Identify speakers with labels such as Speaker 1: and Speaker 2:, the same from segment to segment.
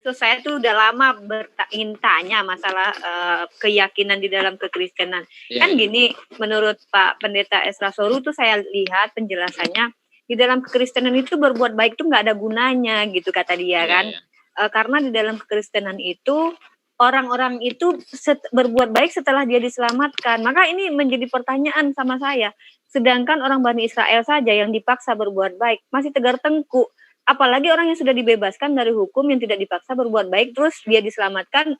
Speaker 1: Terus saya tuh udah lama ingin tanya masalah keyakinan di dalam kekristenan. Kan gini, menurut Pak Pendeta Esra Soru tuh saya lihat penjelasannya, di dalam kekristenan itu berbuat baik tuh nggak ada gunanya gitu kata dia kan. Karena di dalam kekristenan itu orang-orang itu berbuat baik setelah dia diselamatkan. Maka ini menjadi pertanyaan sama saya. Sedangkan orang Bani Israel saja yang dipaksa berbuat baik masih tegar tengkuk. Apalagi orang yang sudah dibebaskan dari hukum yang tidak dipaksa berbuat baik, terus dia diselamatkan,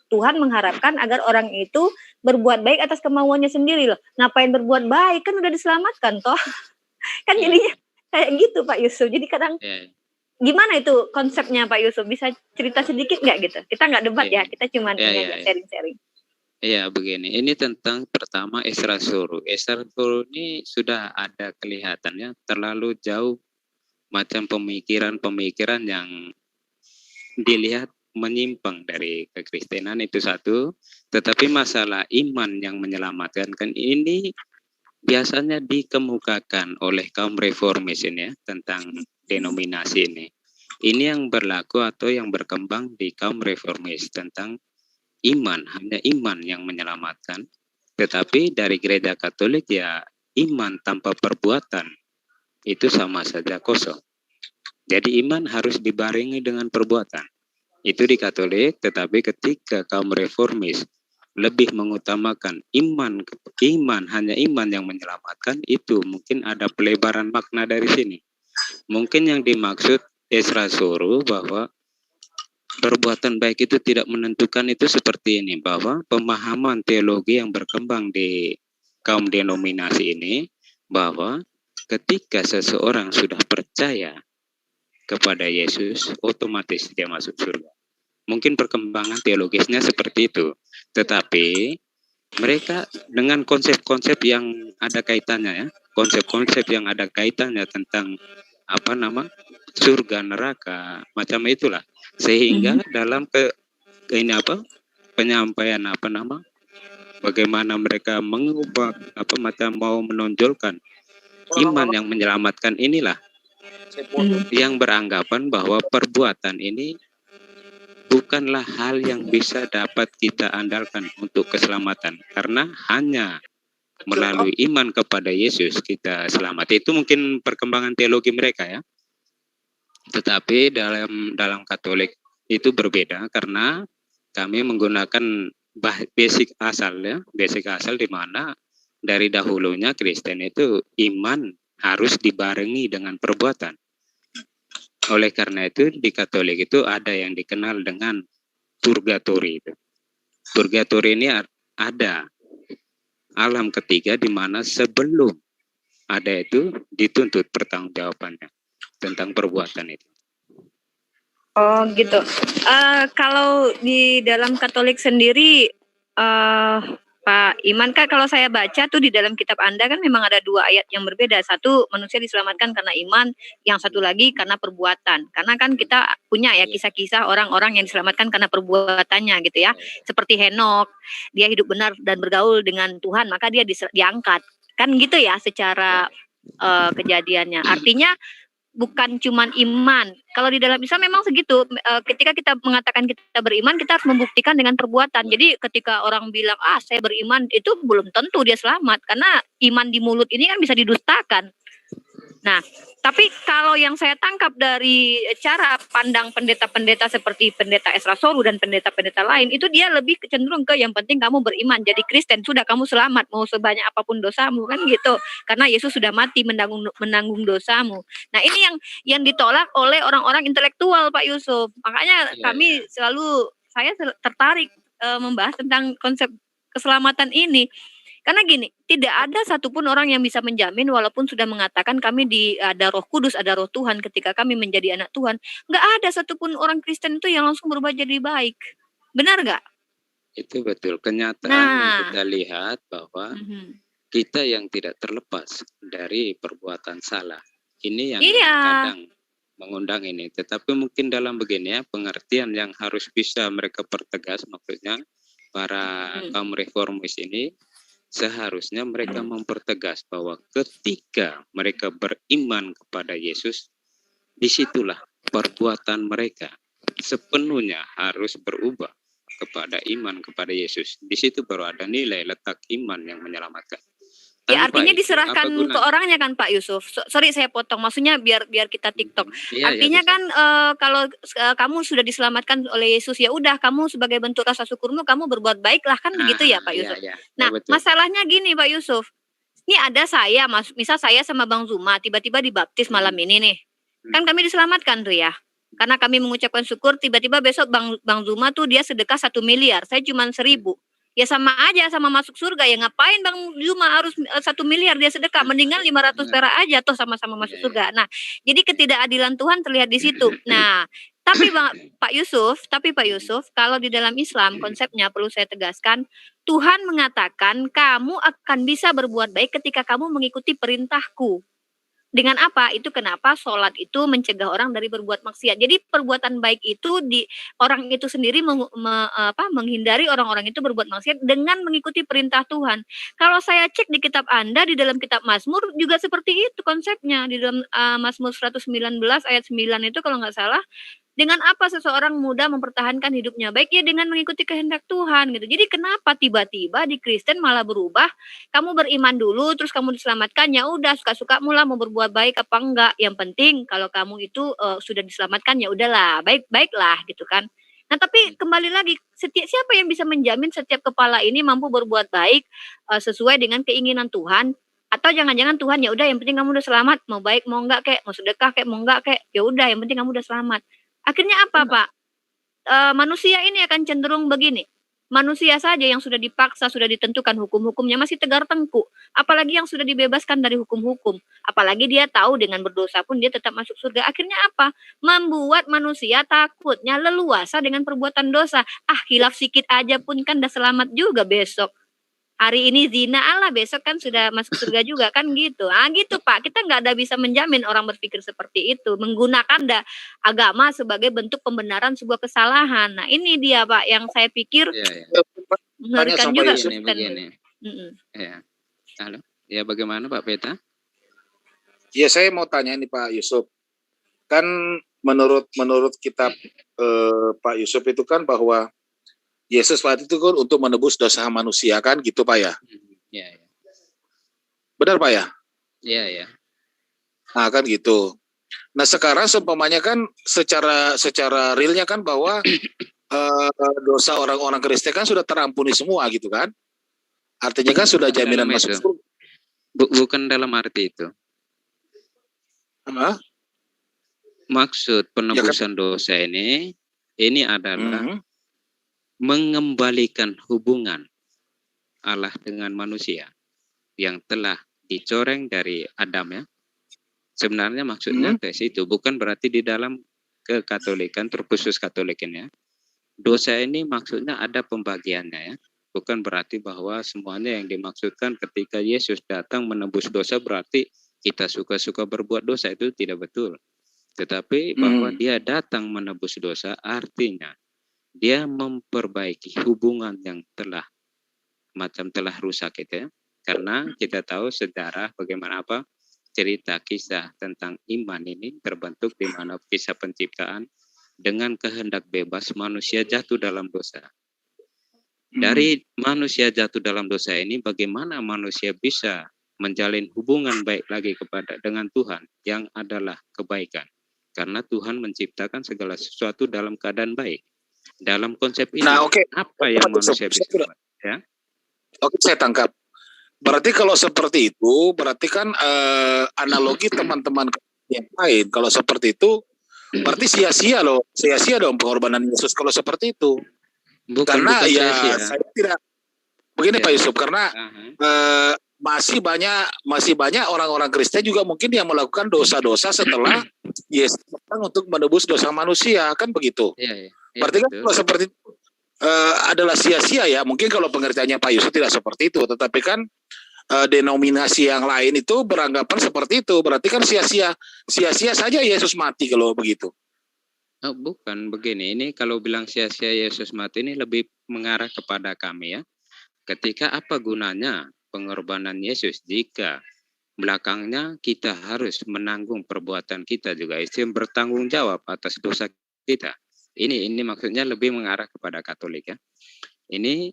Speaker 1: Tuhan mengharapkan agar orang itu berbuat baik atas kemauannya sendiri loh. Ngapain berbuat baik, kan udah diselamatkan toh. Kan jadinya kayak gitu Pak Yusuf. Jadi kadang gimana itu konsepnya Pak Yusuf? Bisa cerita sedikit nggak gitu? Kita nggak debat ya, kita cuma sharing-sharing.
Speaker 2: Iya begini, ini tentang pertama Esra Soru. Esra Soru ini sudah ada kelihatannya terlalu jauh macam pemikiran-pemikiran yang dilihat menyimpang dari kekristenan itu satu, tetapi masalah iman yang menyelamatkan kan ini biasanya dikemukakan oleh kaum reformis ini ya, tentang denominasi ini. Ini yang berlaku atau yang berkembang di kaum reformis tentang iman, hanya iman yang menyelamatkan. Tetapi dari gereja Katolik ya iman tanpa perbuatan itu sama saja kosong. Jadi iman harus dibarengi dengan perbuatan. Itu di Katolik, tetapi ketika kaum reformis lebih mengutamakan iman, hanya iman yang menyelamatkan, itu mungkin ada pelebaran makna dari sini. Mungkin yang dimaksud Esra Soru bahwa perbuatan baik itu tidak menentukan itu seperti ini, bahwa pemahaman teologi yang berkembang di kaum denominasi ini, bahwa ketika seseorang sudah percaya kepada Yesus, otomatis dia masuk surga. Mungkin perkembangan teologisnya seperti itu. Tetapi mereka dengan konsep-konsep yang ada kaitannya ya, konsep-konsep yang ada kaitannya tentang surga, neraka, macam itulah. Sehingga dalam penyampaian bagaimana mereka mengubah mau menonjolkan iman yang menyelamatkan inilah yang beranggapan bahwa perbuatan ini bukanlah hal yang bisa dapat kita andalkan untuk keselamatan, karena hanya melalui iman kepada Yesus kita selamat. Itu mungkin perkembangan teologi mereka ya. Tetapi dalam Katolik itu berbeda, karena kami menggunakan basic asal ya, basic asal di mana dari dahulunya Kristen itu iman harus dibarengi dengan perbuatan. Oleh karena itu di Katolik itu ada yang dikenal dengan purgatori itu. Purgatori ini ada alam ketiga di mana sebelum ada itu dituntut pertanggungjawabannya tentang perbuatan itu.
Speaker 1: Oh gitu. Kalau di dalam Katolik sendiri, Pak Iman, kan kalau saya baca tuh di dalam kitab Anda kan memang ada dua ayat yang berbeda. Satu, manusia diselamatkan karena iman, yang satu lagi karena perbuatan. Karena kan kita punya ya kisah-kisah orang-orang yang diselamatkan karena perbuatannya gitu ya. Seperti Henokh, dia hidup benar dan bergaul dengan Tuhan, maka dia diangkat. Kan gitu ya secara kejadiannya. Artinya bukan cuman iman. Kalau di dalam Islam memang segitu. Ketika kita mengatakan kita beriman, kita harus membuktikan dengan perbuatan. Jadi ketika orang bilang, saya beriman, itu belum tentu dia selamat. Karena iman di mulut ini kan bisa didustakan. Nah, tapi kalau yang saya tangkap dari cara pandang pendeta-pendeta seperti pendeta Esra Soru dan pendeta-pendeta lain, itu dia lebih cenderung ke yang penting kamu beriman, jadi Kristen, sudah kamu selamat, mau sebanyak apapun dosamu, kan gitu. Karena Yesus sudah mati menanggung dosamu. Nah, ini yang ditolak oleh orang-orang intelektual, Pak Yusuf. Makanya saya tertarik membahas tentang konsep keselamatan ini. Karena gini, tidak ada satupun orang yang bisa menjamin walaupun sudah mengatakan kami ada Roh Kudus, ada Roh Tuhan ketika kami menjadi anak Tuhan. Nggak ada satupun orang Kristen itu yang langsung berubah jadi baik. Benar nggak?
Speaker 2: Itu betul. Kenyataan yang kita lihat bahwa kita yang tidak terlepas dari perbuatan salah. Ini yang kadang mengundang ini. Tetapi mungkin dalam begini ya, pengertian yang harus bisa mereka pertegas, maksudnya para kaum reformis ini, seharusnya mereka mempertegas bahwa ketika mereka beriman kepada Yesus, disitulah perbuatan mereka sepenuhnya harus berubah kepada iman kepada Yesus. Di situ baru ada nilai letak iman yang menyelamatkan.
Speaker 1: Ya
Speaker 2: Tanpa
Speaker 1: artinya
Speaker 2: itu,
Speaker 1: diserahkan
Speaker 2: apa
Speaker 1: ke
Speaker 2: gunanya?
Speaker 1: orangnya kan Pak Yusuf. Sorry saya potong, maksudnya biar kita TikTok.
Speaker 2: Iya, ya,
Speaker 1: Artinya
Speaker 2: bisa.
Speaker 1: kan kalau kamu sudah diselamatkan oleh Yesus, ya udah kamu sebagai bentuk rasa syukurmu kamu berbuat baik lah, kan begitu ya Pak
Speaker 2: Iya,
Speaker 1: Yusuf.
Speaker 2: iya,
Speaker 1: Nah
Speaker 2: betul.
Speaker 1: masalahnya gini Pak Yusuf, ini ada saya misal saya sama Bang Zuma tiba-tiba dibaptis malam ini nih, kan kami diselamatkan tuh ya. Karena kami mengucapkan syukur, tiba-tiba besok Bang Zuma tuh dia sedekah 1 miliar, saya cuma 1.000. Ya sama aja sama masuk surga, ya ngapain Bang Zuma harus 1 miliar dia sedekah, mendingan 500 perak aja toh sama-sama masuk surga. Nah, jadi ketidakadilan Tuhan terlihat di situ. Nah, tapi Pak Yusuf, kalau di dalam Islam konsepnya perlu saya tegaskan, Tuhan mengatakan kamu akan bisa berbuat baik ketika kamu mengikuti perintahku. Dengan apa? Itu kenapa sholat itu mencegah orang dari berbuat maksiat. Jadi perbuatan baik itu orang itu sendiri menghindari orang-orang itu berbuat maksiat dengan mengikuti perintah Tuhan. Kalau saya cek di kitab Anda, di dalam kitab Mazmur juga seperti itu konsepnya. Di dalam Mazmur 119 ayat 9 itu kalau nggak salah, dengan apa seseorang muda mempertahankan hidupnya baik? Ya dengan mengikuti kehendak Tuhan gitu. Jadi kenapa tiba-tiba di Kristen malah berubah? Kamu beriman dulu terus kamu diselamatkan, ya udah suka-sukamu lah mau berbuat baik apa enggak. Yang penting kalau kamu itu sudah diselamatkan ya udahlah, baik-baiklah gitu kan. Nah, tapi kembali lagi, siapa yang bisa menjamin setiap kepala ini mampu berbuat baik sesuai dengan keinginan Tuhan? Atau jangan-jangan Tuhan ya udah yang penting kamu udah selamat, mau baik mau enggak kek, mau sedekah kek mau enggak kek, ya udah yang penting kamu udah selamat. Akhirnya apa, Pak? Manusia ini akan cenderung begini. Manusia saja yang sudah dipaksa, sudah ditentukan hukum-hukumnya masih tegar tengkuk. Apalagi yang sudah dibebaskan dari hukum-hukum. Apalagi dia tahu dengan berdosa pun dia tetap masuk surga. Akhirnya apa? Membuat manusia takutnya leluasa dengan perbuatan dosa. Hilaf sikit aja pun kan udah selamat juga besok. Hari ini zina, Allah besok kan sudah masuk surga juga kan gitu. Gitu Pak, kita nggak ada bisa menjamin orang berpikir seperti itu, menggunakan agama sebagai bentuk pembenaran sebuah kesalahan. Nah ini dia Pak yang saya pikir mengerikan juga.
Speaker 2: Begini. Ya. Halo. Ya bagaimana Pak Peta?
Speaker 3: Ya saya mau tanya nih Pak Yusuf, kan menurut kitab Pak Yusuf itu kan bahwa Yesus waktu itu kan untuk menebus dosa manusia kan gitu Pak ya?
Speaker 2: Iya.
Speaker 3: Benar Pak ya?
Speaker 2: Iya.
Speaker 3: Nah kan gitu. Nah sekarang seumpamanya kan secara realnya kan bahwa dosa orang-orang Kristen kan sudah terampuni semua gitu kan? Artinya kan sudah jaminan masuk surga.
Speaker 2: Bukan dalam arti itu. Maksud penebusan dosa ini adalah mengembalikan hubungan Allah dengan manusia yang telah dicoreng dari Adam ya. Sebenarnya maksudnya ke situ, bukan berarti di dalam kekatolikan terkhusus Katolik ini ya. Dosa ini maksudnya ada pembagiannya ya. Bukan berarti bahwa semuanya yang dimaksudkan ketika Yesus datang menebus dosa berarti kita suka-suka berbuat dosa, itu tidak betul. Tetapi bahwa dia datang menebus dosa artinya dia memperbaiki hubungan yang telah rusak itu ya. Karena kita tahu sejarah bagaimana cerita kisah tentang iman ini terbentuk di mana kisah penciptaan dengan kehendak bebas manusia jatuh dalam dosa. Dari manusia jatuh dalam dosa ini bagaimana manusia bisa menjalin hubungan baik lagi dengan Tuhan yang adalah kebaikan. Karena Tuhan menciptakan segala sesuatu dalam keadaan baik. Dalam konsep ini, apa yang manusia bisa buat? Ya?
Speaker 3: Oke, saya tangkap. Berarti kalau seperti itu, berarti kan analogi teman-teman yang lain. Kalau seperti itu, berarti sia-sia dong pengorbanan Yesus kalau seperti itu. Bukan ya saya tidak. Begini Pak Yusuf, karena masih banyak orang-orang Kristen juga mungkin yang melakukan dosa-dosa setelah Yesus datang untuk menebus dosa manusia, kan begitu. Berarti kan kalau seperti itu adalah sia-sia ya. Mungkin kalau pengertiannya Pak Yusuf tidak seperti itu, tetapi kan denominasi yang lain itu beranggapan seperti itu. Berarti kan sia-sia saja Yesus mati kalau begitu.
Speaker 2: Bukan begini. Ini kalau bilang sia-sia Yesus mati ini lebih mengarah kepada kami ya. Ketika apa gunanya pengorbanan Yesus jika belakangnya kita harus menanggung perbuatan kita juga, bertanggung jawab atas dosa kita. ini maksudnya lebih mengarah kepada Katolik ya. Ini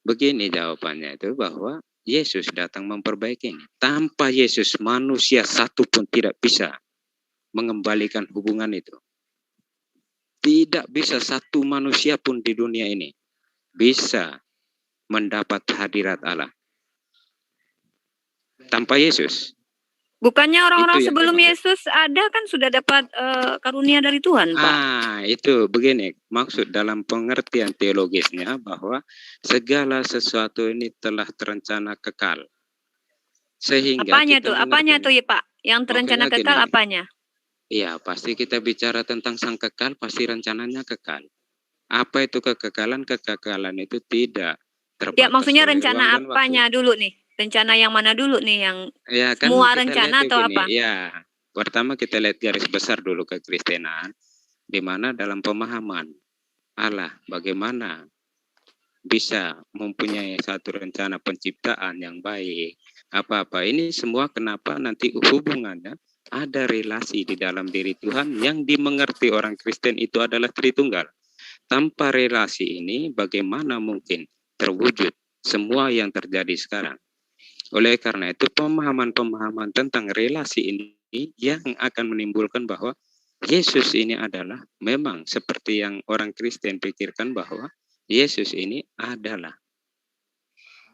Speaker 2: begini jawabannya itu, bahwa Yesus datang memperbaiki ini. Tanpa Yesus manusia satu pun tidak bisa mengembalikan hubungan itu. Tidak bisa satu manusia pun di dunia ini bisa mendapat hadirat Allah tanpa Yesus.
Speaker 1: Bukannya orang-orang
Speaker 2: Itu yang
Speaker 1: sebelum
Speaker 2: dimaksud.
Speaker 1: Yesus ada kan sudah dapat karunia dari Tuhan, Pak.
Speaker 2: Itu begini, maksud dalam pengertian teologisnya bahwa segala sesuatu ini telah terencana kekal. Sehingga
Speaker 1: Apanya
Speaker 2: kita
Speaker 1: tuh? Apanya tuh
Speaker 2: mengerti.
Speaker 1: ya, Pak? Yang terencana
Speaker 2: Maksudnya
Speaker 1: kekal
Speaker 2: gini,
Speaker 1: apanya?
Speaker 2: Iya, pasti kita bicara tentang sang kekal, pasti rencananya kekal. Apa itu kekekalan? Kekekalan itu tidak terbatas
Speaker 1: Ya, maksudnya
Speaker 2: oleh ruang
Speaker 1: rencana
Speaker 2: dan waktu.
Speaker 1: apanya dulu nih? Rencana yang mana dulu nih? Yang
Speaker 2: Ya kan
Speaker 1: semua
Speaker 2: kita
Speaker 1: rencana
Speaker 2: lihat
Speaker 1: atau
Speaker 2: begini,
Speaker 1: apa?
Speaker 2: ya pertama kita lihat garis besar dulu kekristenan, di mana dalam pemahaman Allah bagaimana bisa mempunyai satu rencana penciptaan yang baik, apa-apa ini semua kenapa nanti hubungannya ada relasi di dalam diri Tuhan yang dimengerti orang Kristen itu adalah Tritunggal. Tanpa relasi ini bagaimana mungkin terwujud semua yang terjadi sekarang? Oleh karena itu pemahaman-pemahaman tentang relasi ini yang akan menimbulkan bahwa Yesus ini adalah memang seperti yang orang Kristen pikirkan, bahwa Yesus ini adalah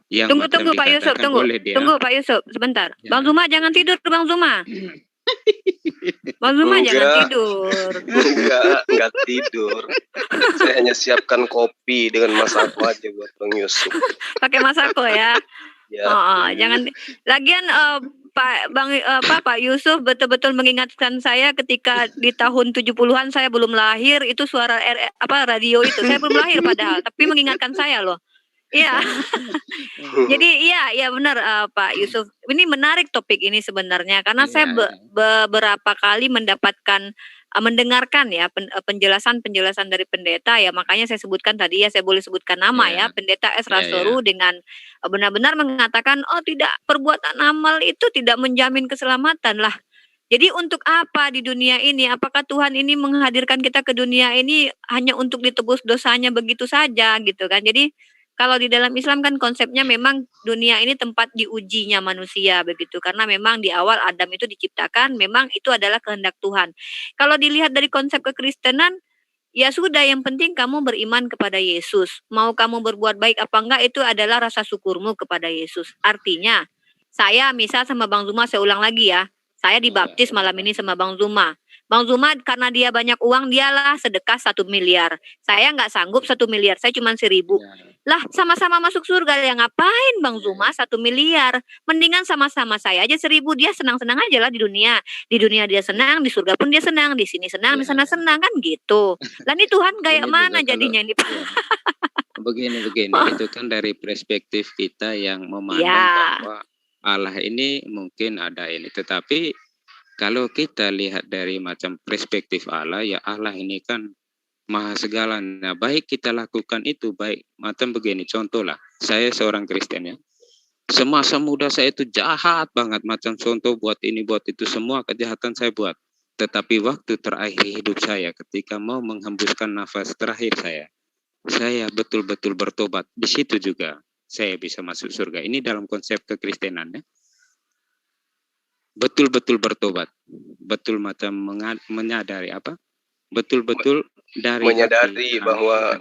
Speaker 2: yang
Speaker 1: Tunggu Pak Yusuf,
Speaker 2: dikatakan oleh dia.
Speaker 1: Tunggu Pak Yusuf, sebentar.
Speaker 2: Ya.
Speaker 1: Bang Zuma jangan tidur, Bang Zuma. Bang Zuma jangan tidur.
Speaker 4: Enggak tidur. Saya hanya siapkan kopi dengan Masako aja buat Bang Yusuf.
Speaker 1: Pakai Masako ya.
Speaker 4: Ya.
Speaker 1: Jangan. Lagian Pak Yusuf betul-betul mengingatkan saya ketika di tahun 70-an saya belum lahir, itu suara radio itu. Saya belum lahir padahal, tapi mengingatkan saya loh. Iya. Jadi iya benar Pak Yusuf. Ini menarik topik ini sebenarnya karena saya beberapa kali mendengarkan ya penjelasan dari pendeta ya, makanya saya sebutkan tadi ya, saya boleh sebutkan nama ya, Pendeta Ezra Soru dengan benar-benar mengatakan tidak, perbuatan amal itu tidak menjamin keselamatan lah. Jadi untuk apa di dunia ini? Apakah Tuhan ini menghadirkan kita ke dunia ini hanya untuk ditebus dosanya begitu saja gitu kan? Jadi kalau di dalam Islam kan konsepnya memang dunia ini tempat diujinya manusia begitu, karena memang di awal Adam itu diciptakan memang itu adalah kehendak Tuhan. Kalau dilihat dari konsep kekristenan, ya sudah, yang penting kamu beriman kepada Yesus. Mau kamu berbuat baik apa enggak itu adalah rasa syukurmu kepada Yesus. Artinya, saya misal sama Bang Zuma, saya ulang lagi ya, saya dibaptis malam ini sama Bang Zuma. Bang Zuma karena dia banyak uang, dialah sedekah 1 miliar. Saya nggak sanggup 1 miliar, saya cuma 1.000. Lah sama-sama masuk surga, ya ngapain Bang Zuma 1 miliar? Mendingan sama-sama saya aja 1.000, dia senang-senang aja lah di dunia. Di dunia dia senang, di surga pun dia senang, di sini senang, di sana senang, kan gitu. Lah ini Tuhan kayak mana jadinya ini Pak?
Speaker 2: Begini, itu kan dari perspektif kita yang memandang bahwa Allah ini mungkin ada ini, tetapi kalau kita lihat dari macam perspektif Allah, ya Allah ini kan maha segalanya. Baik kita lakukan itu, baik macam begini. Contoh lah, saya seorang Kristen ya. Semasa muda saya itu jahat banget. Macam contoh buat ini, buat itu, semua kejahatan saya buat. Tetapi waktu terakhir hidup saya, ketika mau menghembuskan nafas terakhir saya betul-betul bertobat. Di situ juga saya bisa masuk surga. Ini dalam konsep kekristenannya. Betul-betul bertobat, betul macam menyadari apa? Betul-betul dari
Speaker 4: menyadari bahwa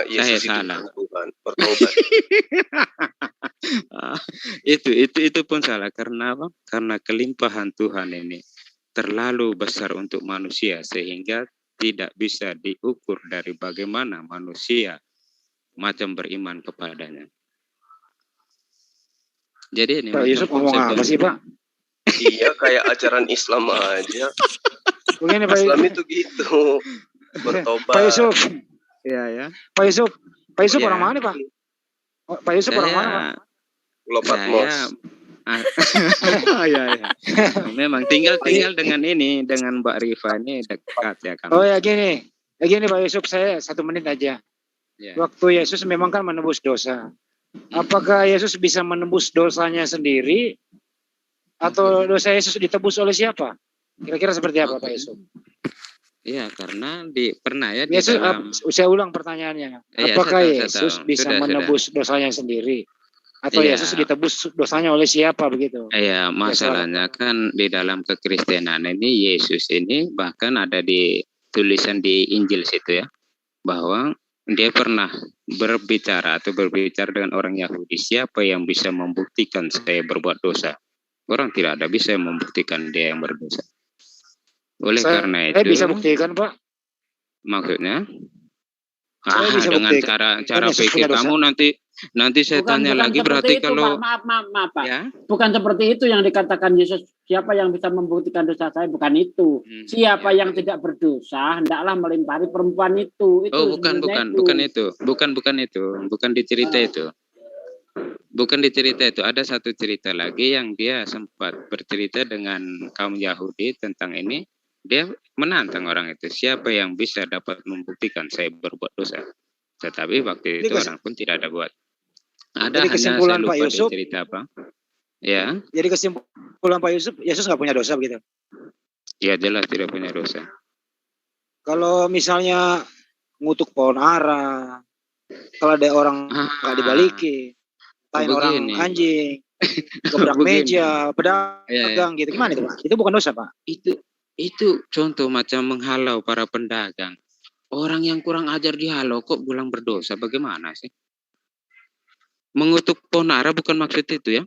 Speaker 4: Yesus
Speaker 2: saya
Speaker 4: itu
Speaker 2: salah.
Speaker 4: Tuhan, bertobat.
Speaker 2: Itu pun salah karena apa? Karena kelimpahan Tuhan ini terlalu besar untuk manusia sehingga tidak bisa diukur dari bagaimana manusia macam beriman kepadanya. Jadi ini
Speaker 5: Pak Yusuf ngomong apa sih Pak?
Speaker 4: Iya, kayak ajaran Islam aja.
Speaker 5: Begini Pak
Speaker 4: Islam itu gitu, bertobat.
Speaker 5: Pak Yusuf.
Speaker 2: Ya.
Speaker 5: Pak Yusuf
Speaker 2: Ya.
Speaker 5: orang mana Pak? Pak Yusuf orang mana Pak?
Speaker 4: Pulau Patmos.
Speaker 2: Ya. Memang tinggal dengan ini, dengan Mbak Rifa ini dekat ya kan.
Speaker 5: Oh ya gini Pak Yusuf, saya 1 menit aja.
Speaker 2: Ya.
Speaker 5: Waktu Yesus memang kan menebus dosa. Apakah Yesus bisa menebus dosanya sendiri? Atau dosa Yesus ditebus oleh siapa? Kira-kira seperti apa Pak Yusuf?
Speaker 2: Iya, karena pernah ya di
Speaker 5: Yesus,
Speaker 2: dalam.
Speaker 5: saya ulang pertanyaannya.
Speaker 2: Iya,
Speaker 5: Apakah
Speaker 2: saya
Speaker 5: Yesus
Speaker 2: tahu.
Speaker 5: bisa
Speaker 2: Sudah.
Speaker 5: menebus dosanya sendiri? Atau
Speaker 2: Iya.
Speaker 5: Yesus ditebus dosanya oleh siapa begitu?
Speaker 2: Iya, masalahnya kan di dalam kekristenan ini Yesus ini bahkan ada di tulisan di Injil situ ya, bahwa dia pernah berbicara dengan orang Yahudi, siapa yang bisa membuktikan saya berbuat dosa? Orang tidak ada bisa membuktikan dia yang berdosa. Oleh karena
Speaker 5: Saya
Speaker 2: itu,
Speaker 5: bisa buktikan, Pak.
Speaker 2: maksudnya,
Speaker 5: Saya bisa
Speaker 2: dengan
Speaker 5: buktikan.
Speaker 2: cara
Speaker 5: Yesus
Speaker 2: pikir
Speaker 5: punya dosa.
Speaker 2: kamu nanti saya tanya lagi, berarti
Speaker 6: itu,
Speaker 2: kalau
Speaker 6: Pak. Maaf, Pak.
Speaker 2: ya,
Speaker 6: Bukan seperti itu yang dikatakan Yesus. Siapa yang bisa membuktikan dosa saya? Bukan itu. Siapa yang tidak berdosa hendaklah melempari perempuan itu.
Speaker 2: bukan itu. Bukan di cerita itu. Bukan di cerita itu. Ada satu cerita lagi yang dia sempat bercerita dengan kaum Yahudi tentang ini. Dia menantang orang itu, siapa yang bisa dapat membuktikan saya berbuat dosa. Tetapi waktu itu orang pun tidak ada buat. Ada, hanya saya lupa Pak Yusuf, dia cerita apa. Ya.
Speaker 5: Jadi kesimpulan Pak Yusuf, Yesus nggak punya dosa begitu?
Speaker 2: Ya jelas tidak punya dosa.
Speaker 5: Kalau misalnya ngutuk pohon ara, kalau ada orang nggak dibalikin, tain orang anjing, gebrak meja, pedagang gitu, gimana itu Pak? Itu bukan dosa Pak?
Speaker 2: Itu contoh macam menghalau para pedagang. Orang yang kurang ajar dihalau kok bilang berdosa, bagaimana sih? Mengutuk pohon ara bukan maksud itu ya.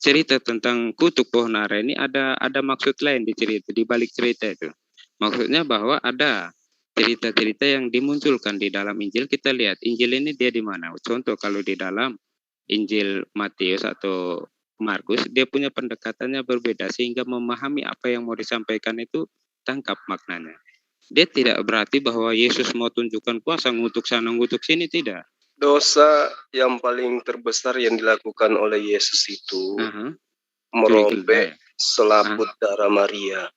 Speaker 2: Cerita tentang kutuk pohon ara ini ada maksud lain di balik cerita itu. Maksudnya bahwa ada cerita-cerita yang dimunculkan di dalam Injil. Kita lihat Injil ini dia di mana. Contoh kalau di dalam Injil Matius atau Markus, dia punya pendekatannya berbeda sehingga memahami apa yang mau disampaikan itu tangkap maknanya. Dia tidak berarti bahwa Yesus mau tunjukkan kuasa ngutuk sana ngutuk sini, tidak.
Speaker 4: Dosa yang paling terbesar yang dilakukan oleh Yesus itu merobek selaput darah Maria.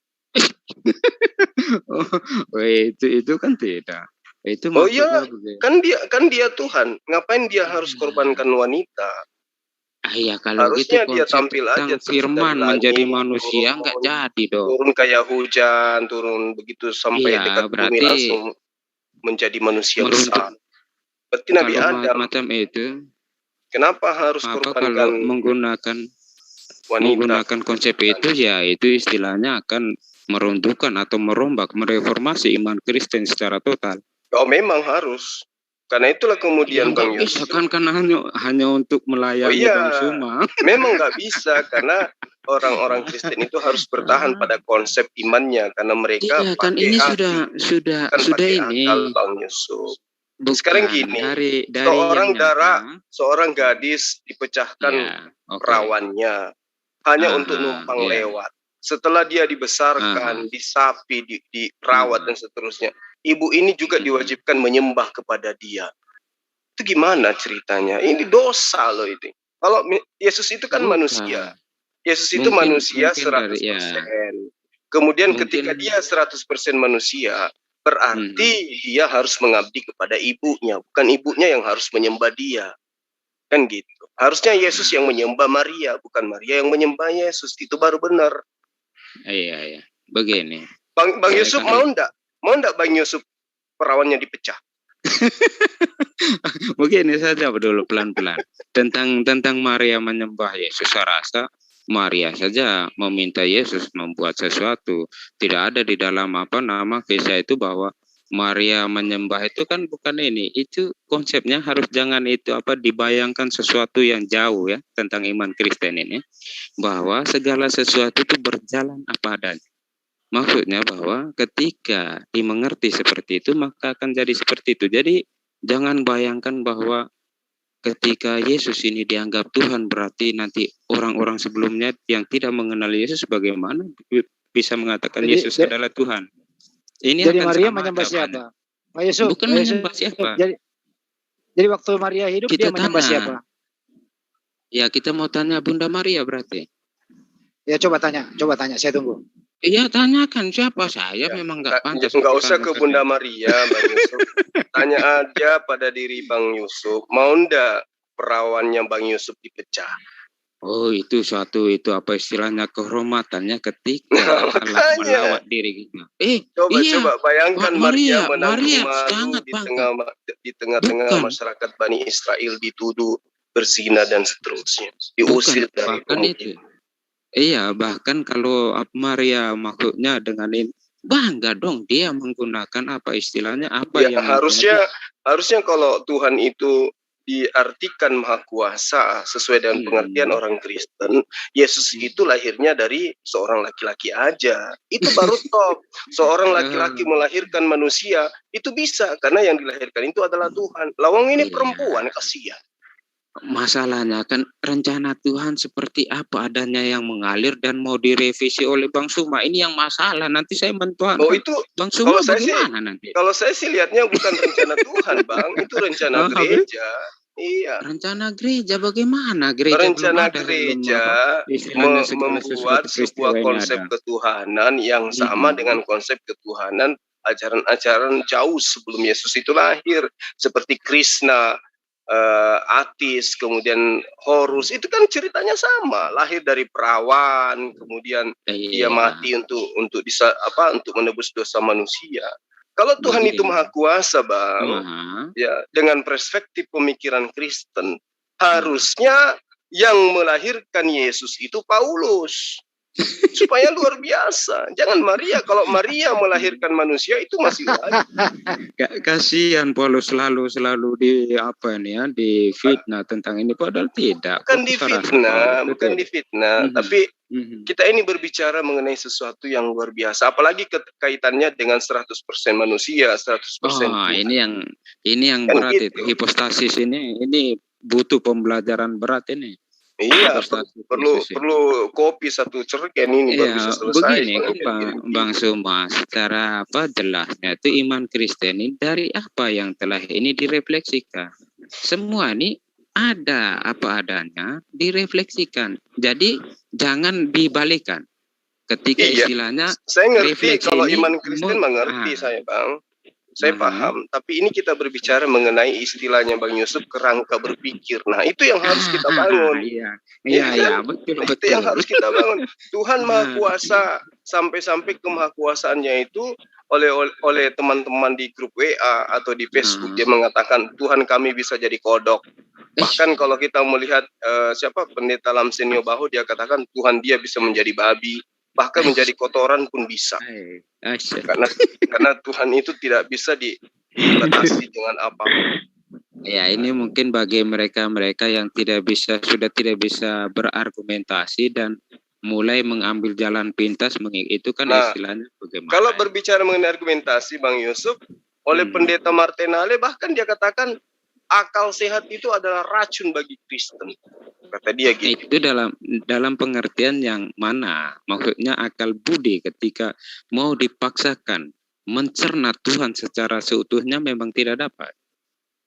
Speaker 2: Itu kan tidak. Itu
Speaker 4: iya, kan dia Tuhan. Ngapain dia harus korbankan wanita?
Speaker 2: Iya, kalau
Speaker 4: harusnya
Speaker 2: gitu
Speaker 4: dia tampil aja
Speaker 2: firman menjadi manusia nggak jadi dong.
Speaker 4: Turun kayak hujan, turun begitu sampai dekat bumi langsung menjadi manusia besar. Berarti Nabi Adam
Speaker 2: macam itu.
Speaker 4: Kenapa harus korbankan
Speaker 2: menggunakan konsep itu? Ya itu istilahnya akan meruntuhkan atau merombak, mereformasi iman Kristen secara total.
Speaker 4: Oh memang harus. Karena itulah kemudian Bang Yusuf.
Speaker 2: Kan hanya untuk melayani Bang Suma.
Speaker 4: Memang nggak bisa karena orang-orang Kristen itu harus bertahan pada konsep imannya karena mereka
Speaker 2: kan ini sudah ini
Speaker 4: akal, Bang Yusuf.
Speaker 2: Bukan,
Speaker 4: sekarang gini,
Speaker 2: dari
Speaker 4: seorang gadis dipecahkan perawannya hanya untuk numpang lewat. Setelah dia dibesarkan, disapi, dirawat dan seterusnya, ibu ini juga diwajibkan menyembah kepada dia. Itu gimana ceritanya? Ini dosa loh ini. Kalau Yesus itu kan manusia. Yesus itu manusia 100%. Kemudian ketika dia 100% manusia, berarti dia harus mengabdi kepada ibunya, bukan ibunya yang harus menyembah dia. Kan gitu. Harusnya Yesus yang menyembah Maria, bukan Maria yang menyembah Yesus. Itu baru benar.
Speaker 2: Iya. Begini.
Speaker 4: Bang Yusuf mau enggak Bang Yusuf perawannya dipecah?
Speaker 2: Begini saja dulu pelan-pelan. Tentang Maria menyembah Yesus, saya rasa Maria saja meminta Yesus membuat sesuatu. Tidak ada di dalam kisah itu bahwa Maria menyembah itu kan bukan ini. Itu konsepnya harus jangan itu dibayangkan sesuatu yang jauh ya tentang iman Kristen ini. Bahwa segala sesuatu itu berjalan apa adanya. Maksudnya bahwa ketika dimengerti seperti itu maka akan jadi seperti itu. Jadi jangan bayangkan bahwa ketika Yesus ini dianggap Tuhan berarti nanti orang-orang sebelumnya yang tidak mengenal Yesus bagaimana bisa mengatakan Yesus adalah Tuhan. Ini
Speaker 5: jadi Maria menyembah siapa? Pak Yusuf,
Speaker 2: bukan menyembah siapa.
Speaker 5: Jadi waktu Maria hidup kita dia menyembah siapa?
Speaker 2: Ya kita mau tanya Bunda Maria berarti.
Speaker 5: Ya coba tanya, saya tunggu.
Speaker 2: Iya tanyakan siapa saya memang nggak pantas.
Speaker 4: Nggak usah ke Bunda Maria, Bang Yusuf. Tanya aja pada diri Bang Yusuf. Mau ndak perawannya Bang Yusuf dipecah?
Speaker 2: Oh, itu apa istilahnya kehormatannya ketika Allah melawat diri kita.
Speaker 4: Coba bayangkan Maria menanggung
Speaker 2: malu
Speaker 4: di tengah-tengah masyarakat Bani Israel, dituduh berzina dan seterusnya, diusir dari
Speaker 2: itu. Iya, bahkan kalau Maria maksudnya dengan ini bangga dong dia menggunakan apa istilahnya yang
Speaker 4: harusnya kalau Tuhan itu diartikan maha kuasa sesuai dengan pengertian orang Kristen, Yesus itu lahirnya dari seorang laki-laki aja. Itu baru top. Seorang laki-laki melahirkan manusia itu bisa karena yang dilahirkan itu adalah Tuhan. Lawang ini perempuan, kasihan.
Speaker 2: Masalahnya kan rencana Tuhan seperti apa adanya yang mengalir dan mau direvisi oleh Bang Suma. Ini yang masalah. Nanti saya mentuan.
Speaker 4: Oh itu
Speaker 2: Bang Suma bagaimana nanti?
Speaker 4: Kalau saya sih lihatnya bukan rencana Tuhan, Bang. Itu rencana gereja. Iya.
Speaker 2: Rencana gereja bagaimana?
Speaker 4: Rencana gereja membuat sebuah konsep ketuhanan yang sama dengan konsep ketuhanan ajaran-ajaran jauh sebelum Yesus itu lahir, seperti Krishna, Atis, kemudian Horus, itu kan ceritanya sama, lahir dari perawan, kemudian dia mati untuk menebus dosa manusia. Kalau Tuhan itu maha kuasa, Bang, ya dengan perspektif pemikiran Kristen, harusnya yang melahirkan Yesus itu Paulus. Supaya luar biasa. Jangan Maria. Kalau Maria melahirkan manusia itu masih lagi.
Speaker 2: Kasihan Paulus selalu di fitnah tentang ini, padahal tidak.
Speaker 4: Bukan difitnah, tapi kita ini berbicara mengenai sesuatu yang luar biasa, apalagi kaitannya dengan 100% manusia, 100% Tuhan.
Speaker 2: Ini yang kan berat gitu. Itu hipostasis ini butuh pembelajaran berat ini.
Speaker 4: Iya, perlu kopi satu cergen ini baru bisa selesai.
Speaker 2: Begini, Bang Suma, secara jelasnya itu iman Kristen ini dari apa yang telah ini direfleksikan. Semua ini ada apa adanya, direfleksikan. Jadi jangan dibalikan. Ketika istilahnya
Speaker 4: saya ngerti kalau iman Kristen mengerti saya, Bang. Saya paham, tapi ini kita berbicara mengenai istilahnya Bang Yusuf, kerangka berpikir. Nah, itu yang harus kita bangun.
Speaker 2: Iya, betul.
Speaker 4: Itu yang harus kita bangun. Tuhan Maha Kuasa, sampai-sampai kemahakuasaannya itu oleh teman-teman di grup WA atau di Facebook, dia mengatakan Tuhan kami bisa jadi kodok. Bahkan kalau kita melihat Pendeta Lamsenio Baho, dia katakan Tuhan dia bisa menjadi babi. Bahkan menjadi kotoran pun bisa, karena Tuhan itu tidak bisa dibatasi dengan apapun.
Speaker 2: Ya, ini mungkin bagi mereka yang sudah tidak bisa berargumentasi dan mulai mengambil jalan pintas, itu kan istilahnya bagaimana?
Speaker 4: Kalau berbicara mengenai argumentasi, Bang Yusuf, oleh Pendeta Martinale bahkan dia katakan akal sehat itu adalah racun bagi Kristen. Kata dia gitu.
Speaker 2: Itu dalam pengertian yang mana? Maksudnya akal budi ketika mau dipaksakan mencerna Tuhan secara seutuhnya memang tidak dapat.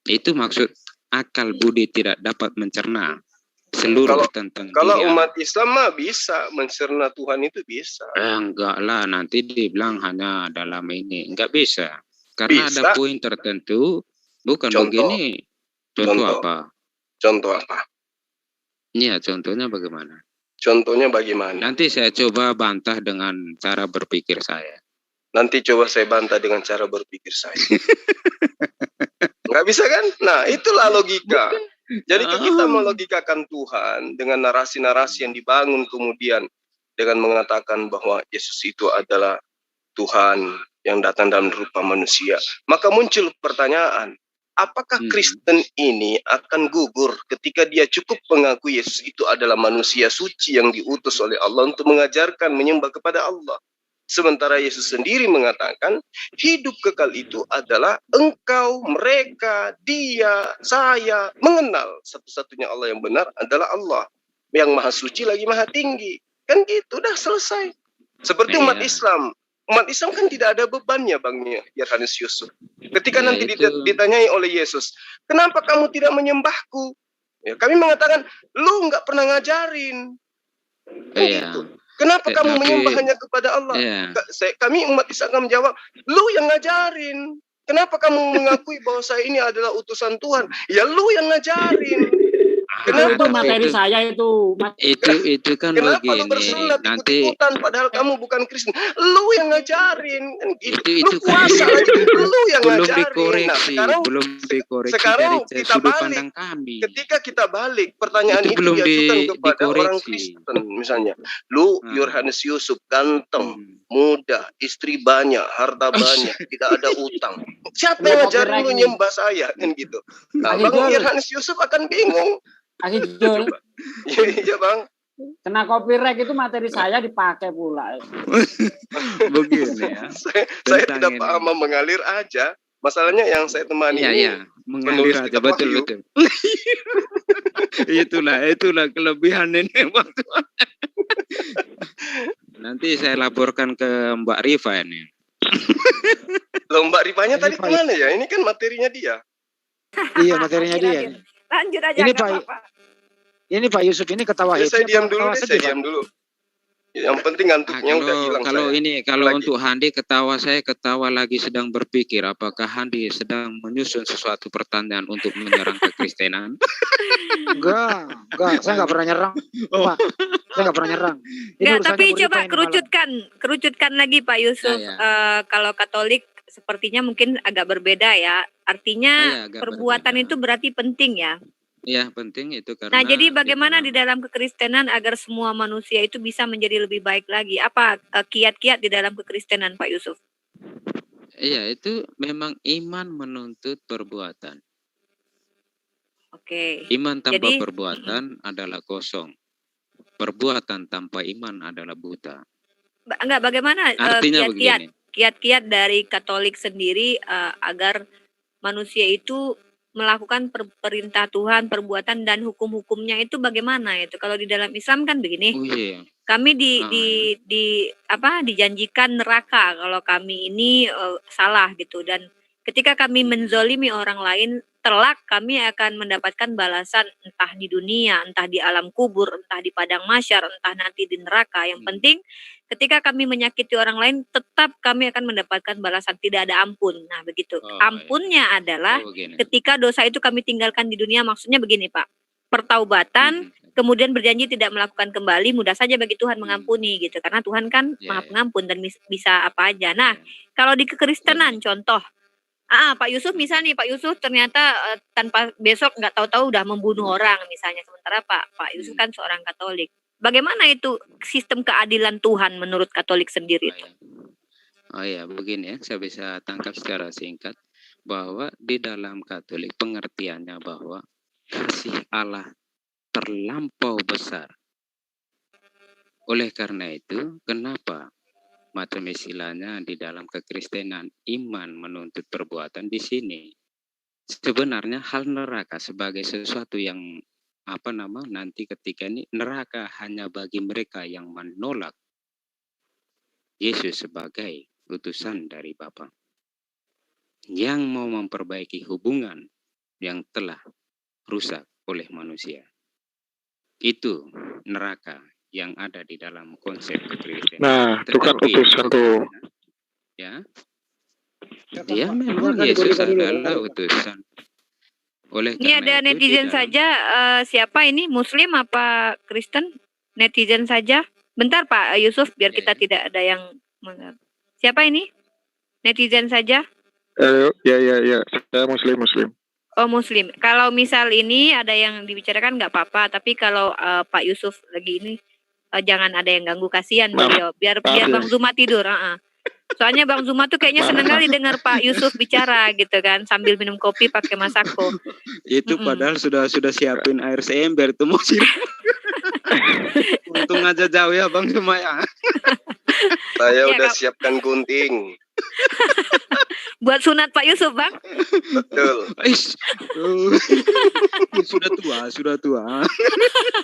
Speaker 2: Itu maksud akal budi tidak dapat mencerna seluruh tentang
Speaker 4: kalau umat Islam mah bisa mencerna Tuhan, itu bisa.
Speaker 2: Enggak lah, nanti dibilang hanya dalam ini. Enggak bisa. Karena bisa. Ada poin tertentu, bukan begini. Contoh apa? Iya, contohnya bagaimana? Nanti saya coba bantah dengan cara berpikir saya.
Speaker 4: Nanti coba saya bantah dengan cara berpikir saya. Nggak bisa kan? Nah, itulah logika. Jadi kita melogikakan Tuhan dengan narasi-narasi yang dibangun kemudian dengan mengatakan bahwa Yesus itu adalah Tuhan yang datang dalam rupa manusia. Maka muncul pertanyaan, apakah Kristen ini akan gugur ketika dia cukup mengakui Yesus itu adalah manusia suci yang diutus oleh Allah untuk mengajarkan menyembah kepada Allah? Sementara Yesus sendiri mengatakan, hidup kekal itu adalah engkau, mereka, dia, saya, mengenal satu-satunya Allah yang benar adalah Allah, yang maha suci lagi maha tinggi. Kan gitu, udah selesai. Seperti umat Islam. Umat Islam kan tidak ada bebannya, Bang Yohanes Yusuf. Ketika nanti ditanyai oleh Yesus, kenapa kamu tidak menyembahku? Ya, kami mengatakan, lu nggak pernah ngajarin. Gitu. Kenapa kamu menyembah hanya kepada Allah? Kami umat Islam akan menjawab, lu yang ngajarin. Kenapa kamu mengakui bahwa saya ini adalah utusan Tuhan? Ya lu yang ngajarin.
Speaker 6: Itu materi saya itu.
Speaker 2: Itu kan
Speaker 4: kenapa
Speaker 2: begini.
Speaker 4: lu bersunat
Speaker 2: Nanti
Speaker 4: ikut-ikutan padahal kamu bukan Kristen. Lu yang ngajarin kan gitu.
Speaker 2: Itu
Speaker 4: Lu puasa aja, lu yang
Speaker 2: belum
Speaker 4: ngajarin.
Speaker 2: dikoreksi, belum dikoreksi
Speaker 4: sekarang
Speaker 2: dari
Speaker 4: kita
Speaker 2: sudut
Speaker 4: balik.
Speaker 2: pandang kami.
Speaker 4: Ketika kita balik, pertanyaan itu
Speaker 2: belum
Speaker 4: diajukan kepada
Speaker 2: dikoreksi.
Speaker 4: orang Kristen misalnya. Lu Yohanes Yusuf ganteng, muda, istri banyak, harta banyak, tidak ada utang. Siapa yang ngajarin lu nyembah saya kan gitu? Nah, Bang Yohanes Yusuf akan bingung.
Speaker 6: Akhirnya
Speaker 4: Iya Bang.
Speaker 6: Kena copyright itu materi saya dipakai pula.
Speaker 2: Begini ya.
Speaker 4: Saya tidak paham, mengalir aja. Masalahnya yang saya temani ini
Speaker 2: mengalir aja, betul. itulah kelebihan ini waktu. Nanti saya laporkan ke Mbak Rifa ini.
Speaker 4: Loh, Mbak Rifanya tadi kemana ya? Ini kan materinya dia.
Speaker 5: Iya, materinya dia.
Speaker 1: Lanjut aja.
Speaker 5: Ini Pak Yusuf ini ketawa happy.
Speaker 4: Saya diam dulu. Yang penting ngantuknya udah hilang.
Speaker 2: Kalau untuk Handi ketawa lagi sedang berpikir apakah Handi sedang menyusun sesuatu pertanyaan untuk menyerang kekristenan?
Speaker 5: Enggak, saya enggak pernah nyerang. Pak. Saya enggak pernah nyerang.
Speaker 1: Enggak, tapi coba kerucutkan lagi Pak Yusuf. Kalau Katolik sepertinya mungkin agak berbeda ya. Artinya perbuatan itu berarti penting ya.
Speaker 2: Iya, penting itu karena.
Speaker 1: Nah, jadi bagaimana di dalam kekristenan agar semua manusia itu bisa menjadi lebih baik lagi? Apa kiat-kiat di dalam kekristenan, Pak Yusuf?
Speaker 2: Iya, itu memang iman menuntut perbuatan.
Speaker 1: Oke.
Speaker 2: Iman tanpa perbuatan adalah kosong. Perbuatan tanpa iman adalah buta.
Speaker 1: Enggak, bagaimana kiat-kiat dari Katolik sendiri agar manusia itu melakukan perintah Tuhan, perbuatan dan hukum-hukumnya itu bagaimana itu? Kalau di dalam Islam kan begini. Kami dijanjikan neraka kalau kami ini salah gitu, dan ketika kami menzolimi orang lain, telak kami akan mendapatkan balasan entah di dunia, entah di alam kubur, entah di padang mahsyar, entah nanti di neraka. Yang penting ketika kami menyakiti orang lain, tetap kami akan mendapatkan balasan, tidak ada ampun. Nah, begitu. Ampunnya adalah ketika dosa itu kami tinggalkan di dunia, maksudnya begini, Pak. Pertaubatan, kemudian berjanji tidak melakukan kembali, mudah saja bagi Tuhan mengampuni gitu. Karena Tuhan kan Maha Pengampun dan bisa apa aja. Nah, kalau di kekristenan contoh, Pak Yusuf misalnya, Pak Yusuf ternyata tanpa besok nggak tahu-tahu udah membunuh orang misalnya, sementara Pak Yusuf kan seorang Katolik. Bagaimana itu sistem keadilan Tuhan menurut Katolik sendiri itu?
Speaker 2: Oh ya, begini ya, saya bisa tangkap secara singkat bahwa di dalam Katolik pengertiannya bahwa kasih Allah terlampau besar. Oleh karena itu, kenapa macam istilahnya di dalam kekristenan iman menuntut perbuatan di sini? Sebenarnya hal neraka sebagai sesuatu yang nanti ketika ini neraka hanya bagi mereka yang menolak Yesus sebagai utusan dari Bapa, yang mau memperbaiki hubungan yang telah rusak oleh manusia. Itu neraka yang ada di dalam konsep kekristenan.
Speaker 3: Nah, itu kan utusan tuh.
Speaker 2: Ya, dia memang Yesus adalah utusan.
Speaker 1: Ini ada netizen saja, siapa ini, Muslim apa Kristen? Netizen saja. Bentar Pak Yusuf, biar kita tidak ada yang siapa ini? Netizen saja.
Speaker 3: Ya, saya Muslim.
Speaker 1: Oh, Muslim. Kalau misal ini ada yang dibicarakan nggak apa-apa, tapi kalau Pak Yusuf lagi ini jangan ada yang ganggu, kasihan beliau. Biar Bang Zuma tidur. Soalnya Bang Zuma tuh kayaknya seneng kali dengar Pak Yusuf bicara gitu kan, sambil minum kopi pakai masako.
Speaker 2: Itu padahal sudah siapin air seember tuh mau siram. Untung aja jauh ya Bang Zuma ya.
Speaker 4: Saya udah siapkan gunting.
Speaker 1: Buat sunat Pak Yusuf, Bang.
Speaker 4: Betul.
Speaker 2: Sudah tua.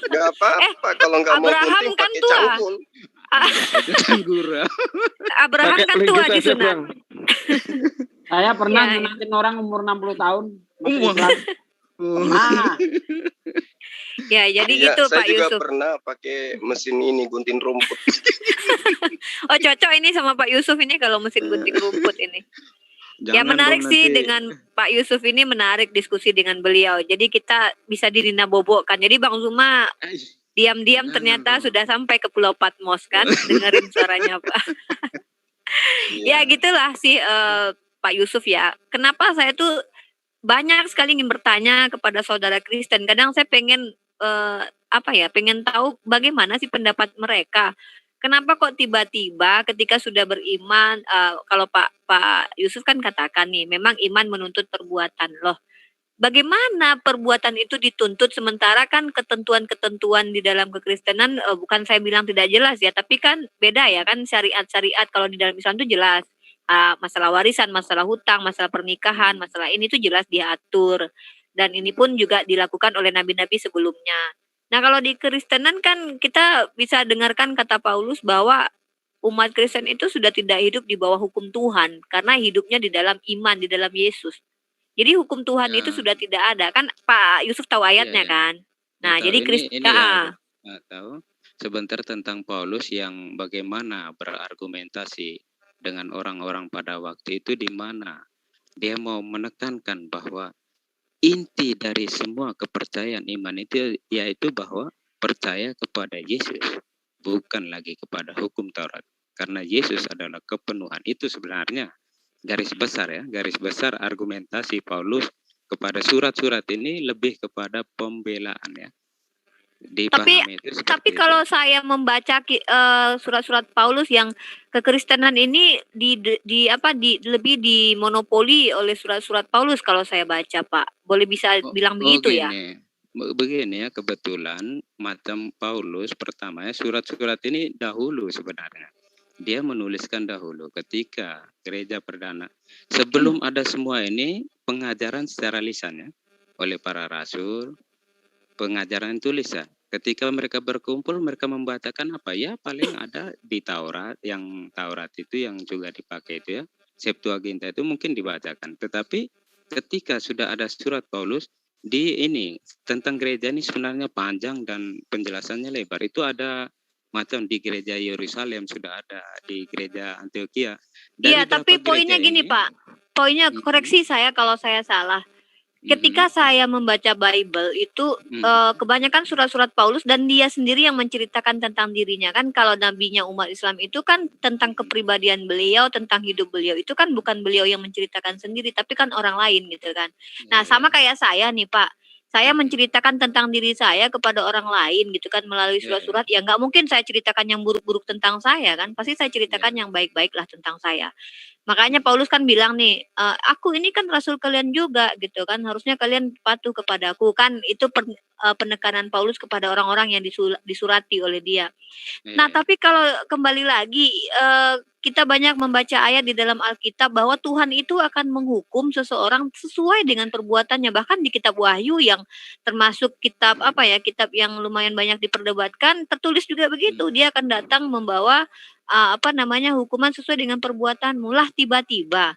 Speaker 4: Gak apa-apa kalau nggak mau gunting
Speaker 1: kan
Speaker 4: pakai cangkul.
Speaker 1: Abraham kan tua di sunat.
Speaker 6: Saya pernah nyunatin orang umur 60 tahun.
Speaker 1: Ya, jadi gitu Pak Yusuf.
Speaker 4: Saya juga pernah pakai mesin ini, gunting rumput.
Speaker 1: Oh, cocok ini sama Pak Yusuf ini kalau mesin gunting rumput ini. Ya menarik sih dengan Pak Yusuf ini, menarik diskusi dengan beliau. Jadi kita bisa dirina bobokkan. Jadi Bang Zuma diam-diam ternyata sudah sampai ke Pulau Patmos kan, dengerin suaranya Pak. Ya gitulah sih Pak Yusuf ya. Kenapa saya tuh banyak sekali ingin bertanya kepada saudara Kristen. Kadang saya pengen pengen tahu bagaimana sih pendapat mereka. Kenapa kok tiba-tiba ketika sudah beriman, kalau Pak Yusuf kan katakan nih, memang iman menuntut perbuatan loh. Bagaimana perbuatan itu dituntut sementara kan ketentuan-ketentuan di dalam kekristenan bukan saya bilang tidak jelas ya, tapi kan beda ya kan syariat-syariat kalau di dalam Islam itu jelas. Masalah warisan, masalah hutang, masalah pernikahan, masalah ini tuh jelas diatur. Dan ini pun juga dilakukan oleh nabi-nabi sebelumnya. Nah kalau di Kristenan kan kita bisa dengarkan kata Paulus bahwa umat Kristen itu sudah tidak hidup di bawah hukum Tuhan karena hidupnya di dalam iman, di dalam Yesus. Jadi hukum Tuhan itu sudah tidak ada kan, Pak Yusuf tahu ayatnya kan? Nah jadi Kristen
Speaker 2: tahu sebentar tentang Paulus yang bagaimana berargumentasi dengan orang-orang pada waktu itu, di mana dia mau menekankan bahwa inti dari semua kepercayaan iman itu yaitu bahwa percaya kepada Yesus, bukan lagi kepada hukum Taurat. Karena Yesus adalah kepenuhan. Itu sebenarnya garis besar argumentasi Paulus kepada surat-surat ini lebih kepada pembelaan ya.
Speaker 1: Tapi kalau saya membaca surat-surat Paulus yang kekristenan ini lebih dimonopoli oleh surat-surat Paulus kalau saya baca Pak. Boleh bisa bilang begitu ya?
Speaker 2: Begini ya, kebetulan macam Paulus pertamanya surat-surat ini dahulu sebenarnya. Dia menuliskan dahulu ketika gereja perdana. Sebelum ada semua ini pengajaran secara lisannya oleh para rasul, pengajaran tulisan. Ketika mereka berkumpul, mereka membacakan apa ya? Paling ada di Taurat, yang Taurat itu yang juga dipakai itu ya. Septuaginta itu mungkin dibacakan. Tetapi ketika sudah ada surat Paulus, di ini tentang gereja ini sebenarnya panjang dan penjelasannya lebar. Itu ada macam di gereja Yerusalem, sudah ada di gereja Antioquia.
Speaker 1: Iya, tapi poinnya gini Pak. Poinnya koreksi saya kalau saya salah. Ketika saya membaca Bible itu kebanyakan surat-surat Paulus dan dia sendiri yang menceritakan tentang dirinya kan. Kalau nabinya umat Islam itu kan tentang kepribadian beliau, tentang hidup beliau. Itu kan bukan beliau yang menceritakan sendiri, tapi kan orang lain gitu kan. Nah sama kayak saya nih Pak. Saya menceritakan tentang diri saya kepada orang lain gitu kan melalui surat-surat. Ya nggak mungkin saya ceritakan yang buruk-buruk tentang saya kan. Pasti saya ceritakan yang baik-baik lah tentang saya. Makanya Paulus kan bilang nih, aku ini kan rasul kalian juga gitu kan, harusnya kalian patuh kepadaku kan. Itu penekanan Paulus kepada orang-orang yang disurati oleh dia. Nah tapi kalau kembali lagi kita banyak membaca ayat di dalam Alkitab bahwa Tuhan itu akan menghukum seseorang sesuai dengan perbuatannya. Bahkan di kitab Wahyu yang termasuk kitab kitab yang lumayan banyak diperdebatkan, tertulis juga begitu. Dia akan datang membawa hukuman sesuai dengan perbuatanmu. Lah tiba-tiba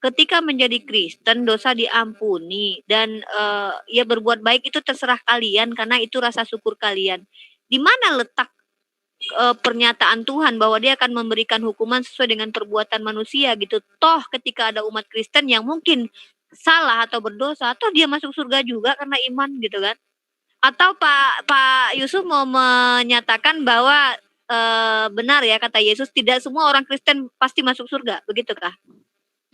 Speaker 1: ketika menjadi Kristen dosa diampuni dan ya berbuat baik itu terserah kalian karena itu rasa syukur kalian. Di mana letak pernyataan Tuhan bahwa dia akan memberikan hukuman sesuai dengan perbuatan manusia gitu? Toh ketika ada umat Kristen yang mungkin salah atau berdosa, toh dia masuk surga juga karena iman gitu kan? Atau Pak Yusuf mau menyatakan bahwa benar ya kata Yesus, tidak semua orang Kristen pasti masuk surga, begitukah?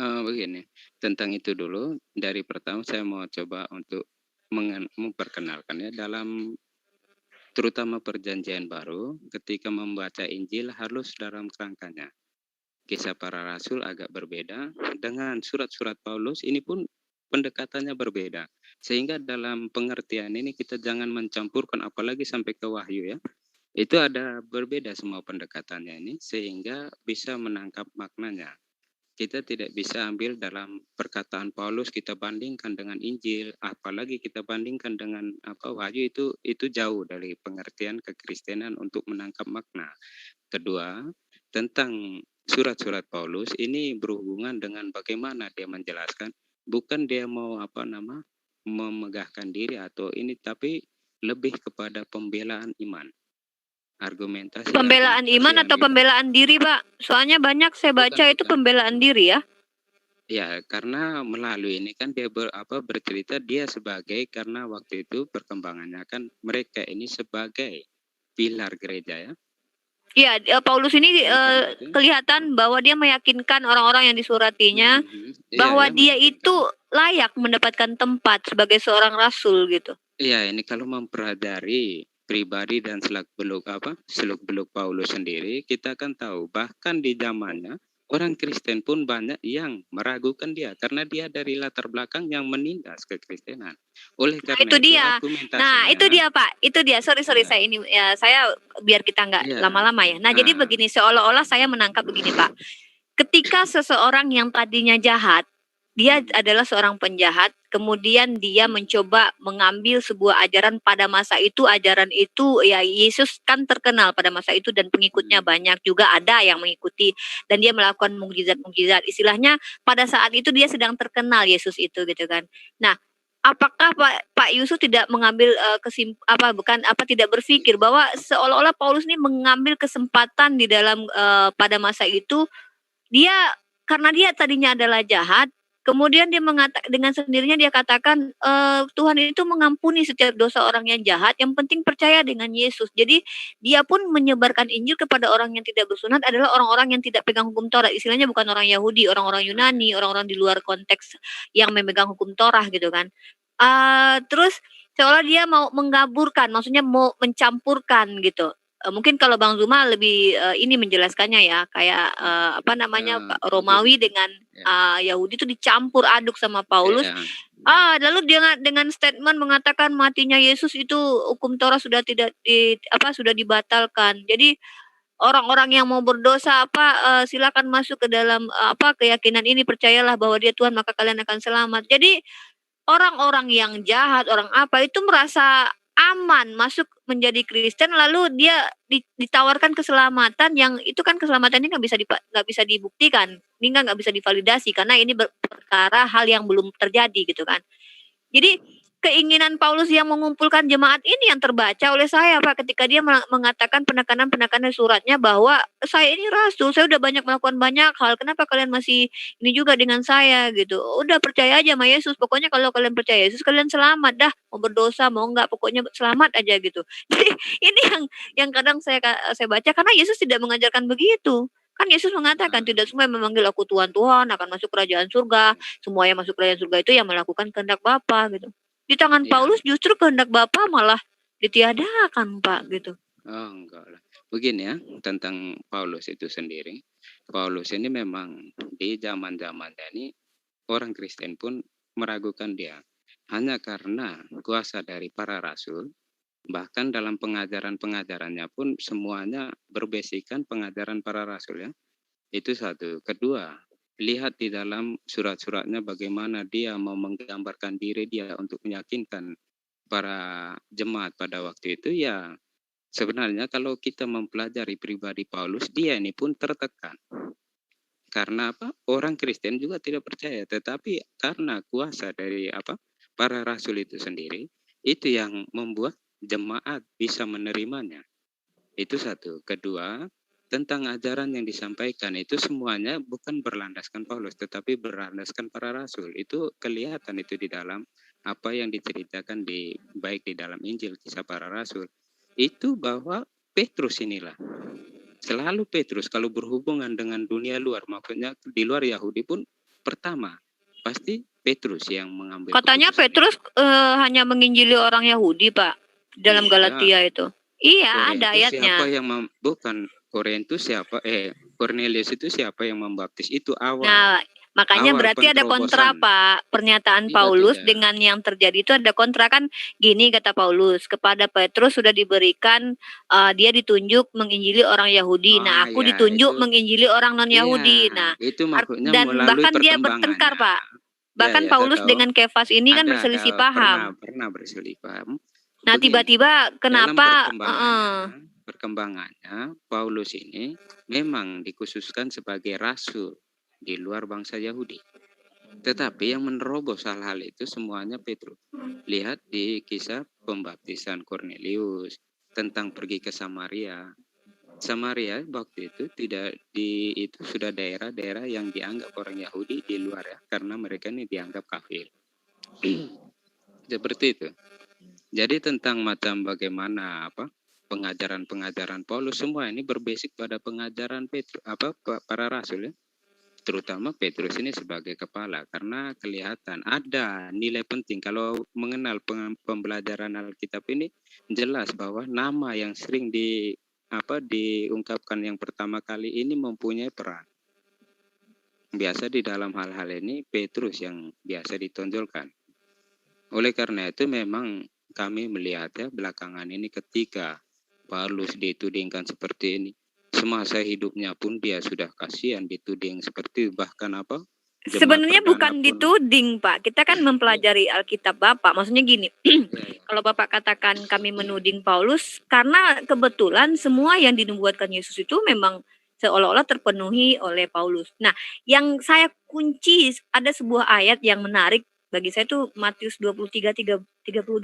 Speaker 2: Begini, tentang itu dulu. Dari pertama saya mau coba untuk memperkenalkan ya, dalam terutama perjanjian baru, ketika membaca Injil harus dalam kerangkanya. Kisah para rasul agak berbeda dengan surat-surat Paulus, ini pun pendekatannya berbeda. Sehingga dalam pengertian ini kita jangan mencampurkan, apalagi sampai ke Wahyu ya. Itu ada berbeda semua pendekatannya ini, sehingga bisa menangkap maknanya. Kita tidak bisa ambil dalam perkataan Paulus kita bandingkan dengan Injil, apalagi kita bandingkan dengan Wahyu, itu jauh dari pengertian kekristenan untuk menangkap makna. Kedua, tentang surat-surat Paulus ini berhubungan dengan bagaimana dia menjelaskan, bukan dia mau memegahkan diri atau ini, tapi lebih kepada pembelaan iman. Argumentasi
Speaker 1: pembelaan iman atau pembelaan diri Pak? Soalnya banyak saya baca itu pembelaan diri ya.
Speaker 2: Ya, karena melalui ini kan dia bercerita dia sebagai, karena waktu itu perkembangannya kan mereka ini sebagai pilar gereja ya.
Speaker 1: Iya, Paulus ini kelihatan bahwa dia meyakinkan orang-orang yang disuratinya bahwa dia itu layak mendapatkan tempat sebagai seorang rasul gitu.
Speaker 2: Iya, ini kalau mempelajari pribadi dan seluk-beluk Paulus sendiri, kita kan tahu bahkan di zamannya orang Kristen pun banyak yang meragukan dia karena dia dari latar belakang yang menindas kekristenan. Oleh karena
Speaker 1: itu dia. Nah, itu dia Pak. Itu dia. Sorry saya ini ya, saya biar kita nggak lama-lama ya. Nah, jadi begini, seolah-olah saya menangkap begini Pak. Ketika seseorang yang tadinya jahat, dia adalah seorang penjahat, kemudian dia mencoba mengambil sebuah ajaran pada masa itu, ajaran itu ya Yesus kan terkenal pada masa itu dan pengikutnya banyak juga ada yang mengikuti dan dia melakukan mukjizat-mukjizat. Istilahnya pada saat itu dia sedang terkenal Yesus itu gitu kan. Nah, apakah Pak Yusuf tidak mengambil tidak berpikir bahwa seolah-olah Paulus ini mengambil kesempatan di dalam pada masa itu dia karena dia tadinya adalah jahat. Kemudian dia dengan sendirinya dia katakan Tuhan itu mengampuni setiap dosa orang yang jahat. Yang penting percaya dengan Yesus. Jadi dia pun menyebarkan Injil kepada orang yang tidak bersunat adalah orang-orang yang tidak pegang hukum Taurat. Istilahnya bukan orang Yahudi, orang-orang Yunani, orang-orang di luar konteks yang memegang hukum Taurat gitu kan. Terus seolah dia mau menggaburkan, maksudnya mau mencampurkan gitu. Mungkin kalau Bang Zuma lebih ini menjelaskannya ya, kayak Romawi dengan Yahudi itu dicampur aduk sama Paulus. Lalu dia dengan statement mengatakan matinya Yesus itu hukum Taurat sudah sudah dibatalkan. Jadi orang-orang yang mau berdosa silakan masuk ke dalam keyakinan ini, percayalah bahwa dia Tuhan maka kalian akan selamat. Jadi orang-orang yang jahat, orang itu merasa aman masuk menjadi Kristen, lalu dia ditawarkan keselamatan yang itu kan keselamatannya nggak bisa dibuktikan, ini nggak bisa divalidasi karena ini perkara hal yang belum terjadi gitu kan. Jadi keinginan Paulus yang mengumpulkan jemaat ini yang terbaca oleh saya Pak ketika dia mengatakan penekanan suratnya bahwa saya ini rasul, saya udah melakukan banyak hal, kenapa kalian masih ini juga dengan saya gitu. Udah percaya aja sama Yesus, pokoknya kalau kalian percaya Yesus kalian selamat dah, mau berdosa mau enggak pokoknya selamat aja gitu. Jadi ini yang kadang saya baca karena Yesus tidak mengajarkan begitu. Kan Yesus mengatakan tidak semua yang memanggil aku Tuhan akan masuk kerajaan surga. Semua yang masuk kerajaan surga itu yang melakukan kehendak Bapa gitu. Di tangan Paulus justru kehendak Bapa malah ditiadakan Pak gitu.
Speaker 2: Oh enggak lah. Begini ya tentang Paulus itu sendiri. Paulus ini memang di zaman-zamannya ini orang Kristen pun meragukan dia. Hanya karena kuasa dari para rasul. Bahkan dalam pengajarannya pun semuanya berbasikan pengajaran para rasul ya. Itu satu. Kedua, lihat di dalam surat-suratnya bagaimana dia mau menggambarkan diri dia untuk meyakinkan para jemaat pada waktu itu ya. Sebenarnya kalau kita mempelajari pribadi Paulus, dia ini pun tertekan. Karena orang Kristen juga tidak percaya, tetapi karena kuasa dari para rasul itu sendiri, itu yang membuat jemaat bisa menerimanya. Itu satu. Kedua, tentang ajaran yang disampaikan itu semuanya bukan berlandaskan Paulus tetapi berlandaskan para rasul. Itu kelihatan itu di dalam apa yang diceritakan baik di dalam Injil kisah para rasul. Itu bahwa Petrus inilah. Selalu Petrus kalau berhubungan dengan dunia luar, maksudnya di luar Yahudi pun pertama pasti Petrus yang mengambil.
Speaker 1: Katanya Petrus hanya menginjili orang Yahudi, Pak, dalam Galatia itu. Iya, ada ayatnya.
Speaker 2: Siapa yang bukan Korintus siapa? Cornelius itu siapa yang membaptis? Itu awal.
Speaker 1: Nah, makanya berarti ada kontra Pak. Pernyataan Paulus dengan yang terjadi itu ada kontra kan. Gini kata Paulus, kepada Petrus sudah diberikan dia ditunjuk menginjili orang Yahudi. Nah, aku ditunjuk menginjili orang non Yahudi. Nah,
Speaker 2: itu maksudnya
Speaker 1: dan bahkan dia bertengkar Pak. Bahkan Paulus dengan Kefas ini kan berselisih paham.
Speaker 2: Pernah berselisih paham.
Speaker 1: Nah, tiba-tiba kenapa
Speaker 2: perkembangannya Paulus ini memang dikhususkan sebagai rasul di luar bangsa Yahudi. Tetapi yang menerobos hal-hal itu semuanya Petrus. Lihat di kisah pembaptisan Cornelius, tentang pergi ke Samaria. Samaria waktu itu itu sudah daerah-daerah yang dianggap orang Yahudi di luar ya, karena mereka ini dianggap kafir. Seperti itu. Jadi tentang macam bagaimana pengajaran-pengajaran Paulus, semua ini berbasis pada pengajaran para rasul ya. Terutama Petrus ini sebagai kepala, karena kelihatan ada nilai penting kalau mengenal pembelajaran Alkitab ini, jelas bahwa nama yang sering diungkapkan yang pertama kali ini mempunyai peran. Biasa di dalam hal-hal ini Petrus yang biasa ditonjolkan. Oleh karena itu memang kami melihat ya belakangan ini ketika Paulus ditudingkan seperti ini, semasa hidupnya pun dia sudah kasihan dituding seperti bahkan
Speaker 1: sebenarnya bukan dituding Pak, kita kan mempelajari Alkitab Bapak, maksudnya gini, kalau Bapak katakan kami menuding Paulus, karena kebetulan semua yang dinubuatkan Yesus itu memang seolah-olah terpenuhi oleh Paulus. Nah, yang saya kunci ada sebuah ayat yang menarik bagi saya itu Matius 23:32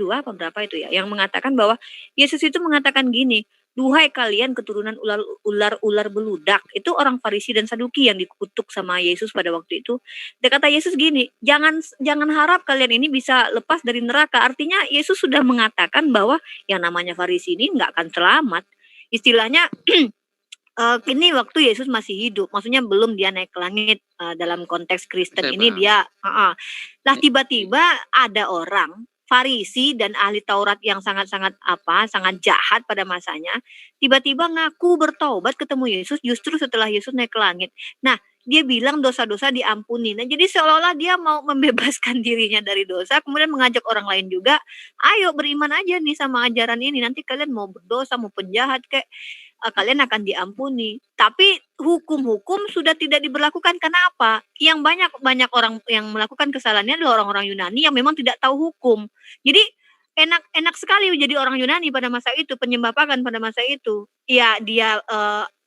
Speaker 1: apa berapa itu ya, yang mengatakan bahwa Yesus itu mengatakan gini, duhai kalian keturunan ular beludak. Itu orang Farisi dan Saduki yang dikutuk sama Yesus pada waktu itu. Dia kata Yesus gini, jangan harap kalian ini bisa lepas dari neraka. Artinya Yesus sudah mengatakan bahwa yang namanya Farisi ini nggak akan selamat. Istilahnya ini waktu Yesus masih hidup, maksudnya belum dia naik ke langit. Dalam konteks Kristen ini dia lah tiba-tiba ada orang Farisi dan ahli Taurat yang sangat jahat pada masanya, tiba-tiba ngaku bertaubat ketemu Yesus justru setelah Yesus naik ke langit. Nah, dia bilang dosa-dosa diampuni. Nah, jadi seolah-olah dia mau membebaskan dirinya dari dosa, kemudian mengajak orang lain juga, ayo beriman aja nih sama ajaran ini, nanti kalian mau berdosa, mau penjahat kayak kalian akan diampuni. Tapi hukum-hukum sudah tidak diberlakukan. Kenapa? Yang banyak orang yang melakukan kesalahannya adalah orang-orang Yunani yang memang tidak tahu hukum. Jadi enak sekali menjadi orang Yunani pada masa itu, penyembah pagan pada masa itu. Ya dia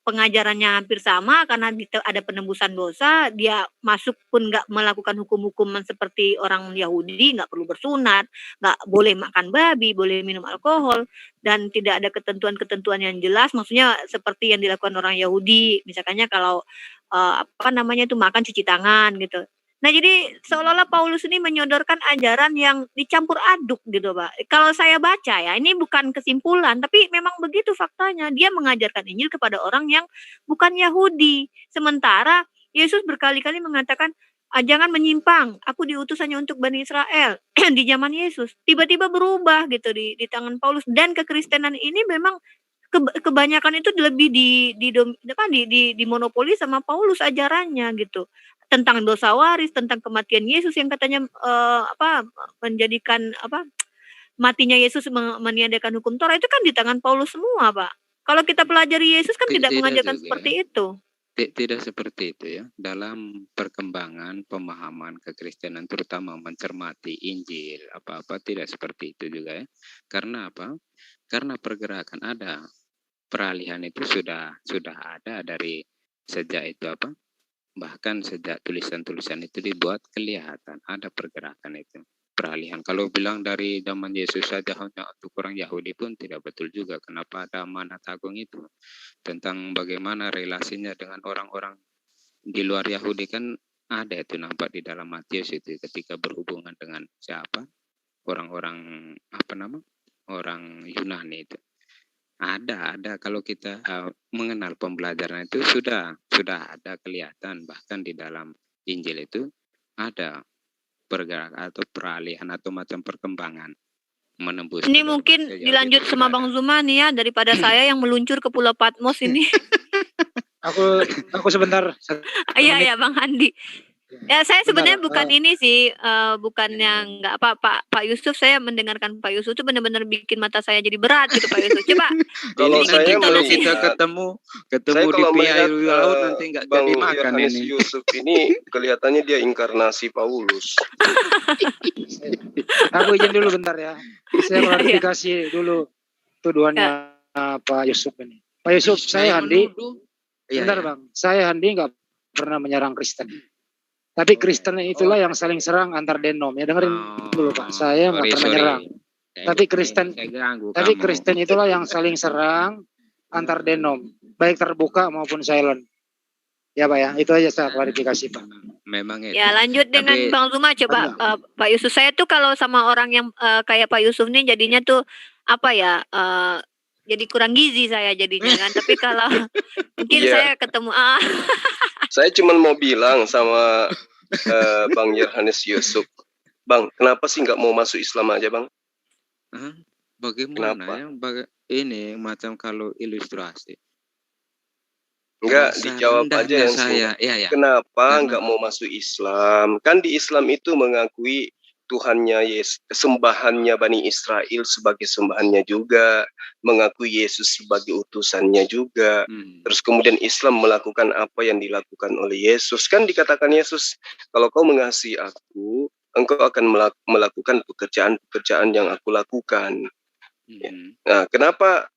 Speaker 1: pengajarannya hampir sama karena ada penembusan dosa, dia masuk pun nggak melakukan hukum-hukum seperti orang Yahudi, nggak perlu bersunat, nggak boleh makan babi, boleh minum alkohol, dan tidak ada ketentuan-ketentuan yang jelas, maksudnya seperti yang dilakukan orang Yahudi, misalnya kalau makan cuci tangan gitu. Nah, jadi seolah-olah Paulus ini menyodorkan ajaran yang dicampur aduk gitu, Pak. Kalau saya baca ya, ini bukan kesimpulan, tapi memang begitu faktanya. Dia mengajarkan Injil kepada orang yang bukan Yahudi. Sementara Yesus berkali-kali mengatakan, jangan menyimpang, aku diutus hanya untuk Bani Israel. Di zaman Yesus, tiba-tiba berubah gitu di tangan Paulus. Dan kekristenan ini memang kebanyakan itu lebih dimonopoli sama Paulus ajarannya gitu. Tentang dosa waris, tentang kematian Yesus yang katanya menjadikan matinya Yesus meniadakan hukum Taurat, itu kan di tangan Paulus semua, Pak. Kalau kita pelajari Yesus kan tidak mengajarkan seperti itu.
Speaker 2: Tidak seperti itu ya. Dalam perkembangan pemahaman kekristenan, terutama mencermati Injil, apa-apa tidak seperti itu juga ya. Karena apa? Karena pergerakan ada. Peralihan itu sudah ada dari sejak itu bahkan sejak tulisan-tulisan itu dibuat kelihatan ada pergerakan itu, peralihan. Kalau bilang dari zaman Yesus saja hanya untuk orang Yahudi pun tidak betul juga. Kenapa ada amanat agung itu tentang bagaimana relasinya dengan orang-orang di luar Yahudi, kan ada itu nampak di dalam Matius itu ketika berhubungan dengan siapa, orang-orang orang Yunani itu. Ada kalau kita mengenal pembelajaran itu sudah ada kelihatan, bahkan di dalam Injil itu ada pergerakan atau peralihan atau macam perkembangan menembus.
Speaker 1: Ini mungkin dilanjut sama Bang Zuma nih ya, daripada saya yang meluncur ke Pulau Patmos ini.
Speaker 5: aku sebentar.
Speaker 1: Iya Bang Andi. Ya, saya sebenarnya bukan ini sih, bukan yang nggak Pak Yusuf. Saya mendengarkan Pak Yusuf itu benar-benar bikin mata saya jadi berat gitu, Pak Yusuf. Coba
Speaker 2: kalau kita ketemu di pinggir laut nanti nggak jadi makan ini.
Speaker 4: Yusuf ini kelihatannya dia inkarnasi Paulus.
Speaker 5: Aku izin dulu bentar ya. Saya klarifikasi dulu tuduhannya Pak Yusuf ini. Pak Yusuf, saya Handi. Bentar Bang, saya Handi nggak pernah menyerang Kristen. Tapi Kristen itulah yang saling serang antar denom. Ya dengerin dulu Pak, saya nggak pernah menyerang. Tapi Kristen itulah yang saling serang antar denom, baik terbuka maupun silent. Ya Pak ya, itu aja saya klarifikasi Pak.
Speaker 2: Memang itu.
Speaker 1: Ya lanjut dengan Bang Zuma coba Pak Yusuf. Saya tuh kalau sama orang yang kayak Pak Yusuf nih jadinya tuh apa ya? Jadi kurang gizi saya jadinya kan. Tapi kalau mungkin saya ketemu
Speaker 4: saya cuma mau bilang sama Bang Yohanes Yusuf, Bang, kenapa sih nggak mau masuk Islam aja Bang?
Speaker 2: Bagaimana ya? Ini macam kalau ilustrasi.
Speaker 4: Enggak, dijawab aja yang
Speaker 2: saya.
Speaker 4: Kenapa nggak mau masuk Islam? Kan di Islam itu mengakui Tuhannya Yesus, sembahannya Bani Israel sebagai sembahannya juga, mengakui Yesus sebagai utusannya juga. Terus kemudian Islam melakukan apa yang dilakukan oleh Yesus. Kan dikatakan Yesus, kalau kau mengasihi aku, engkau akan melakukan pekerjaan-pekerjaan yang aku lakukan. Nah, kenapa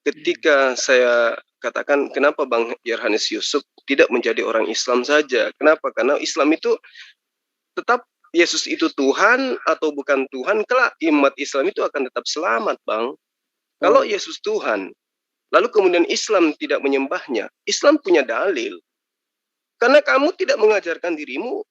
Speaker 4: ketika saya katakan kenapa Bang Yohanes Yusuf tidak menjadi orang Islam saja? Kenapa? Karena Islam itu tetap Yesus itu Tuhan atau bukan Tuhan, kelak umat Islam itu akan tetap selamat, Bang. Kalau Yesus Tuhan, lalu kemudian Islam tidak menyembahnya, Islam punya dalil. Karena kamu tidak mengajarkan dirimu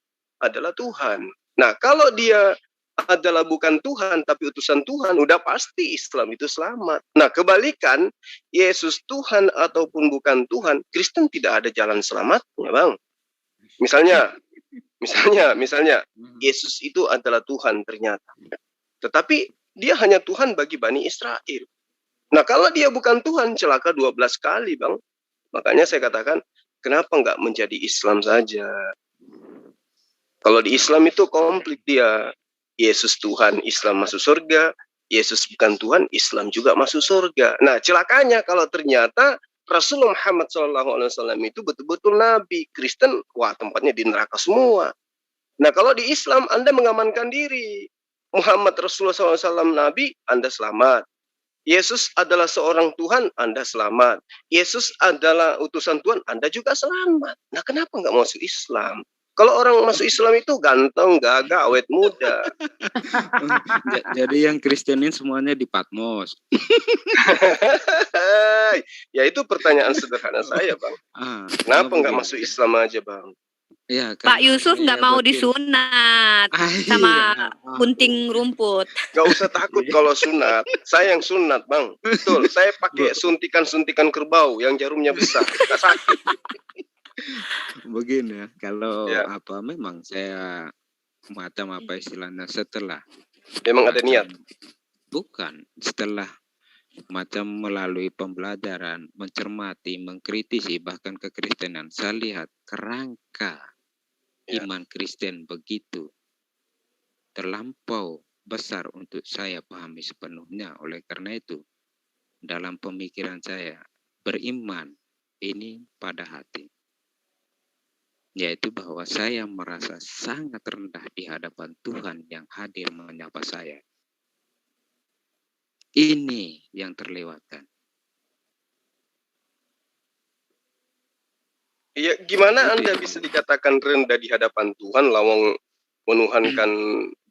Speaker 4: adalah Tuhan. Nah, kalau dia adalah bukan Tuhan tapi utusan Tuhan, udah pasti Islam itu selamat. Nah, kebalikan, Yesus Tuhan ataupun bukan Tuhan, Kristen tidak ada jalan selamatnya, Bang. Misalnya Yesus itu adalah Tuhan ternyata. Tetapi dia hanya Tuhan bagi Bani Israel. Nah, kalau dia bukan Tuhan, celaka 12 kali, Bang. Makanya saya katakan, kenapa nggak menjadi Islam saja? Kalau di Islam itu komplit dia. Yesus Tuhan, Islam masuk surga. Yesus bukan Tuhan, Islam juga masuk surga. Nah, celakanya kalau ternyata Rasulullah Muhammad SAW itu betul-betul Nabi. Kristen, wah tempatnya di neraka semua. Nah, kalau di Islam, Anda mengamankan diri. Muhammad Rasulullah SAW Nabi, Anda selamat. Yesus adalah seorang Tuhan, Anda selamat. Yesus adalah utusan Tuhan, Anda juga selamat. Nah, kenapa nggak masuk Islam? Kalau orang masuk Islam itu ganteng, gagah, awet muda.
Speaker 2: Jadi yang Kristenin semuanya di Patmos.
Speaker 4: Ya itu pertanyaan sederhana saya, Bang. Kenapa nggak masuk Islam aja, Bang?
Speaker 1: Ya, Pak Yusuf nggak mau disunat sama gunting rumput.
Speaker 4: Gak usah takut kalau sunat. Saya yang sunat, Bang. Betul. Saya pakai suntikan kerbau yang jarumnya besar. Gak sakit.
Speaker 2: Begini ya, kalau memang saya macam apa istilahnya setelah
Speaker 4: memang ada niat,
Speaker 2: bukan setelah macam melalui pembelajaran, mencermati, mengkritisi bahkan kekristenan, saya lihat kerangka iman Kristen begitu terlampau besar untuk saya pahami sepenuhnya. Oleh karena itu dalam pemikiran saya beriman ini pada hati. Yaitu bahwa saya merasa sangat rendah di hadapan Tuhan yang hadir menyapa saya. Ini yang terlewatkan.
Speaker 4: Iya, gimana Anda bisa dikatakan rendah di hadapan Tuhan, lawang menuhankan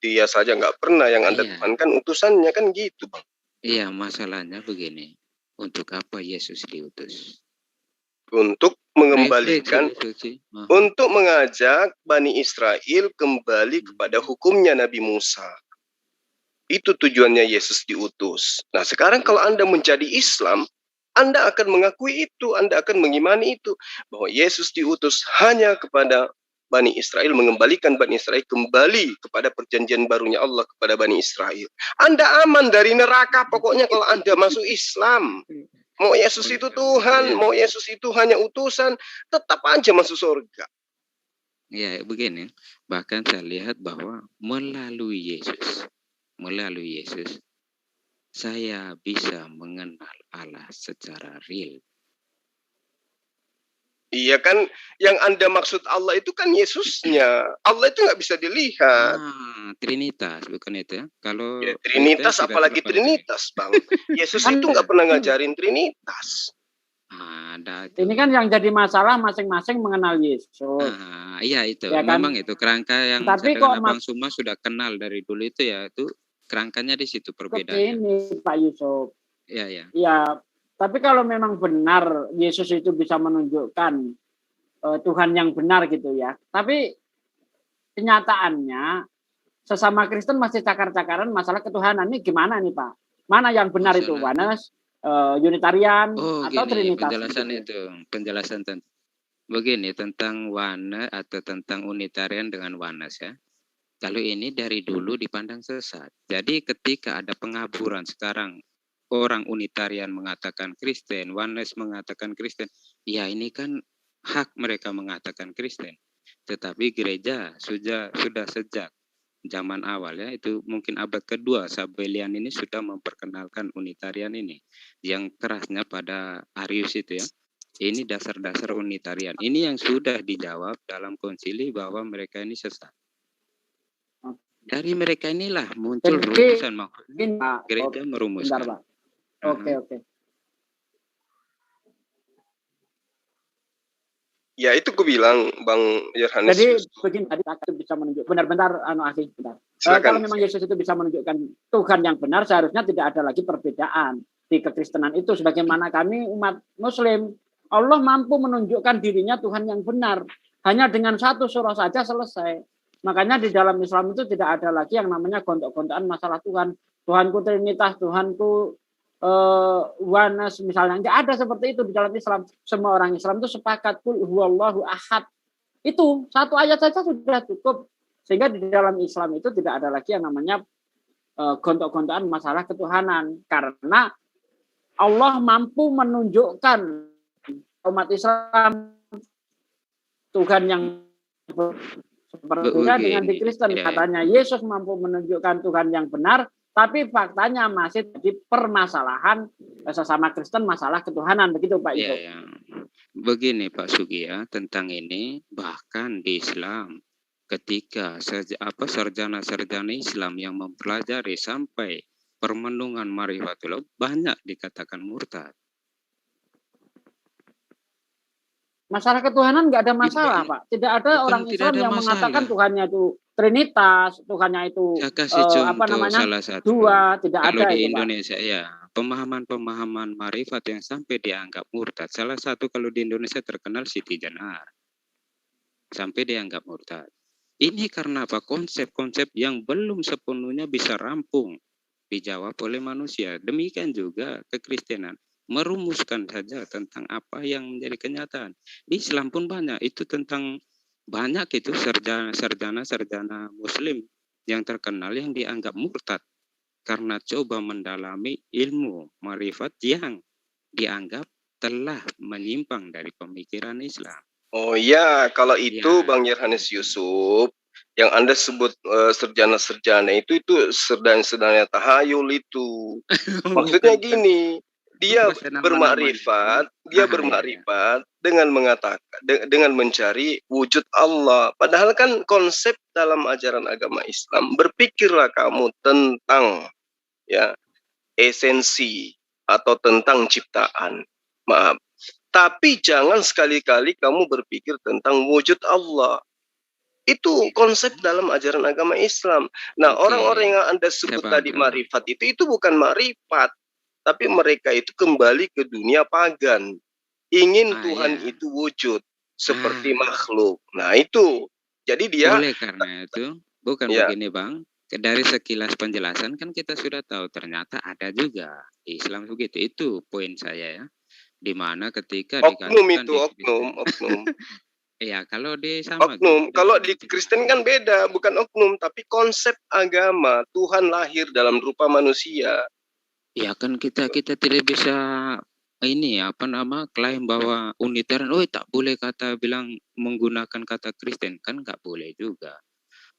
Speaker 4: dia saja nggak pernah, yang Anda tuhankan utusannya, kan gitu, Bang.
Speaker 2: Iya, masalahnya begini. Untuk apa Yesus diutus?
Speaker 4: Untuk mengembalikan, untuk mengajak Bani Israel kembali kepada hukumnya Nabi Musa. Itu tujuannya Yesus diutus. Nah, sekarang kalau Anda menjadi Islam, Anda akan mengakui itu, Anda akan mengimani itu, bahwa Yesus diutus hanya kepada Bani Israel, mengembalikan Bani Israel kembali kepada perjanjian barunya Allah kepada Bani Israel. Anda aman dari neraka pokoknya kalau Anda masuk Islam. Mau Yesus itu Tuhan, mau Yesus itu hanya utusan, tetap aja masuk surga.
Speaker 2: Ya, begini. Bahkan saya lihat bahwa melalui Yesus, saya bisa mengenal Allah secara real.
Speaker 4: Iya kan, yang Anda maksud Allah itu kan Yesusnya. Allah itu nggak bisa dilihat.
Speaker 2: Trinitas, bukan itu ya? Kalau
Speaker 4: ya, Trinitas, apalagi Trinitas, Bang. Yesus itu nggak pernah ngajarin Trinitas.
Speaker 6: Ini kan yang jadi masalah masing-masing mengenal Yesus.
Speaker 2: Iya itu, ya kan? Memang itu kerangka yang saya dengan Abang Suma sudah kenal dari dulu itu ya, itu kerangkanya di situ perbedaannya.
Speaker 6: Ini Pak Yusuf.
Speaker 2: Iya.
Speaker 6: Ya, Tapi kalau memang benar Yesus itu bisa menunjukkan Tuhan yang benar gitu ya. Tapi kenyataannya sesama Kristen masih cakar-cakaran masalah ketuhanan. Ini gimana nih Pak? Mana yang benar itu? Oneness, Unitarian, atau
Speaker 2: gini,
Speaker 6: Trinitas?
Speaker 2: Penjelasan gitu. Penjelasan begini tentang Oneness atau tentang Unitarian dengan Oneness ya. Kalau ini dari dulu dipandang sesat. Jadi ketika ada pengaburan sekarang, orang Unitarian mengatakan Kristen, Oneness mengatakan Kristen, ya ini kan hak mereka mengatakan Kristen. Tetapi gereja sudah sejak zaman awal ya, itu mungkin abad kedua, Sabellian ini sudah memperkenalkan Unitarian ini. Yang kerasnya pada Arius itu ya. Ini dasar-dasar Unitarian. Ini yang sudah dijawab dalam konsili bahwa mereka ini sesat. Dari mereka inilah muncul rumusan, maksudnya gereja merumuskan.
Speaker 6: Bentar, Pak. Oke.
Speaker 4: Ya itu aku bilang Bang Yohanes.
Speaker 6: Jadi begini tadi itu bisa menunjuk benar-benar bentar. Kalau memang Yesus itu bisa menunjukkan Tuhan yang benar, seharusnya tidak ada lagi perbedaan di kekristenan itu. Sebagaimana kami umat Muslim, Allah mampu menunjukkan dirinya Tuhan yang benar. Hanya dengan satu surah saja selesai. Makanya di dalam Islam itu tidak ada lagi yang namanya gontok-gontokan masalah Tuhan. Tuhanku Trinitas, Tuhanku Oneness misalnya. Tidak ada seperti itu di dalam Islam. Semua orang Islam itu sepakat qul huwallahu ahad. Itu satu ayat saja sudah cukup. Sehingga di dalam Islam itu tidak ada lagi yang namanya gontok-gontokan masalah ketuhanan. Karena Allah mampu menunjukkan umat Islam Tuhan yang berbeda dengan di Kristen. Katanya Yesus mampu menunjukkan Tuhan yang benar, tapi faktanya masih jadi permasalahan sesama Kristen masalah ketuhanan. Begitu Pak Yusuf.
Speaker 2: Ya. Begini Pak Sugi ya, tentang ini bahkan di Islam ketika sarjana-sarjana Islam yang mempelajari sampai permenungan Marifatullah banyak dikatakan murtad.
Speaker 6: Masalah ketuhanan nggak ada masalah, Pak. Tidak ada orang Islam yang mengatakan Tuhannya itu Trinitas, Tuhannya itu
Speaker 2: salah satu.
Speaker 6: Dua, tidak
Speaker 2: kalau
Speaker 6: ada
Speaker 2: di
Speaker 6: itu,
Speaker 2: Indonesia
Speaker 6: Pak.
Speaker 2: Ya, pemahaman marifat yang sampai dianggap murtad. Salah satu kalau di Indonesia terkenal Siti Jenar. Sampai dianggap murtad. Ini karena apa? Konsep-konsep yang belum sepenuhnya bisa rampung dijawab oleh manusia. Demikian juga kekristenan. Merumuskan saja tentang apa yang menjadi kenyataan. Islam pun banyak itu tentang banyak itu sarjana Muslim yang terkenal yang dianggap murtad karena coba mendalami ilmu marifat yang dianggap telah menyimpang dari pemikiran Islam.
Speaker 4: Oh iya, kalau itu ya. Bang Yohanes Yusuf yang Anda sebut sarjana-sarjana itu sedang tahayul itu. Maksudnya gini. Dia bermakrifat, dengan mengatakan dengan mencari wujud Allah. Padahal kan konsep dalam ajaran agama Islam, berpikirlah kamu tentang ya esensi atau tentang ciptaan. Maaf. Tapi jangan sekali-kali kamu berpikir tentang wujud Allah. Itu konsep dalam ajaran agama Islam. Nah, orang-orang yang Anda sebut tadi marifat itu bukan marifat. Tapi mereka itu kembali ke dunia pagan. Ingin Tuhan itu wujud seperti makhluk. Nah itu. Jadi dia.
Speaker 2: Oleh karena itu. Bukan begini Bang. Dari sekilas penjelasan kan kita sudah tahu. Ternyata ada juga. Islam begitu. Itu poin saya ya. Dimana ketika
Speaker 4: oknum itu. Oknum.
Speaker 2: Ya kalau di sama.
Speaker 4: Oknum. Kalau di Kristen kan beda. Bukan oknum. Tapi konsep agama. Tuhan lahir dalam rupa manusia.
Speaker 2: Ya kan kita tidak bisa klaim bahwa Unitarian tak boleh bilang menggunakan kata Kristen, kan nggak boleh juga.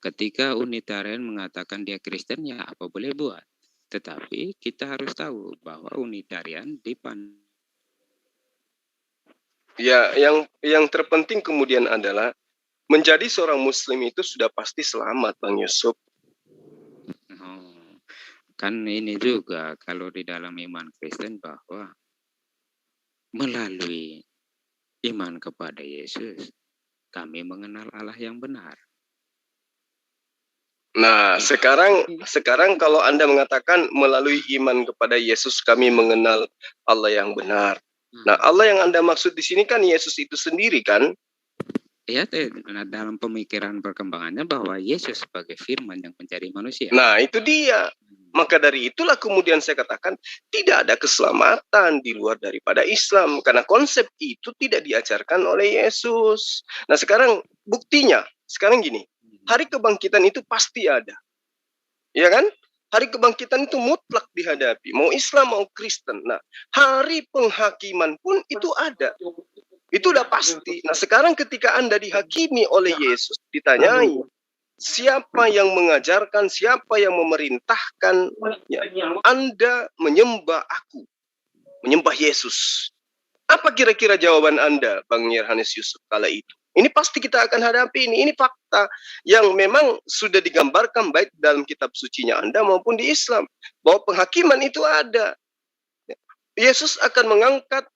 Speaker 2: Ketika Unitarian mengatakan dia Kristen ya apa boleh buat. Tetapi kita harus tahu bahwa Unitarian
Speaker 4: ya yang terpenting kemudian adalah menjadi seorang Muslim itu sudah pasti selamat Bang Yusuf.
Speaker 2: Kan ini juga kalau di dalam iman Kristen bahwa melalui iman kepada Yesus kami mengenal Allah yang benar.
Speaker 4: Nah, sekarang kalau Anda mengatakan melalui iman kepada Yesus kami mengenal Allah yang benar. Nah, Allah yang Anda maksud di sini kan Yesus itu sendiri kan?
Speaker 2: Ya, dalam pemikiran perkembangannya bahwa Yesus sebagai firman yang menjadi manusia.
Speaker 4: Nah, itu dia. Maka dari itulah kemudian saya katakan tidak ada keselamatan di luar daripada Islam. Karena konsep itu tidak diajarkan oleh Yesus. Nah, sekarang buktinya, sekarang gini. Hari kebangkitan itu pasti ada. Ya kan? Hari kebangkitan itu mutlak dihadapi. Mau Islam, mau Kristen. Nah, hari penghakiman pun itu ada. Itu udah pasti. Nah, sekarang ketika Anda dihakimi oleh Yesus, ditanyai, siapa yang mengajarkan, siapa yang memerintahkan ya, Anda menyembah aku, menyembah Yesus? Apa kira-kira jawaban Anda, Bang Yerhanes Yusuf, kala itu? Ini pasti kita akan hadapi ini. Ini fakta yang memang sudah digambarkan baik dalam kitab sucinya Anda maupun di Islam. Bahwa penghakiman itu ada. Yesus akan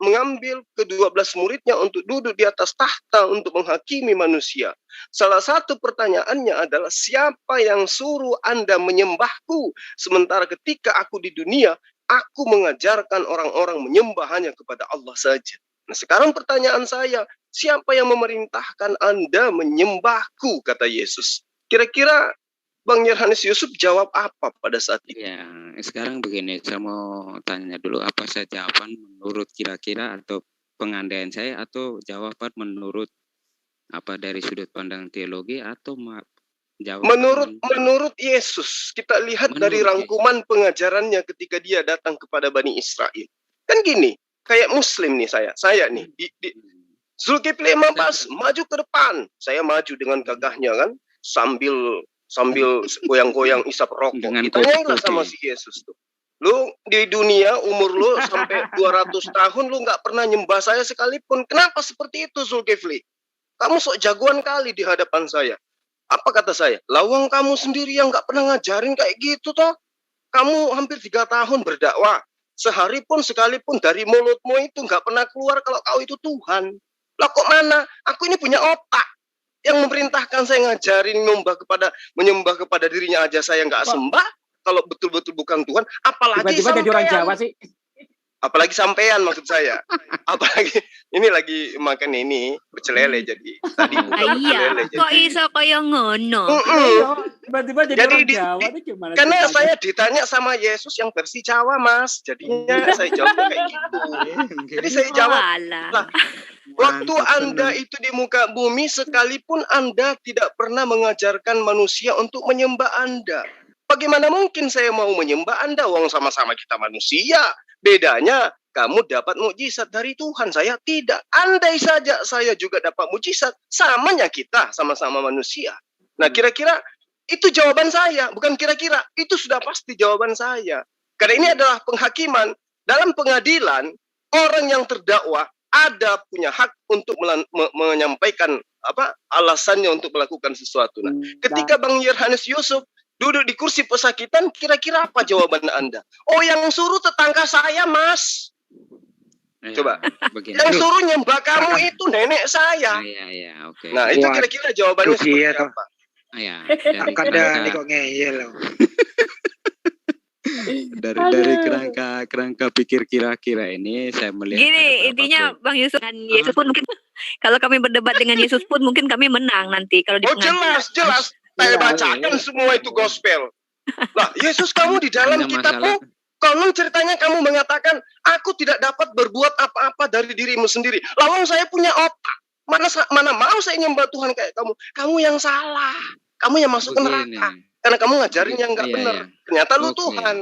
Speaker 4: mengambil ke-12 muridnya untuk duduk di atas tahta untuk menghakimi manusia. Salah satu pertanyaannya adalah siapa yang suruh Anda menyembahku? Sementara ketika aku di dunia, aku mengajarkan orang-orang menyembah hanya kepada Allah saja. Nah, sekarang pertanyaan saya, siapa yang memerintahkan Anda menyembahku, kata Yesus? Kira-kira Bang Yerhanes Yusuf jawab apa pada saat itu?
Speaker 2: Ya, sekarang begini, saya mau tanya dulu apa saja jawaban menurut kira-kira atau pengandaian saya atau jawaban menurut apa dari sudut pandang teologi atau
Speaker 4: jawaban menurut Yesus. Kita lihat dari rangkuman pengajarannya ketika dia datang kepada Bani Israel. Kan gini, kayak Muslim nih saya nih Zulkifli Mabas maju ke depan, saya maju dengan gagahnya kan, sambil goyang-goyang isap rokok. Ditanyainlah sama si Yesus tuh. Lu di dunia umur lu sampai 200 tahun lu nggak pernah nyembah saya sekalipun. Kenapa seperti itu, Zulkifli? Kamu sok jagoan kali di hadapan saya. Apa kata saya? Lawang kamu sendiri yang nggak pernah ngajarin kayak gitu toh. Kamu hampir 3 tahun berdakwah. Sehari pun sekalipun dari mulutmu itu nggak pernah keluar kalau kau itu Tuhan. Lah kok mana? Aku ini punya otak. Yang memerintahkan saya ngajarin menyembah kepada dirinya aja saya nggak sembah. Kalau betul-betul bukan Tuhan, apalagi
Speaker 6: tiba-tiba jadi orang Jawa sih.
Speaker 4: Apalagi sampean maksud saya. Apalagi ini lagi makan ini pecel lele jadi tadi
Speaker 1: iya, kok iso kaya ngono.
Speaker 6: Tiba-tiba jadi orang Jawa itu gimana?
Speaker 4: Karena saya ditanya sama Yesus yang versi Jawa, Mas. Jadinya saya jawab kayak gitu. Jadi saya jawab, lah, waktu Anda itu di muka bumi sekalipun Anda tidak pernah mengajarkan manusia untuk menyembah Anda. Bagaimana mungkin saya mau menyembah Anda? Wong sama-sama kita manusia. Bedanya kamu dapat mukjizat dari Tuhan, saya tidak. Andai saja saya juga dapat mukjizat, samanya kita sama-sama manusia. Nah, kira-kira itu jawaban saya, bukan kira-kira. Itu sudah pasti jawaban saya. Karena ini adalah penghakiman. Dalam pengadilan, orang yang terdakwa ada punya hak untuk menyampaikan alasannya untuk melakukan sesuatu. Nah, ketika Bang Yerhanes Yusuf duduk di kursi pesakitan, kira-kira apa jawaban Anda? Oh, yang suruh tetangga saya, Mas. Coba. Begini. Yang suruh nyembah kamu itu nenek saya.
Speaker 2: Okay.
Speaker 4: Nah, itu kira-kira jawabannya seperti apa?
Speaker 5: Kadang kok ngeyel.
Speaker 2: Dari kerangka pikir kira-kira ini saya melihat
Speaker 1: gini intinya Bang Yusuf dan Yesus pun mungkin kalau kami berdebat dengan Yesus pun mungkin kami menang nanti kalau di
Speaker 4: jelas saya bacakan semua itu gospel. Lah, Yesus kamu di dalam kitabmu konon ceritanya kamu mengatakan aku tidak dapat berbuat apa-apa dari dirimu sendiri. Lawang saya punya otak. Mana mau saya nyembah Tuhan kayak kamu. Kamu yang salah. Kamu yang masuk ke neraka. Karena kamu ngajarin yang nggak benar. Ternyata lu Tuhan.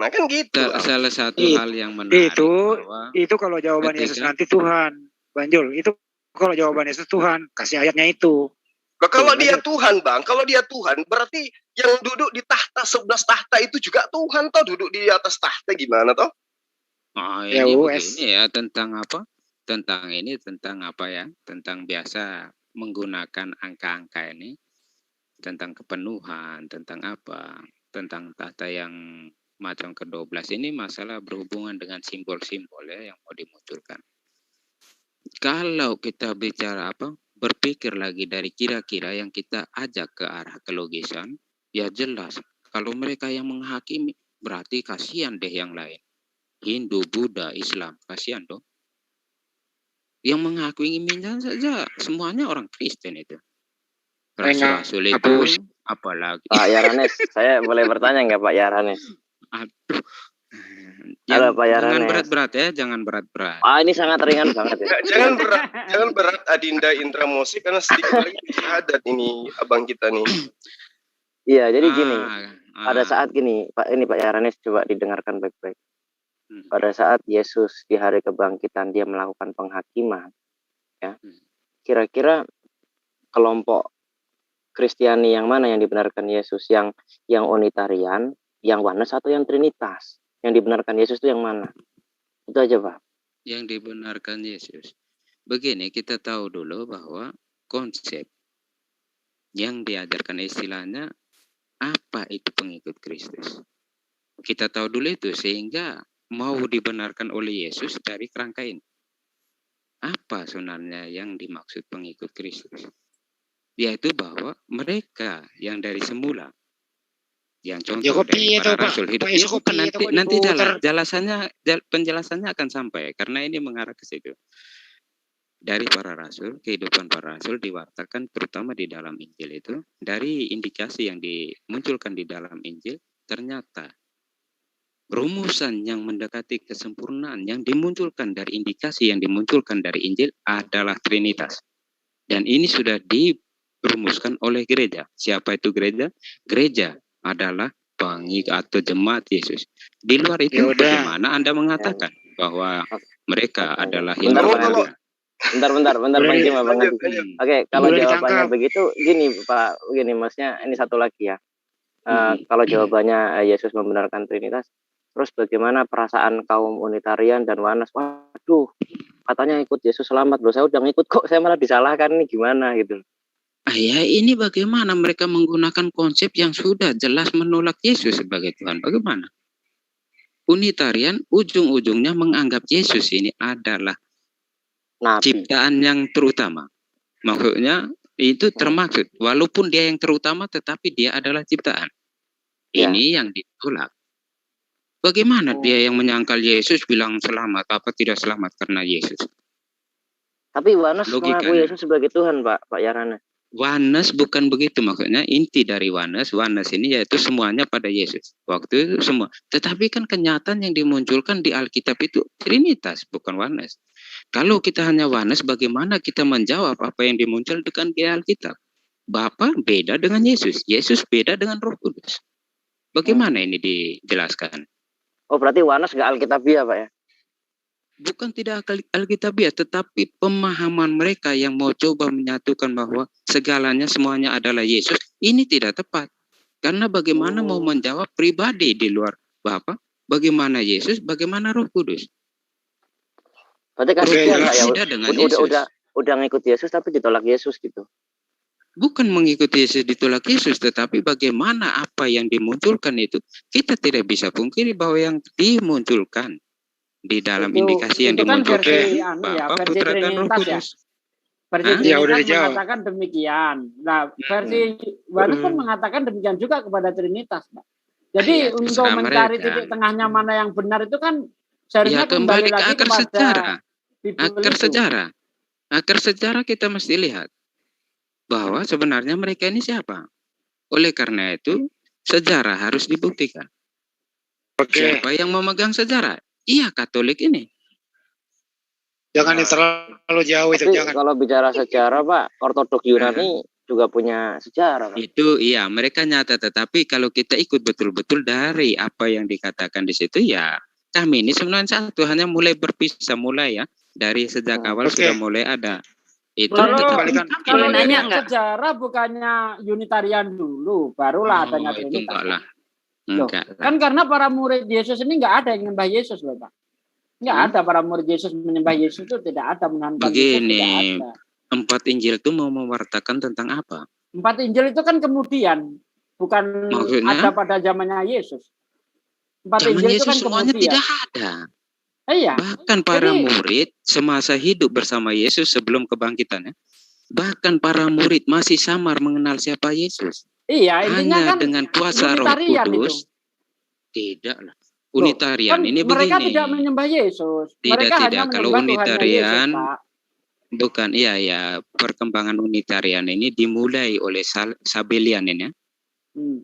Speaker 4: Nah kan gitu.
Speaker 2: Salah satu hal yang menarik.
Speaker 5: Itu kalau jawaban Yesus nanti Tuhan. Banjul, itu kalau jawaban Yesus Tuhan. Kasih ayatnya itu.
Speaker 4: Kalau dia Tuhan, Bang, kalau dia Tuhan, berarti yang duduk di tahta 11 tahta itu juga Tuhan toh, duduk di atas tahta gimana toh?
Speaker 2: Ini ya tentang apa? Tentang apa ya? Tentang biasa menggunakan angka-angka ini, tentang kepenuhan, tentang apa? Tentang tahta yang macam ke-12 ini masalah berhubungan dengan simbol-simbol ya yang mau dimunculkan. Kalau kita bicara berpikir lagi dari kira-kira yang kita ajak ke arah kelogisan, Ya jelas. Kalau mereka yang menghakimi, berarti kasihan deh yang lain. Hindu, Buddha, Islam, kasihan dong. Yang menghakiminya saja semuanya orang Kristen itu. Rasul-rasul itu apalagi.
Speaker 7: Pak Yaranes, saya boleh bertanya nggak Pak Yaranes?
Speaker 2: Aduh.
Speaker 7: Halo Pak Yaranes.
Speaker 2: Jangan berat-berat ya, jangan berat-berat.
Speaker 7: Ini sangat ringan banget ya.
Speaker 4: Jangan berat Adinda Indra Mosi, karena sedikit lagi syahadat ini abang kita nih.
Speaker 7: Iya, jadi gini. Pada saat gini, Pak Yaranes coba didengarkan baik-baik. Pada saat Yesus di hari kebangkitan dia melakukan penghakiman, ya. Kira-kira kelompok Kristiani yang mana yang dibenarkan Yesus? Yang Unitarian, yang Oneness, atau yang Trinitas? Yang dibenarkan Yesus itu yang mana? Itu aja, Pak.
Speaker 2: Yang dibenarkan Yesus. Begini, kita tahu dulu bahwa konsep yang diajarkan istilahnya apa itu pengikut Kristus. Kita tahu dulu itu sehingga mau dibenarkan oleh Yesus dari kerangka ini. Apa sebenarnya yang dimaksud pengikut Kristus? Yaitu bahwa mereka yang dari semula, yang contoh dari para rasul hidup, nanti penjelasannya akan sampai karena ini mengarah ke situ. Dari para rasul, kehidupan para rasul diwartakan terutama di dalam Injil itu, dari indikasi yang dimunculkan di dalam Injil, ternyata rumusan yang mendekati kesempurnaan yang dimunculkan dari indikasi yang dimunculkan dari Injil adalah Trinitas. Dan ini sudah dirumuskan oleh gereja. Siapa itu gereja? Gereja adalah pengikut atau jemaat Yesus. Di luar itu bagaimana Anda mengatakan bahwa mereka adalah Hindu?
Speaker 7: Bentar, Bang Jim. Oke, kalau jawabannya begitu, gini Pak, gini maksudnya ini satu lagi ya. Kalau jawabannya Yesus membenarkan Trinitas, terus bagaimana perasaan kaum Unitarian dan Oneness? Waduh, katanya ikut Yesus selamat loh. Saya udah ngikut kok, saya malah disalahkan nih, gimana gitu.
Speaker 2: Ya ini bagaimana mereka menggunakan konsep yang sudah jelas menolak Yesus sebagai Tuhan. Bagaimana? Unitarian ujung-ujungnya menganggap Yesus ini adalah Nabi, ciptaan yang terutama. Maksudnya itu termaksud. Walaupun dia yang terutama tetapi dia adalah ciptaan. Ini yang ditolak. Bagaimana dia yang menyangkal Yesus bilang selamat, apa tidak selamat karena Yesus?
Speaker 7: Tapi Oneness mengaku Yesus sebagai Tuhan, Pak Yaranes.
Speaker 2: Oneness bukan begitu maksudnya. Inti dari Oneness ini yaitu semuanya pada Yesus. Waktu itu semua. Tetapi kan kenyataan yang dimunculkan di Alkitab itu Trinitas, bukan Oneness. Kalau kita hanya Oneness, bagaimana kita menjawab apa yang dimunculkan di Alkitab? Bapa beda dengan Yesus. Yesus beda dengan Roh Kudus. Bagaimana ini dijelaskan?
Speaker 7: Oh, berarti Oneness nggak Alkitabiah, Pak ya?
Speaker 2: Bukan tidak Alkitabiah, tetapi pemahaman mereka yang mau coba menyatukan bahwa segalanya semuanya adalah Yesus, ini tidak tepat. Karena bagaimana mau menjawab pribadi di luar Bapa, bagaimana Yesus, bagaimana Roh Kudus?
Speaker 7: Berarti kan udah ngikut Yesus tapi ditolak Yesus gitu.
Speaker 2: Bukan mengikuti Yesus ditolak Yesus, tetapi bagaimana apa yang dimunculkan itu kita tidak bisa pungkiri bahwa yang dimunculkan di dalam indikasi yang dimunculkan Bapa, Putra dan Roh Kudus.
Speaker 6: Versi Trinitas mengatakan demikian. Nah, versi Oneness pun mengatakan demikian juga kepada Trinitas, Pak. Jadi untuk mencari titik tengahnya mana yang benar itu kan seharusnya
Speaker 2: kembali ke akar sejarah. Akar sejarah kita mesti lihat bahwa sebenarnya mereka ini siapa. Oleh karena itu, sejarah harus dibuktikan. Siapa yang memegang sejarah? Iya, Katolik ini.
Speaker 5: Jangan terlalu jauh itu. Jangan.
Speaker 7: Kalau bicara sejarah, Pak, Ortodoks Yunani juga punya sejarah. Pak.
Speaker 2: Itu iya, mereka nyata. Tetapi kalau kita ikut betul-betul dari apa yang dikatakan di situ, ya kami ini sebenarnya satu, hanya mulai berpisah mulai ya dari sejak awal sudah mulai ada. Itu
Speaker 6: kalau nanya sejarah bukannya Unitarian dulu, barulah adanya Trinitas.
Speaker 2: Enggak.
Speaker 6: Kan karena para murid Yesus ini enggak ada yang menyembah Yesus loh, Pak. Enggak ada para murid Yesus menyembah Yesus itu, tidak ada menhantam Yesus, tidak ada.
Speaker 2: 4 Injil itu mau mewartakan tentang apa?
Speaker 6: 4 Injil itu kan kemudian, bukan maksudnya, ada pada zamannya Yesus.
Speaker 2: 4 Injil itu kan semuanya kemudian. Tidak ada.
Speaker 6: Iya.
Speaker 2: Bahkan para murid semasa hidup bersama Yesus sebelum kebangkitannya, bahkan para murid masih samar mengenal siapa Yesus.
Speaker 6: Iya, intinya
Speaker 2: hanya
Speaker 6: kan
Speaker 2: dengan kuasa Roh Kudus. Tidak lah. Unitarian
Speaker 6: kan
Speaker 2: ini
Speaker 6: mereka
Speaker 2: begini.
Speaker 6: tidak menyembah Yesus.
Speaker 2: Tidak,
Speaker 6: Mereka
Speaker 2: tidak.
Speaker 6: hanya
Speaker 2: Kalau
Speaker 6: menyembah
Speaker 2: Unitarian,
Speaker 6: Tuhannya Yesus, Pak.
Speaker 2: bukan, iya, perkembangan Unitarian ini dimulai oleh Sabellian ini.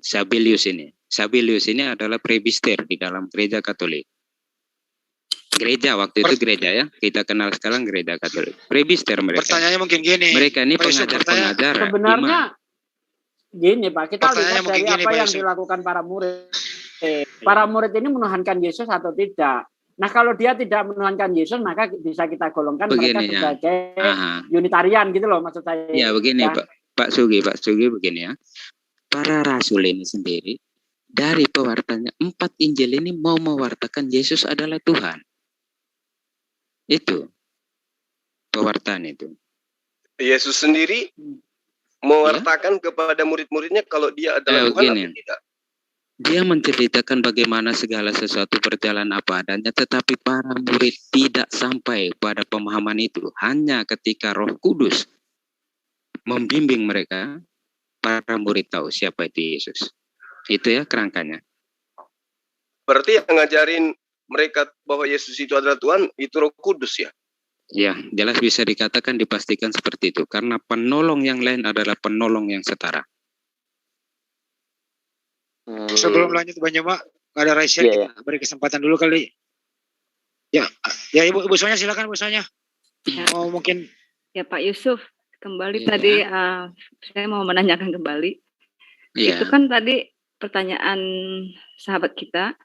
Speaker 2: Sabellius ini. Sabellius ini adalah presbiter di dalam gereja Katolik. Gereja waktu itu gereja ya. Kita kenal sekarang gereja Katolik. Presbiter mereka.
Speaker 5: Pertanyaannya mungkin gini.
Speaker 2: Mereka ini pengajar-pengajar.
Speaker 6: Sebenarnya gini Pak, kita lihat dari
Speaker 5: gini,
Speaker 6: apa
Speaker 5: Pak
Speaker 6: yang
Speaker 5: Yusuf
Speaker 6: dilakukan para murid. Para murid ini menuhankan Yesus atau tidak? Nah, kalau dia tidak menuhankan Yesus, maka bisa kita golongkan mereka sebagai Unitarian gitu loh maksud saya.
Speaker 2: Ya begini ya. Pak Sugi begini ya. Para rasul ini sendiri dari pewartanya 4 Injil ini mau mewartakan Yesus adalah Tuhan. Itu pewartaan itu.
Speaker 4: Yesus sendiri mewartakan kepada murid-muridnya kalau dia adalah Tuhan atau tidak.
Speaker 2: Dia menceritakan bagaimana segala sesuatu berjalan apa adanya, tetapi para murid tidak sampai pada pemahaman itu. Hanya ketika Roh Kudus membimbing mereka, para murid tahu siapa itu Yesus. Itu ya kerangkanya.
Speaker 4: Berarti yang ngajarin mereka bahwa Yesus itu adalah Tuhan, itu Roh Kudus ya?
Speaker 2: Ya, jelas bisa dikatakan, dipastikan seperti itu. Karena penolong yang lain adalah penolong yang setara.
Speaker 5: Sebelum lanjut banyak Pak, nggak ada raise hand, kita beri kesempatan dulu kali. Ya Ibu Sonya silakan Bu Sonya. Mau mungkin.
Speaker 1: Ya Pak Yusuf, kembali tadi saya mau menanyakan kembali. Itu kan tadi pertanyaan sahabat kita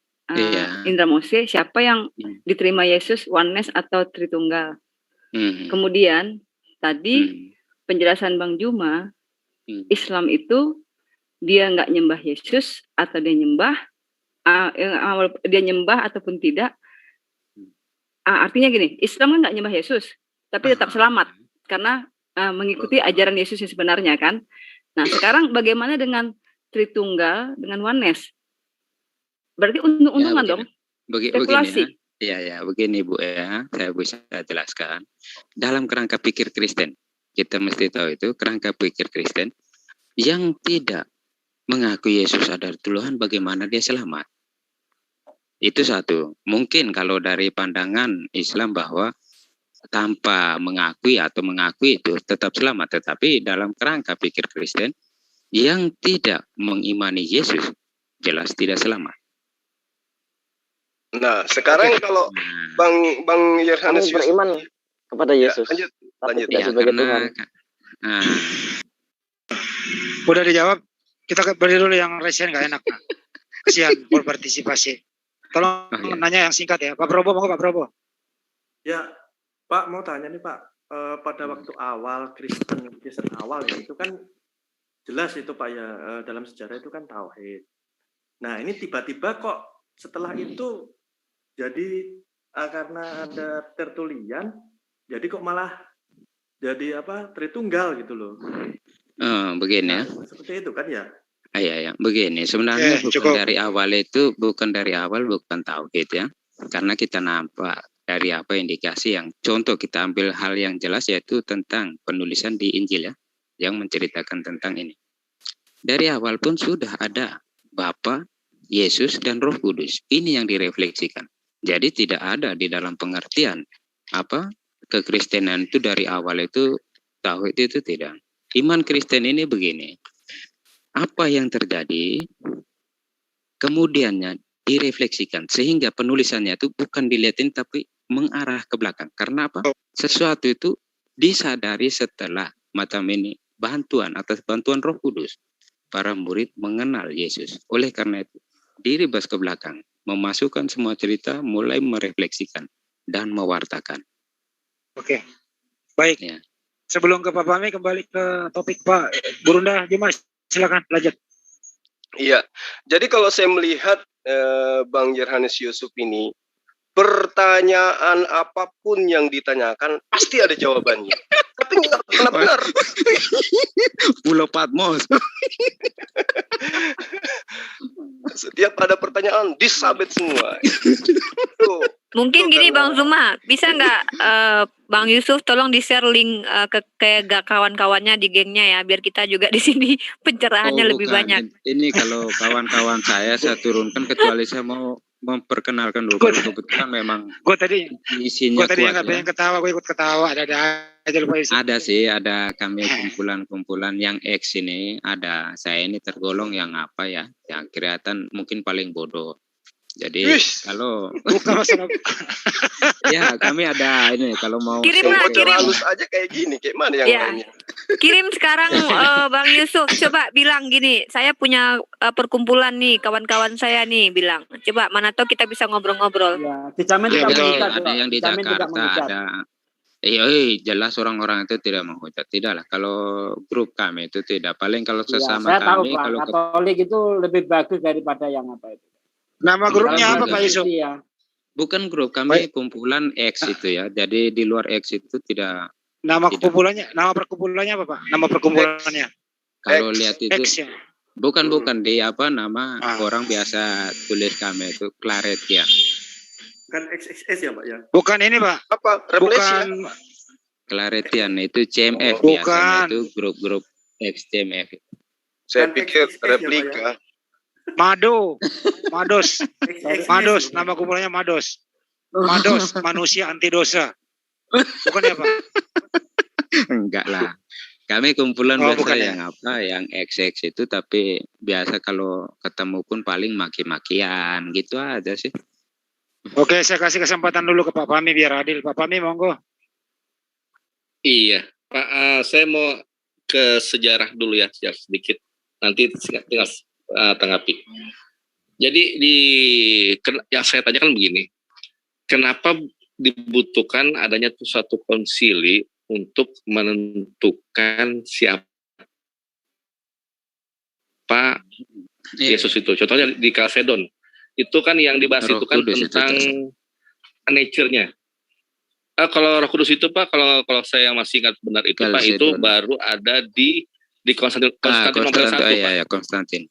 Speaker 1: Indra Mose, siapa yang diterima Yesus, oneness atau Tritunggal? Kemudian tadi penjelasan Bang Juma, Islam itu dia nggak nyembah Yesus atau dia nyembah ataupun tidak. Artinya gini, Islam kan nggak nyembah Yesus, tapi tetap selamat karena mengikuti ajaran Yesus yang sebenarnya kan. Nah sekarang bagaimana dengan Tritunggal dengan oneness? Berarti untung-untungan dong. Spekulasi.
Speaker 2: Ya, begini Bu ya, saya bisa jelaskan. Dalam kerangka pikir Kristen, kita mesti tahu itu kerangka pikir Kristen yang tidak mengakui Yesus adalah Tuhan, bagaimana dia selamat? Itu satu. Mungkin kalau dari pandangan Islam bahwa tanpa mengakui atau mengakui itu tetap selamat, tetapi dalam kerangka pikir Kristen yang tidak mengimani Yesus jelas tidak selamat.
Speaker 4: Nah, sekarang kalau Bang Yohanes
Speaker 7: beriman kepada Yesus.
Speaker 4: Lanjut.
Speaker 7: Ya, sebagai Tuhan.
Speaker 5: Udah dijawab. Kita beri dulu yang resen nggak enak. Kasihan berpartisipasi. Tolong nanya yang singkat ya. Pak Probo, mau Pak Probo?
Speaker 8: Ya, Pak mau tanya nih Pak. Pada waktu awal Kristen awal itu kan jelas itu Pak ya, dalam sejarah itu kan tauhid. Nah ini tiba-tiba kok setelah itu jadi karena ada Tertullian, jadi kok malah jadi Tritunggal gitu loh.
Speaker 2: Begini ya.
Speaker 8: Seperti itu kan ya.
Speaker 2: Ya, begini. Sebenarnya bukan dari awal bukan tauhid ya. Karena kita nampak dari apa indikasi yang contoh kita ambil hal yang jelas yaitu tentang penulisan di Injil ya, yang menceritakan tentang ini. Dari awal pun sudah ada Bapa, Yesus dan Roh Kudus. Ini yang direfleksikan. Jadi tidak ada di dalam pengertian kekristenan itu dari awal itu tauhid itu tidak. Iman Kristen ini begini. Apa yang terjadi kemudiannya direfleksikan sehingga penulisannya itu bukan dilihatin tapi mengarah ke belakang. Karena apa? Sesuatu itu disadari setelah macam ini bantuan atas bantuan Roh Kudus. Para murid mengenal Yesus. Oleh karena itu diribas ke belakang, memasukkan semua cerita, mulai merefleksikan dan mewartakan.
Speaker 5: Oke, baik. Ya. Sebelum ke Pak Pami kembali ke topik Pak Burunda Dimas, silakan lanjut.
Speaker 4: Iya, jadi kalau saya melihat Bang Yohanes Yusuf ini, pertanyaan apapun yang ditanyakan pasti ada jawabannya. Tapi nggak pernah benar.
Speaker 2: Pulau Patmos.
Speaker 4: Setiap ada pertanyaan disabet semua. Tuh,
Speaker 1: Mungkin gini Bang Zuma, bisa nggak Bang Yusuf tolong di-share link ke kawan-kawannya di gengnya ya, biar kita juga di sini pencerahannya lebih banyak.
Speaker 2: Ini kalau kawan-kawan saya turunkan, kecuali saya mau memperkenalkan dulu. Kalau kebetulan memang
Speaker 5: gue tadi
Speaker 2: isinya
Speaker 5: nggak pengen ketawa, gue ikut ketawa. Ada lupa isi.
Speaker 2: Ada sih, ada kami kumpulan yang X ini, ada saya ini tergolong yang apa ya, yang kelihatan mungkin paling bodoh. Jadi kalau
Speaker 3: bukan masalah
Speaker 2: ya kami ada ini kalau mau
Speaker 1: kirim
Speaker 4: halus aja kayak gini, kayak mana yang lainnya?
Speaker 1: Kirim sekarang Bang Yusuf, coba bilang gini, saya punya perkumpulan nih, kawan-kawan saya nih, bilang coba mana tahu kita bisa ngobrol-ngobrol.
Speaker 6: Ya, dijamin tidak menghujat.
Speaker 2: Ada yang di Jakarta ada. Jelas orang-orang itu tidak menghujat, tidak lah. Kalau grup kami itu tidak, paling kalau sesama
Speaker 6: saya tahu,
Speaker 2: kami
Speaker 6: Pak,
Speaker 2: kalau
Speaker 6: Katolik itu lebih bagus daripada yang apa itu.
Speaker 5: Nama grupnya apa Pak Yusuf?
Speaker 6: Ya.
Speaker 2: Bukan grup, kami kumpulan X itu ya. Jadi di luar X itu tidak.
Speaker 5: Nama kumpulannya, nama perkumpulannya apa Pak? Nama perkumpulannya?
Speaker 2: Kalau lihat itu
Speaker 5: X, ya?
Speaker 2: bukan di apa nama orang biasa tulis kami itu Claretian.
Speaker 8: Bukan XXS ya Pak ya?
Speaker 5: Bukan ini Pak.
Speaker 4: Apa?
Speaker 5: Bukan
Speaker 2: Claretian itu CMF
Speaker 5: bukan.
Speaker 2: Biasanya itu grup-grup X CMF.
Speaker 4: Saya pikir replika.
Speaker 5: Mados, nama kumpulannya Mados, manusia anti dosa, bukan ya Pak?
Speaker 2: Enggak lah, kami kumpulan biasa yang
Speaker 5: ya?
Speaker 2: apa, yang XX itu, tapi biasa kalau ketemu pun paling maki-makian gitu aja sih.
Speaker 5: Oke, saya kasih kesempatan dulu ke Pak Fahmi biar adil. Pak Fahmi, monggo.
Speaker 9: Iya, Pak, saya mau ke sejarah dulu ya, sejarah sedikit. Nanti tinggal tanggapi. Jadi yang saya tanyakan begini, kenapa dibutuhkan adanya suatu konsili untuk menentukan siapa Yesus itu? Contohnya di Kalsedon, itu kan yang dibahas itu kan tentang nature-nya. Kalau Roh Kudus itu Pak, kalau saya masih ingat benar itu Pak, itu baru ada di Konstantin nomor 1 Pak.
Speaker 2: Konstantin.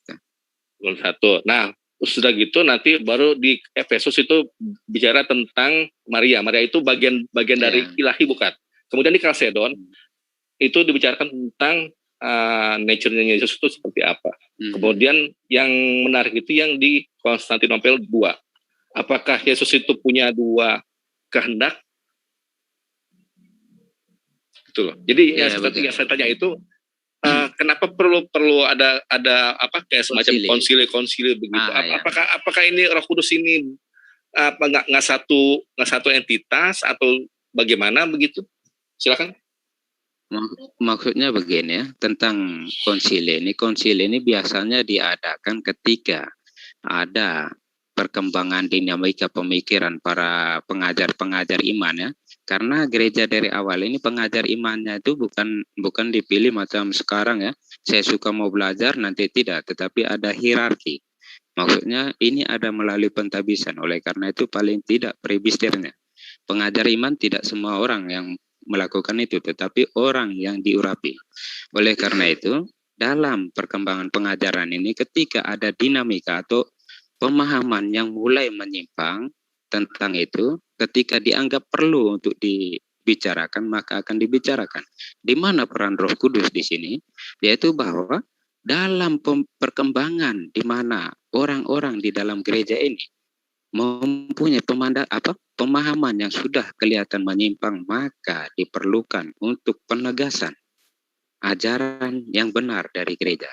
Speaker 9: Satu. Nah, sudah gitu nanti baru di Efesus itu bicara tentang Maria. Maria itu bagian dari ilahi bukan? Kemudian di Kalsedon itu dibicarakan tentang nature-nya Yesus itu seperti apa. Kemudian yang menarik itu yang di Konstantinopel 2. Apakah Yesus itu punya dua kehendak? Itu loh. Jadi yang saya tanya itu kenapa perlu ada apa kayak semacam konsili begitu? Apakah ini Roh Kudus ini nggak satu entitas atau bagaimana begitu? Silakan.
Speaker 2: Maksudnya begini ya, tentang konsili ini biasanya diadakan ketika ada perkembangan dinamika pemikiran para pengajar iman ya. Karena gereja dari awal ini pengajar imannya itu bukan dipilih macam sekarang ya. Saya suka mau belajar nanti tidak, tetapi ada hierarki. Maksudnya ini ada melalui pentabisan. Oleh karena itu paling tidak presbiternya. Pengajar iman tidak semua orang yang melakukan itu, tetapi orang yang diurapi. Oleh karena itu dalam perkembangan pengajaran ini ketika ada dinamika atau pemahaman yang mulai menyimpang tentang itu, ketika dianggap perlu untuk dibicarakan, maka akan dibicarakan. Di mana peran Roh Kudus di sini? Yaitu bahwa dalam perkembangan di mana orang-orang di dalam gereja ini mempunyai pemahaman yang sudah kelihatan menyimpang, maka diperlukan untuk penegasan ajaran yang benar dari gereja.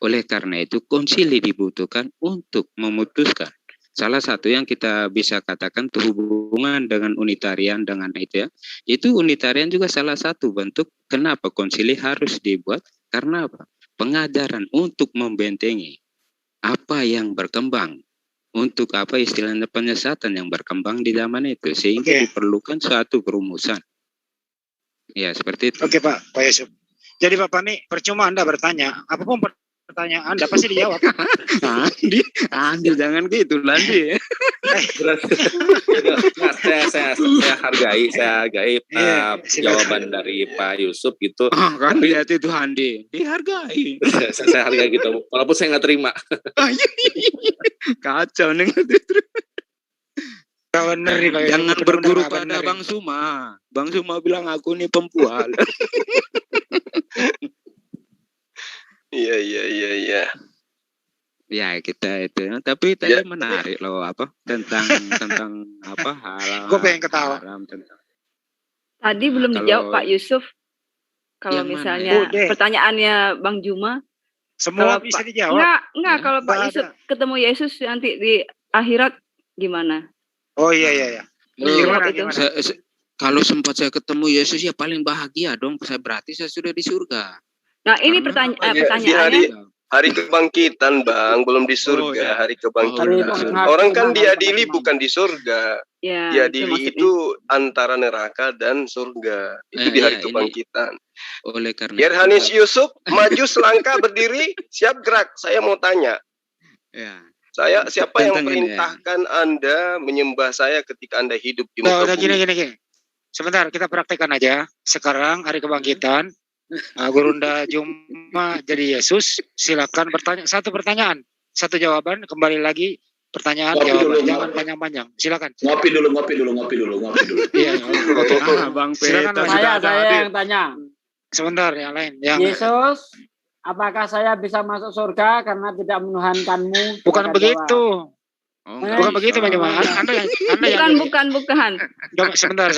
Speaker 2: Oleh karena itu, konsili dibutuhkan untuk memutuskan. Salah satu yang kita bisa katakan hubungan dengan Unitarian dengan itu ya. Itu Unitarian juga salah satu bentuk kenapa konsili harus dibuat. Karena apa? Pengajaran untuk membentengi apa yang berkembang. Untuk apa istilahnya penyesatan yang berkembang di zaman itu. Sehingga diperlukan suatu perumusan. Ya seperti itu.
Speaker 5: Oke Pak Yusuf. Jadi Pak Fahmi, percuma Anda bertanya. Apapun pertanyaan Anda pasti dijawab.
Speaker 2: Andi jangan gitu Landi.
Speaker 9: Saya hargai jawaban dari Pak Yusuf gitu.
Speaker 2: Kan lihat itu Andi, dihargai.
Speaker 9: Saya hargai gitu, walaupun saya nggak terima.
Speaker 2: Kacau nih.
Speaker 5: bener nih Pak.
Speaker 2: Jangan berguru pada Bang Suma. Bang Suma bilang aku nih pembual.
Speaker 4: Iya.
Speaker 2: Ya kita itu. Tapi tadi menarik loh apa tentang apa hal.
Speaker 5: Gue pengen ketawa.
Speaker 1: Tadi belum dijawab Pak Yusuf. Kalau misalnya pertanyaannya Bang Juma.
Speaker 5: Semua bisa dijawab.
Speaker 1: Enggak kalau Pak Yusuf ketemu Yesus nanti di akhirat gimana?
Speaker 5: Oh iya.
Speaker 1: Gimana itu?
Speaker 2: Kalau sempat saya ketemu Yesus ya paling bahagia dong. Berarti saya sudah di surga.
Speaker 1: Nah ini pertanyaannya.
Speaker 4: Hari kebangkitan Bang, belum di surga. Hari kebangkitan. Orang kan diadili bukan di surga. Diadili itu antara neraka dan surga. Itu di hari kebangkitan.
Speaker 2: Oleh karena
Speaker 4: Yerhanes Yusuf maju selangkah berdiri, siap gerak. Saya mau tanya. Siapa yang perintahkan Anda menyembah saya ketika Anda hidup di muka bumi?
Speaker 5: Gini. Sebentar, kita praktekkan aja. Sekarang hari kebangkitan. Gurunda Juma jadi Yesus, silakan bertanya satu pertanyaan, satu jawaban, kembali lagi pertanyaan jawaban, jangan panjang-panjang. Silakan.
Speaker 3: Ngopi dulu.
Speaker 5: Iya,
Speaker 8: Bang
Speaker 5: silakan.
Speaker 6: Saya yang tanya.
Speaker 5: Sebentar, yang lain.
Speaker 6: Yesus, apakah saya bisa masuk surga karena tidak menuhankanmu?
Speaker 5: Bukan begitu. Bukan begitu, Bang Juma.
Speaker 1: Bukan.
Speaker 5: Sebentar.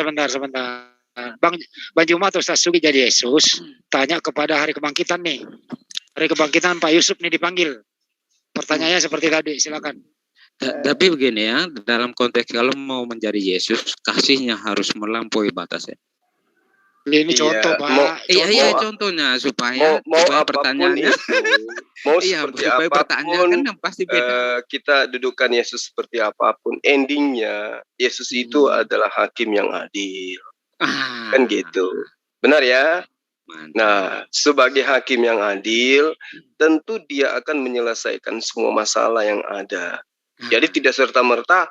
Speaker 5: Bang Juma atau Ustaz Sugi jadi Yesus, tanya kepada hari kebangkitan nih. Hari kebangkitan Pak Yusuf nih dipanggil. Pertanyaannya seperti tadi, silakan.
Speaker 2: Tapi begini ya, dalam konteks kalau mau menjadi Yesus, kasihnya harus melampaui batasnya.
Speaker 5: Ini contoh, Pak.
Speaker 2: Iya, contohnya supaya pertanyaannya
Speaker 4: supaya pertanyaan kan pasti beda. Kita dudukkan Yesus seperti apapun, endingnya Yesus itu adalah hakim yang adil. Kan gitu. Benar ya?
Speaker 2: Mantap.
Speaker 4: Nah, sebagai hakim yang adil, tentu dia akan menyelesaikan semua masalah yang ada. Jadi tidak serta-merta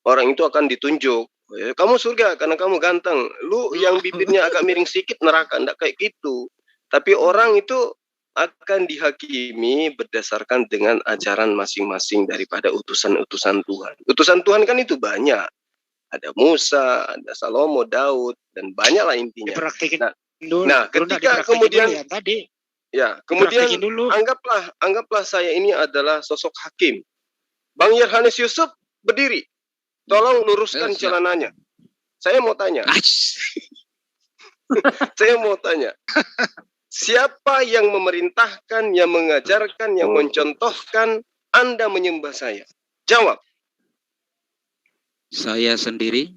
Speaker 4: orang itu akan ditunjuk. Kamu surga karena kamu ganteng. Lu yang bibirnya agak miring sedikit neraka, enggak kayak gitu. Tapi orang itu akan dihakimi berdasarkan dengan ajaran masing-masing daripada utusan-utusan Tuhan. Utusan Tuhan kan itu banyak. Ada Musa, ada Salomo, Daud, dan banyaklah intinya. Nah, ketika kemudian anggaplah saya ini adalah sosok hakim. Bang Yerhanes Yusuf berdiri, tolong luruskan celananya. Saya mau tanya. Siapa yang memerintahkan, yang mengajarkan, yang mencontohkan Anda menyembah saya? Jawab.
Speaker 2: Saya sendiri.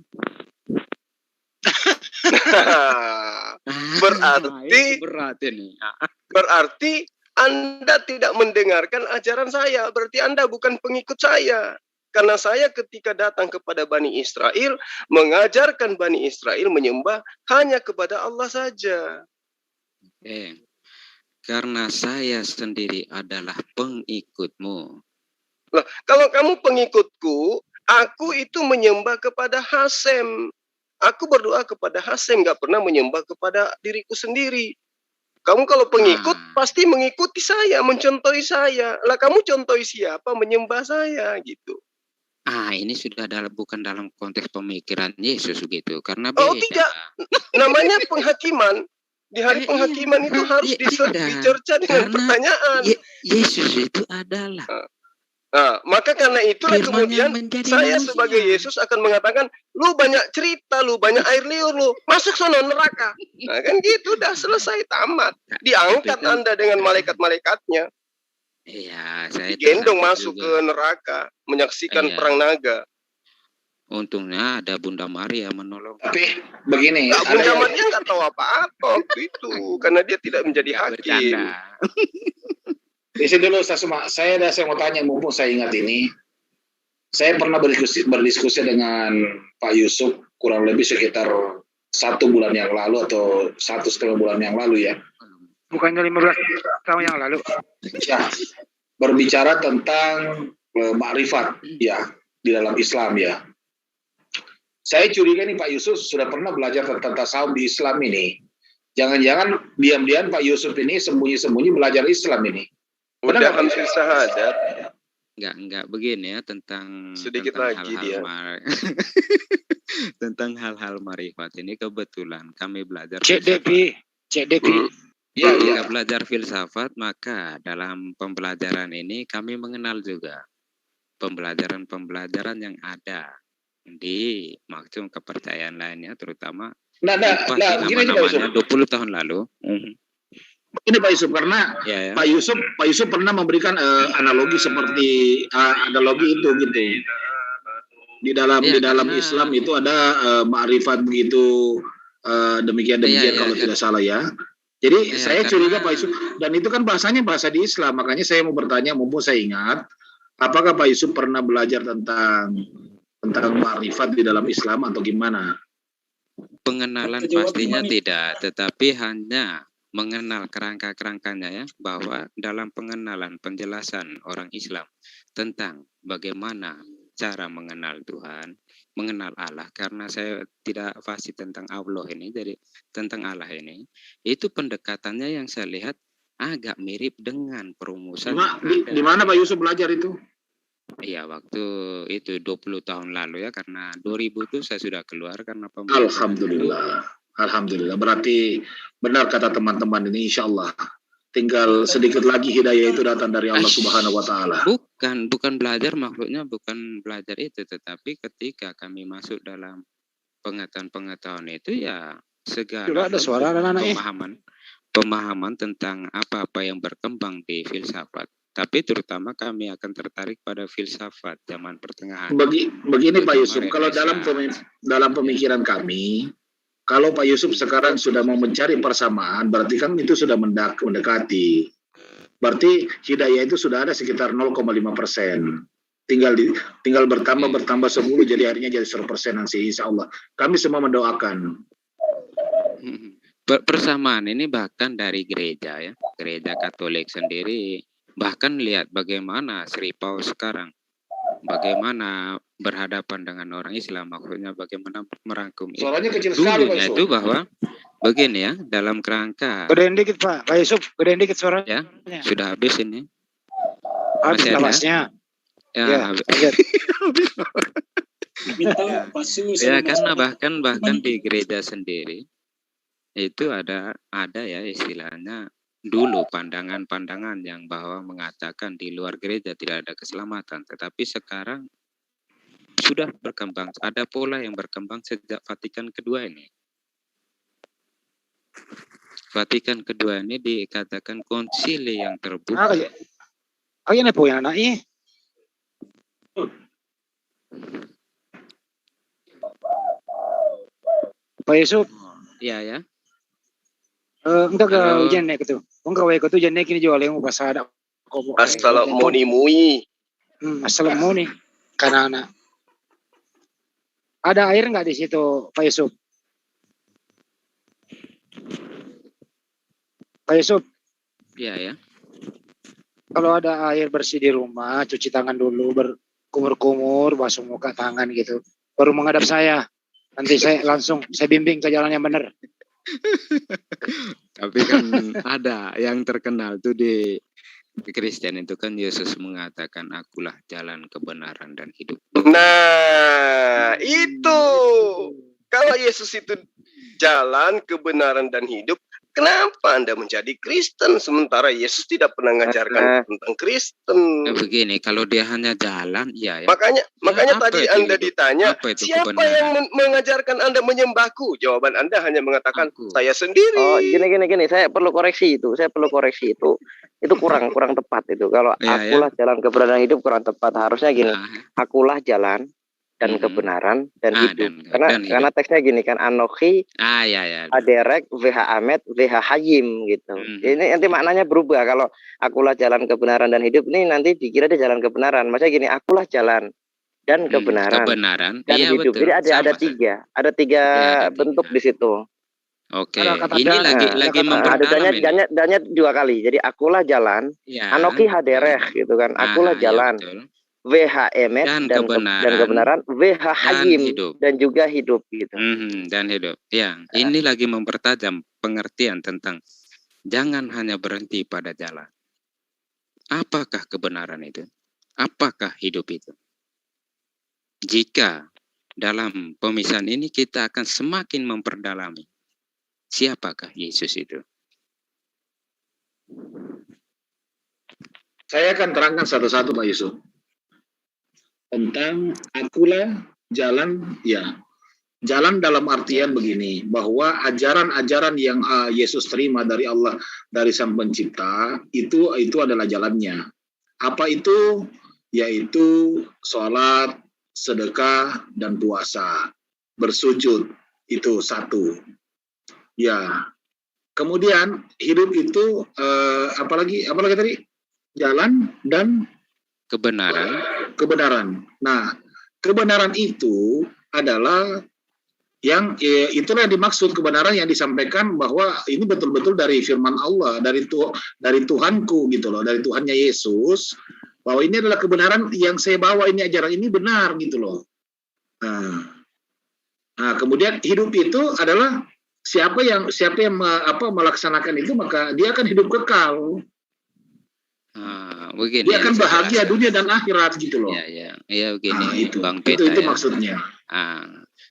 Speaker 4: Berarti Anda tidak mendengarkan ajaran saya. Berarti Anda bukan pengikut saya. Karena saya ketika datang kepada Bani Israel, mengajarkan Bani Israel menyembah hanya kepada Allah saja.
Speaker 2: Karena saya sendiri adalah pengikutmu.
Speaker 4: Loh, kalau kamu pengikutku, aku itu menyembah kepada Hasem. Aku berdoa kepada Hasem, gak pernah menyembah kepada diriku sendiri. Kamu kalau pengikut, pasti mengikuti saya, mencontohi saya. Lah kamu contohi siapa? Menyembah saya, gitu.
Speaker 2: Ini sudah bukan dalam konteks pemikiran Yesus gitu. Karena beda.
Speaker 4: Tidak. Namanya penghakiman. Di hari penghakiman itu harus dicerca dengan pertanyaan.
Speaker 2: Yesus itu adalah...
Speaker 4: Nah, maka karena itulah kemudian saya sebagai Yesus akan mengatakan, lu banyak cerita, lu banyak air liur, lu masuk sono neraka. Nah kan gitu, udah selesai, tamat. Diangkat Anda dengan malaikat-malaikatnya.
Speaker 2: Iya, saya
Speaker 4: digendong masuk ke neraka, menyaksikan perang naga.
Speaker 2: Untungnya ada Bunda Maria menolong.
Speaker 3: Tapi begini,
Speaker 4: Bunda Maria nggak tahu apa-apa waktu itu, karena dia tidak menjadi hakim.
Speaker 3: Di sini dulu saya mau tanya, mumpung saya ingat ini. Saya pernah berdiskusi dengan Pak Yusuf kurang lebih sekitar 1 bulan yang lalu atau 1,5 bulan yang lalu ya.
Speaker 5: Bukannya 15 tahun yang lalu.
Speaker 3: Ya, berbicara tentang makrifat ya di dalam Islam ya. Saya curiga nih Pak Yusuf sudah pernah belajar tentang tasawuf di Islam ini. Jangan-jangan diam-diam Pak Yusuf ini sembunyi-sembunyi belajar Islam ini.
Speaker 4: Udah hampir syahadat.
Speaker 2: enggak begini ya tentang
Speaker 4: sedikit
Speaker 2: tentang
Speaker 4: lagi
Speaker 2: hal-hal
Speaker 4: dia.
Speaker 2: tentang hal-hal marifat ini kebetulan kami belajar
Speaker 5: Cek Depi.
Speaker 2: Ya, jika belajar filsafat, maka dalam pembelajaran ini kami mengenal juga pembelajaran-pembelajaran yang ada di maksud kepercayaan lainnya, terutama
Speaker 3: gini
Speaker 2: nama-namanya 20 tahun lalu.
Speaker 3: Ini Pak Yusuf, karena ya. Pak Yusuf pernah memberikan analogi seperti analogi itu gitu. Di dalam Islam itu ada ma'rifat begitu demikian kalau tidak salah ya. Jadi saya curiga Pak Yusuf, dan itu kan bahasanya bahasa di Islam, makanya saya mau bertanya, mumpung saya ingat, apakah Pak Yusuf pernah belajar tentang ma'rifat di dalam Islam atau gimana?
Speaker 2: Pengenalan pastinya tidak, tetapi hanya mengenal kerangka-kerangkanya ya, bahwa dalam pengenalan penjelasan orang Islam tentang bagaimana cara mengenal Tuhan, mengenal Allah, karena saya tidak fasih tentang Allah ini, jadi tentang Allah ini, itu pendekatannya yang saya lihat agak mirip dengan perumusan.
Speaker 3: Di mana Pak Yusuf belajar itu?
Speaker 2: Iya, waktu itu 20 tahun lalu ya, karena 2000 itu saya sudah keluar karena
Speaker 3: Alhamdulillah, berarti benar kata teman-teman ini, insya Allah tinggal sedikit lagi hidayah itu datang dari Allah Subhanahu wa Ta'ala.
Speaker 2: Bukan belajar, maksudnya bukan belajar itu, tetapi ketika kami masuk dalam pengetahuan itu ya segala pemahaman tentang apa-apa yang berkembang di filsafat. Tapi terutama kami akan tertarik pada filsafat zaman pertengahan.
Speaker 3: Begini Pak Yusuf, kalau dalam pemikiran kami, kalau Pak Yusuf sekarang sudah mau mencari persamaan, berarti kan itu sudah mendekati. Berarti hidayah itu sudah ada sekitar 0,5%. Tinggal bertambah 10, jadi akhirnya jadi 100% nanti, insya Allah. Kami semua mendoakan.
Speaker 2: Persamaan ini bahkan dari gereja ya, gereja Katolik sendiri. Bahkan lihat bagaimana Sri Paus sekarang, bagaimana berhadapan dengan orang Islam, maksudnya bagaimana merangkum itu. Dulunya itu bahwa begini ya, dalam kerangka.
Speaker 5: Gedein dikit Pak Yusuf, gedein dikit suaranya.
Speaker 2: Ya, sudah habis ini.
Speaker 5: Habis nafasnya.
Speaker 2: Ya, habis. Ya, karena bahkan di gereja sendiri itu ada ya istilahnya dulu pandangan-pandangan yang bahwa mengatakan di luar gereja tidak ada keselamatan, tetapi sekarang sudah berkembang, ada pola yang berkembang sejak Vatikan kedua ini. Vatikan kedua ini dikatakan konsili yang terbuka.
Speaker 5: Ayo po yan anaknya. Pak Yusuf.
Speaker 2: Iya ya.
Speaker 5: Enggak ke ujian nek itu. Enggak wae itu ujian nek ini jual yang pasada.
Speaker 4: Assalamualaikum.
Speaker 5: Assalamualaikum karena ada air enggak di situ Pak Yusuf? Pak Yusuf.
Speaker 2: Iya ya.
Speaker 5: Kalau ada air bersih di rumah, cuci tangan dulu, berkumur-kumur, basuh muka, tangan gitu. Baru menghadap saya. Nanti saya bimbing ke jalan yang benar.
Speaker 2: Tapi kan ada yang terkenal tuh di Kristen itu kan Yesus mengatakan akulah jalan kebenaran dan hidup.
Speaker 4: Nah itu kalau Yesus itu jalan kebenaran dan hidup, kenapa Anda menjadi Kristen sementara Yesus tidak pernah mengajarkan tentang Kristen?
Speaker 2: Begini, kalau dia hanya jalan, ya.
Speaker 4: Makanya tadi Anda ditanya, siapa yang mengajarkan Anda menyembahku? Jawaban Anda hanya mengatakan saya sendiri.
Speaker 7: Oh, gini. Saya perlu koreksi itu. Itu kurang tepat itu. Kalau akulah jalan kebenaran hidup kurang tepat. Harusnya gini, akulah jalan dan kebenaran dan hidup. Karena teksnya gini kan, Anoki, Aderek, VH Ahmed, VH Hayim gitu. Ini nanti maknanya berubah. Kalau akulah jalan kebenaran dan hidup, ini nanti dikira dia jalan kebenaran. Maksudnya gini, akulah jalan dan kebenaran dan hidup.
Speaker 2: Betul.
Speaker 7: Jadi ada tiga bentuk di situ.
Speaker 2: Oke. Ini lagi memperdalam ini.
Speaker 7: Dannya 2 kali. Jadi akulah jalan, Anoki Haderek gitu kan. Akulah jalan. VH Emet dan kebenaran, VH Hayim dan juga hidup gitu.
Speaker 2: Dan hidup. Ya, ini lagi mempertajam pengertian tentang jangan hanya berhenti pada jalan. Apakah kebenaran itu? Apakah hidup itu? Jika dalam pemisahan ini kita akan semakin memperdalami siapakah Yesus itu.
Speaker 3: Saya akan terangkan satu-satu Pak Yusuf. Tentang akulah jalan, ya. Jalan dalam artian begini, bahwa ajaran-ajaran yang Yesus terima dari Allah, dari Sang Pencipta, itu adalah jalannya. Apa itu? Yaitu sholat, sedekah, dan puasa. Bersujud, itu satu. Ya. Kemudian hidup itu apalagi tadi? Jalan dan kebenaran. Nah, kebenaran itu adalah yang itulah yang dimaksud kebenaran yang disampaikan bahwa ini betul-betul dari firman Allah, dari Tuhanku gitu loh, dari Tuhannya Yesus, bahwa ini adalah kebenaran yang saya bawa, ini ajaran ini benar gitu loh. Nah, kemudian hidup itu adalah siapa yang melaksanakan itu, maka dia akan hidup kekal.
Speaker 2: Begini,
Speaker 3: dia akan bahagia dunia dan akhirat gitu loh.
Speaker 2: Iya begini,
Speaker 3: itu,
Speaker 2: Bang Peta.
Speaker 3: Itu maksudnya.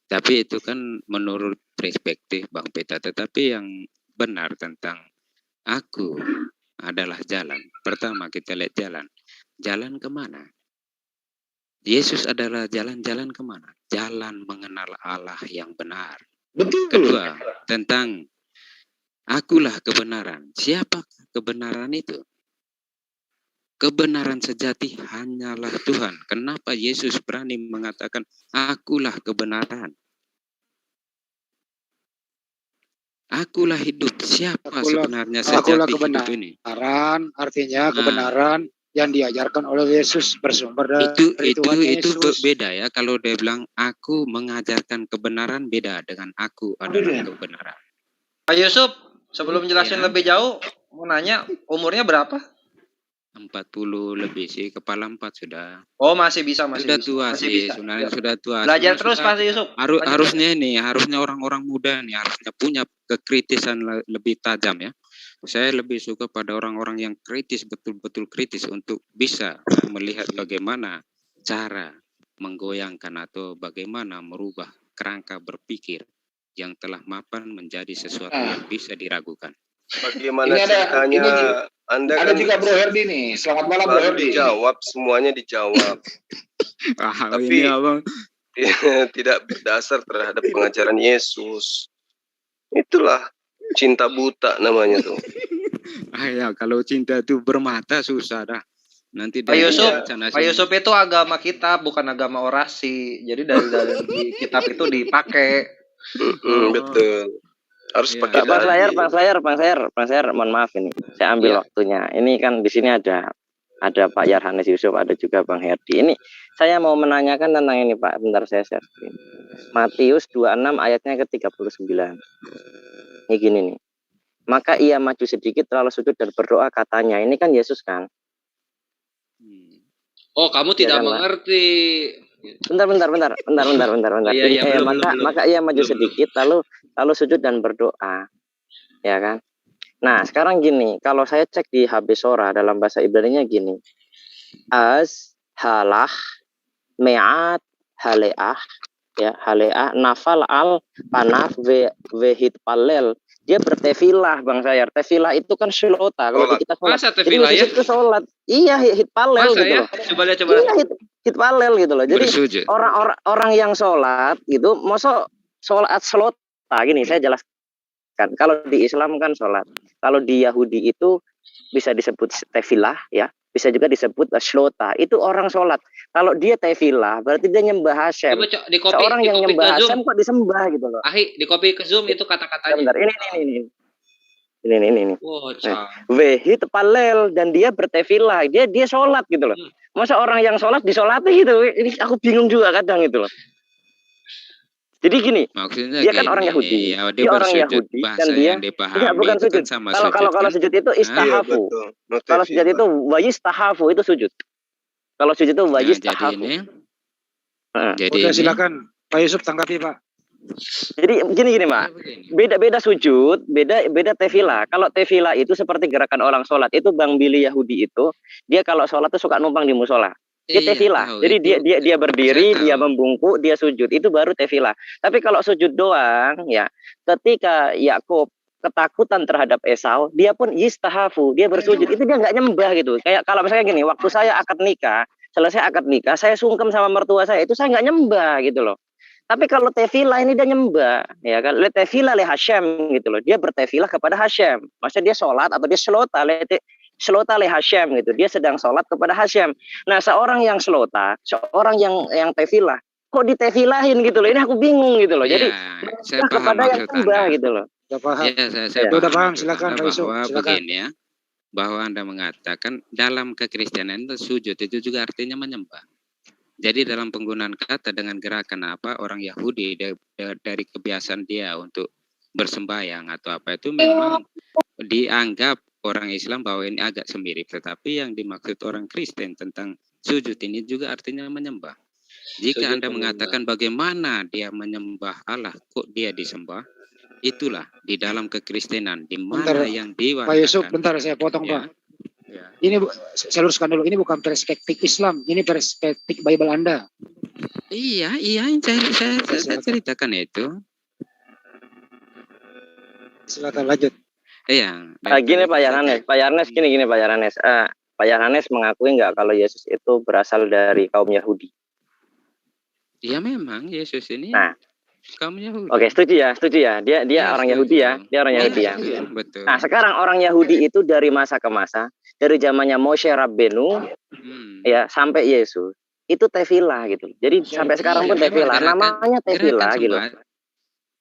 Speaker 2: Tapi itu kan menurut perspektif Bang Peta, tetapi yang benar tentang aku adalah jalan. Pertama kita lihat jalan. Jalan kemana? Yesus adalah jalan-jalan kemana? Jalan mengenal Allah yang benar.
Speaker 3: Betul.
Speaker 2: Kedua, tentang akulah kebenaran. Siapa kebenaran itu? Kebenaran sejati hanyalah Tuhan. Kenapa Yesus berani mengatakan, akulah kebenaran? Akulah hidup. Siapa sebenarnya sejati hidup ini?
Speaker 5: Kebenaran, artinya kebenaran yang diajarkan oleh Yesus bersumber dari Tuhan Yesus.
Speaker 2: Itu beda ya. Kalau dia bilang, aku mengajarkan kebenaran, beda dengan aku adalah kebenaran.
Speaker 10: Pak Yusuf, sebelum jelasin lebih jauh, mau nanya, umurnya berapa?
Speaker 2: 40 lebih sih, kepala 4 sudah.
Speaker 10: Oh, masih bisa.
Speaker 2: Sudah tua sih, sudah tua.
Speaker 10: Belajar terus Pak Yusuf.
Speaker 2: Harusnya orang-orang muda nih, harusnya punya kekritisan lebih tajam ya. Saya lebih suka pada orang-orang yang kritis, betul-betul kritis untuk bisa melihat bagaimana cara menggoyangkan atau bagaimana merubah kerangka berpikir yang telah mapan menjadi sesuatu yang bisa diragukan.
Speaker 4: Bagaimana ceritanya? Anda
Speaker 3: ada kan juga Bro Herdi nih. Selamat malam Bro Herdi.
Speaker 4: Dijawab, semuanya dijawab. Tapi
Speaker 2: ini abang
Speaker 4: tidak berdasar terhadap pengajaran Yesus. Itulah cinta buta namanya tuh.
Speaker 2: Ya, kalau cinta itu bermata susah dah. Nanti
Speaker 10: Pak Yusuf itu agama kita, bukan agama orasi. Jadi dari kitab itu dipakai.
Speaker 4: Betul. Harus pakai
Speaker 7: Bang Slayer, mohon maaf ini. Saya ambil waktunya. Ini kan di sini ada Pak Yarhanes Yusuf, ada juga Bang Herdi. Ini saya mau menanyakan tentang ini Pak. Bentar saya share screen. Matius 26 ayatnya ke-39. Ini gini nih. Maka ia maju sedikit lalu sujud dan berdoa katanya. Ini kan Yesus kan?
Speaker 10: Oh, kamu tidak mengerti.
Speaker 7: Bentar. Maka ia maju sedikit lalu sujud dan berdoa. Ya kan? Nah, sekarang gini, kalau saya cek di HB Sora dalam bahasa Ibrani-nya gini. Az halah me'at haleah, ya, haleah nafal al panaf vehit palel. Dia bertefilah Bang Sayar. Tefilah itu kan sholota. Kalau kita sholat.
Speaker 10: Masa tefilah ya?
Speaker 7: Itu sholat. Iya, hit palel
Speaker 10: masa
Speaker 7: gitu
Speaker 10: ya?
Speaker 7: loh.
Speaker 10: Coba.
Speaker 7: Iya, hit palel gitu loh. Jadi orang yang sholat gitu, masa sholat sholota gini, saya jelaskan. Kalau di Islam kan sholat. Kalau di Yahudi itu bisa disebut tefilah ya. Bisa juga disebut shlota. Itu orang sholat. Kalau dia tefilah, berarti dia nyembah Hashem. Seorang yang nyembah Hashem kok disembah gitu loh.
Speaker 10: Di copy ke Zoom itu kata-katanya.
Speaker 7: Bentar, ini.
Speaker 10: Wow,
Speaker 7: Wehit palel, dan dia bertefilah. Dia sholat gitu loh. Masa orang yang sholat disolati gitu. Ini aku bingung juga kadang gitu loh. Jadi gini,
Speaker 2: maksudnya
Speaker 7: dia kan orang Yahudi, dia orang Yahudi dan dia bukan sujud. Kalau sujud itu istahafu. Kalau sujud itu wayistahafu, itu sujud. Kalau sujud itu wayistahafu.
Speaker 5: Jadi udah silakan Pak Yusuf tanggapi Pak.
Speaker 7: Jadi gini Pak, beda sujud, beda tefilah. Kalau tefilah itu seperti gerakan orang sholat. Itu Bang Billy Yahudi itu, dia kalau sholat tuh suka numpang di musola. Dia tefila. Jadi dia berdiri, dia membungkuk, dia sujud. Itu baru tefila. Tapi kalau sujud doang, ya, ketika Yakub ketakutan terhadap Esau, dia pun yistahafu, dia bersujud. Itu dia nggak nyembah gitu. Kayak kalau misalnya gini, waktu saya akad nikah, selesai akad nikah, saya sungkem sama mertua saya, itu saya nggak nyembah gitu loh. Tapi kalau tefila ini dia nyembah, ya kan? Tefila le Hashem gitu loh. Dia bertefila kepada Hashem. Maksudnya dia sholat atau dia selota le Hashem gitu. Dia sedang sholat kepada Hashem. Nah, seorang yang selota, seorang yang tefila, kok ditefilahin gitu loh. Ini aku bingung gitu loh. Jadi
Speaker 2: saya paham
Speaker 7: kepada yang nyembah gitu loh.
Speaker 5: Sudah paham.
Speaker 2: Ya, saya
Speaker 5: Sudah paham. Silakan Pak Yusuf.
Speaker 2: Bahwa
Speaker 5: Silakan.
Speaker 2: begini ya, bahwa Anda mengatakan dalam kekristenan itu sujud itu juga artinya menyembah. Jadi dalam penggunaan kata dengan gerakan apa, orang Yahudi dari kebiasaan dia untuk bersembahyang atau apa itu memang dianggap orang Islam bahwa ini agak semirip. Tetapi yang dimaksud orang Kristen tentang sujud ini juga artinya menyembah. Jika sujud Anda mengatakan bagaimana dia menyembah Allah, kok dia disembah, itulah di dalam kekristenan di mana yang diwakilkan.
Speaker 5: Pak Yusuf, bentar saya potong ya. Pak. Ya. Ini saya luruskan dulu, ini bukan perspektif Islam, ini perspektif Bible Anda.
Speaker 2: Iya, saya ceritakan itu.
Speaker 5: Silakan lanjut.
Speaker 2: Iya.
Speaker 7: Gini Pak Yarnes, gini Pak Yarnes. Pak Yarnes mengakui nggak kalau Yesus itu berasal dari kaum Yahudi?
Speaker 2: Iya memang Yesus ini.
Speaker 7: Nah,
Speaker 2: kaum Yahudi.
Speaker 7: Oke, setuju ya. Dia ya, orang Yahudi ya. Dia orang Yahudi ya.
Speaker 2: Betul.
Speaker 7: Nah, sekarang orang Yahudi itu dari masa ke masa, dari zamannya Moshe Rabbenu ya sampai Yesus, itu tefila gitu. Jadi sampai sekarang pun tefila. Namanya tefila gitu.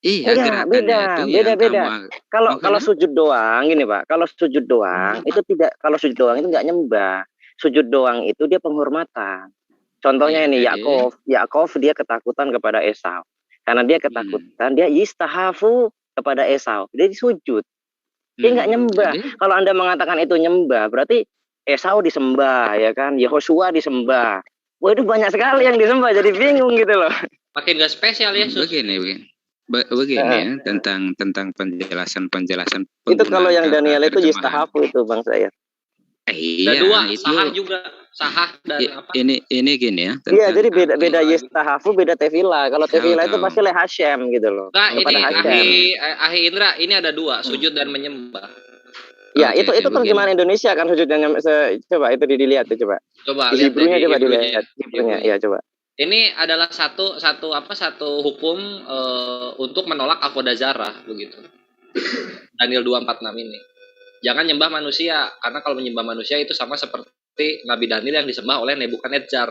Speaker 2: Iya,
Speaker 7: beda. Kalau sujud doang gini, Pak. Kalau sujud doang itu nggak nyembah. Sujud doang itu dia penghormatan. Contohnya ini Yakov dia ketakutan kepada Esau. Karena dia ketakutan, dia yistahafu kepada Esau. Dia sujud. Dia nggak nyembah. Kalau Anda mengatakan itu nyembah, berarti Esau disembah, ya kan? Yehosua disembah. Wah, itu banyak sekali yang disembah, jadi bingung gitu loh.
Speaker 10: Makin nggak spesial ya, Sus.
Speaker 2: Begini ya, tentang penjelasan.
Speaker 7: Itu kalau yang Daniel itu yistahafu itu Bang saya.
Speaker 10: Iya. Dan dua, itu, sahah juga. Sahah dan apa?
Speaker 2: Ini gini ya.
Speaker 7: Iya, jadi beda yistahafu, beda tefila. Kalau tefila itu pasti le Hashem gitu loh.
Speaker 10: Nah, ini Ahi Indra, ini ada dua, sujud dan menyembah.
Speaker 7: Ya, itu terjemahan Indonesia kan sujud dan coba itu dilihat tuh coba. Di Hebrew-nya coba dilihat. Hebrew-nya, iya coba.
Speaker 10: Ini adalah satu hukum untuk menolak Avodazara begitu. Daniel 2:46 ini. Jangan nyembah manusia, karena kalau menyembah manusia itu sama seperti Nabi Daniel yang disembah oleh Nebukadnezar.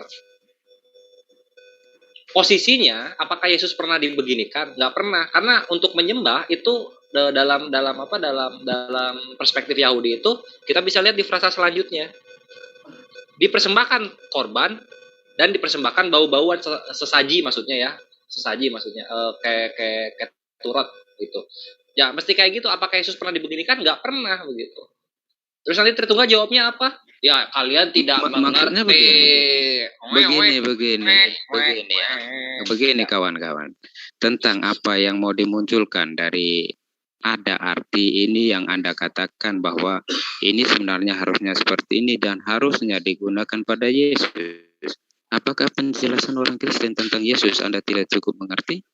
Speaker 10: Posisinya, apakah Yesus pernah dibeginikan? Nggak pernah, karena untuk menyembah itu dalam perspektif Yahudi itu kita bisa lihat di frasa selanjutnya. Dipersembahkan korban dan dipersembahkan bau-bauan sesaji maksudnya kayak turut gitu. Ya mesti kayak gitu. Apakah Yesus pernah dibeginikan? Nggak pernah begitu. Terus nanti Tritunggal jawabnya apa? Ya kalian tidak mengerti.
Speaker 2: Begini kawan-kawan. Tentang apa yang mau dimunculkan dari ada arti ini yang Anda katakan bahwa ini sebenarnya harusnya seperti ini dan harusnya digunakan pada Yesus. Apakah penjelasan orang Kristen tentang Yesus Anda tidak cukup mengerti?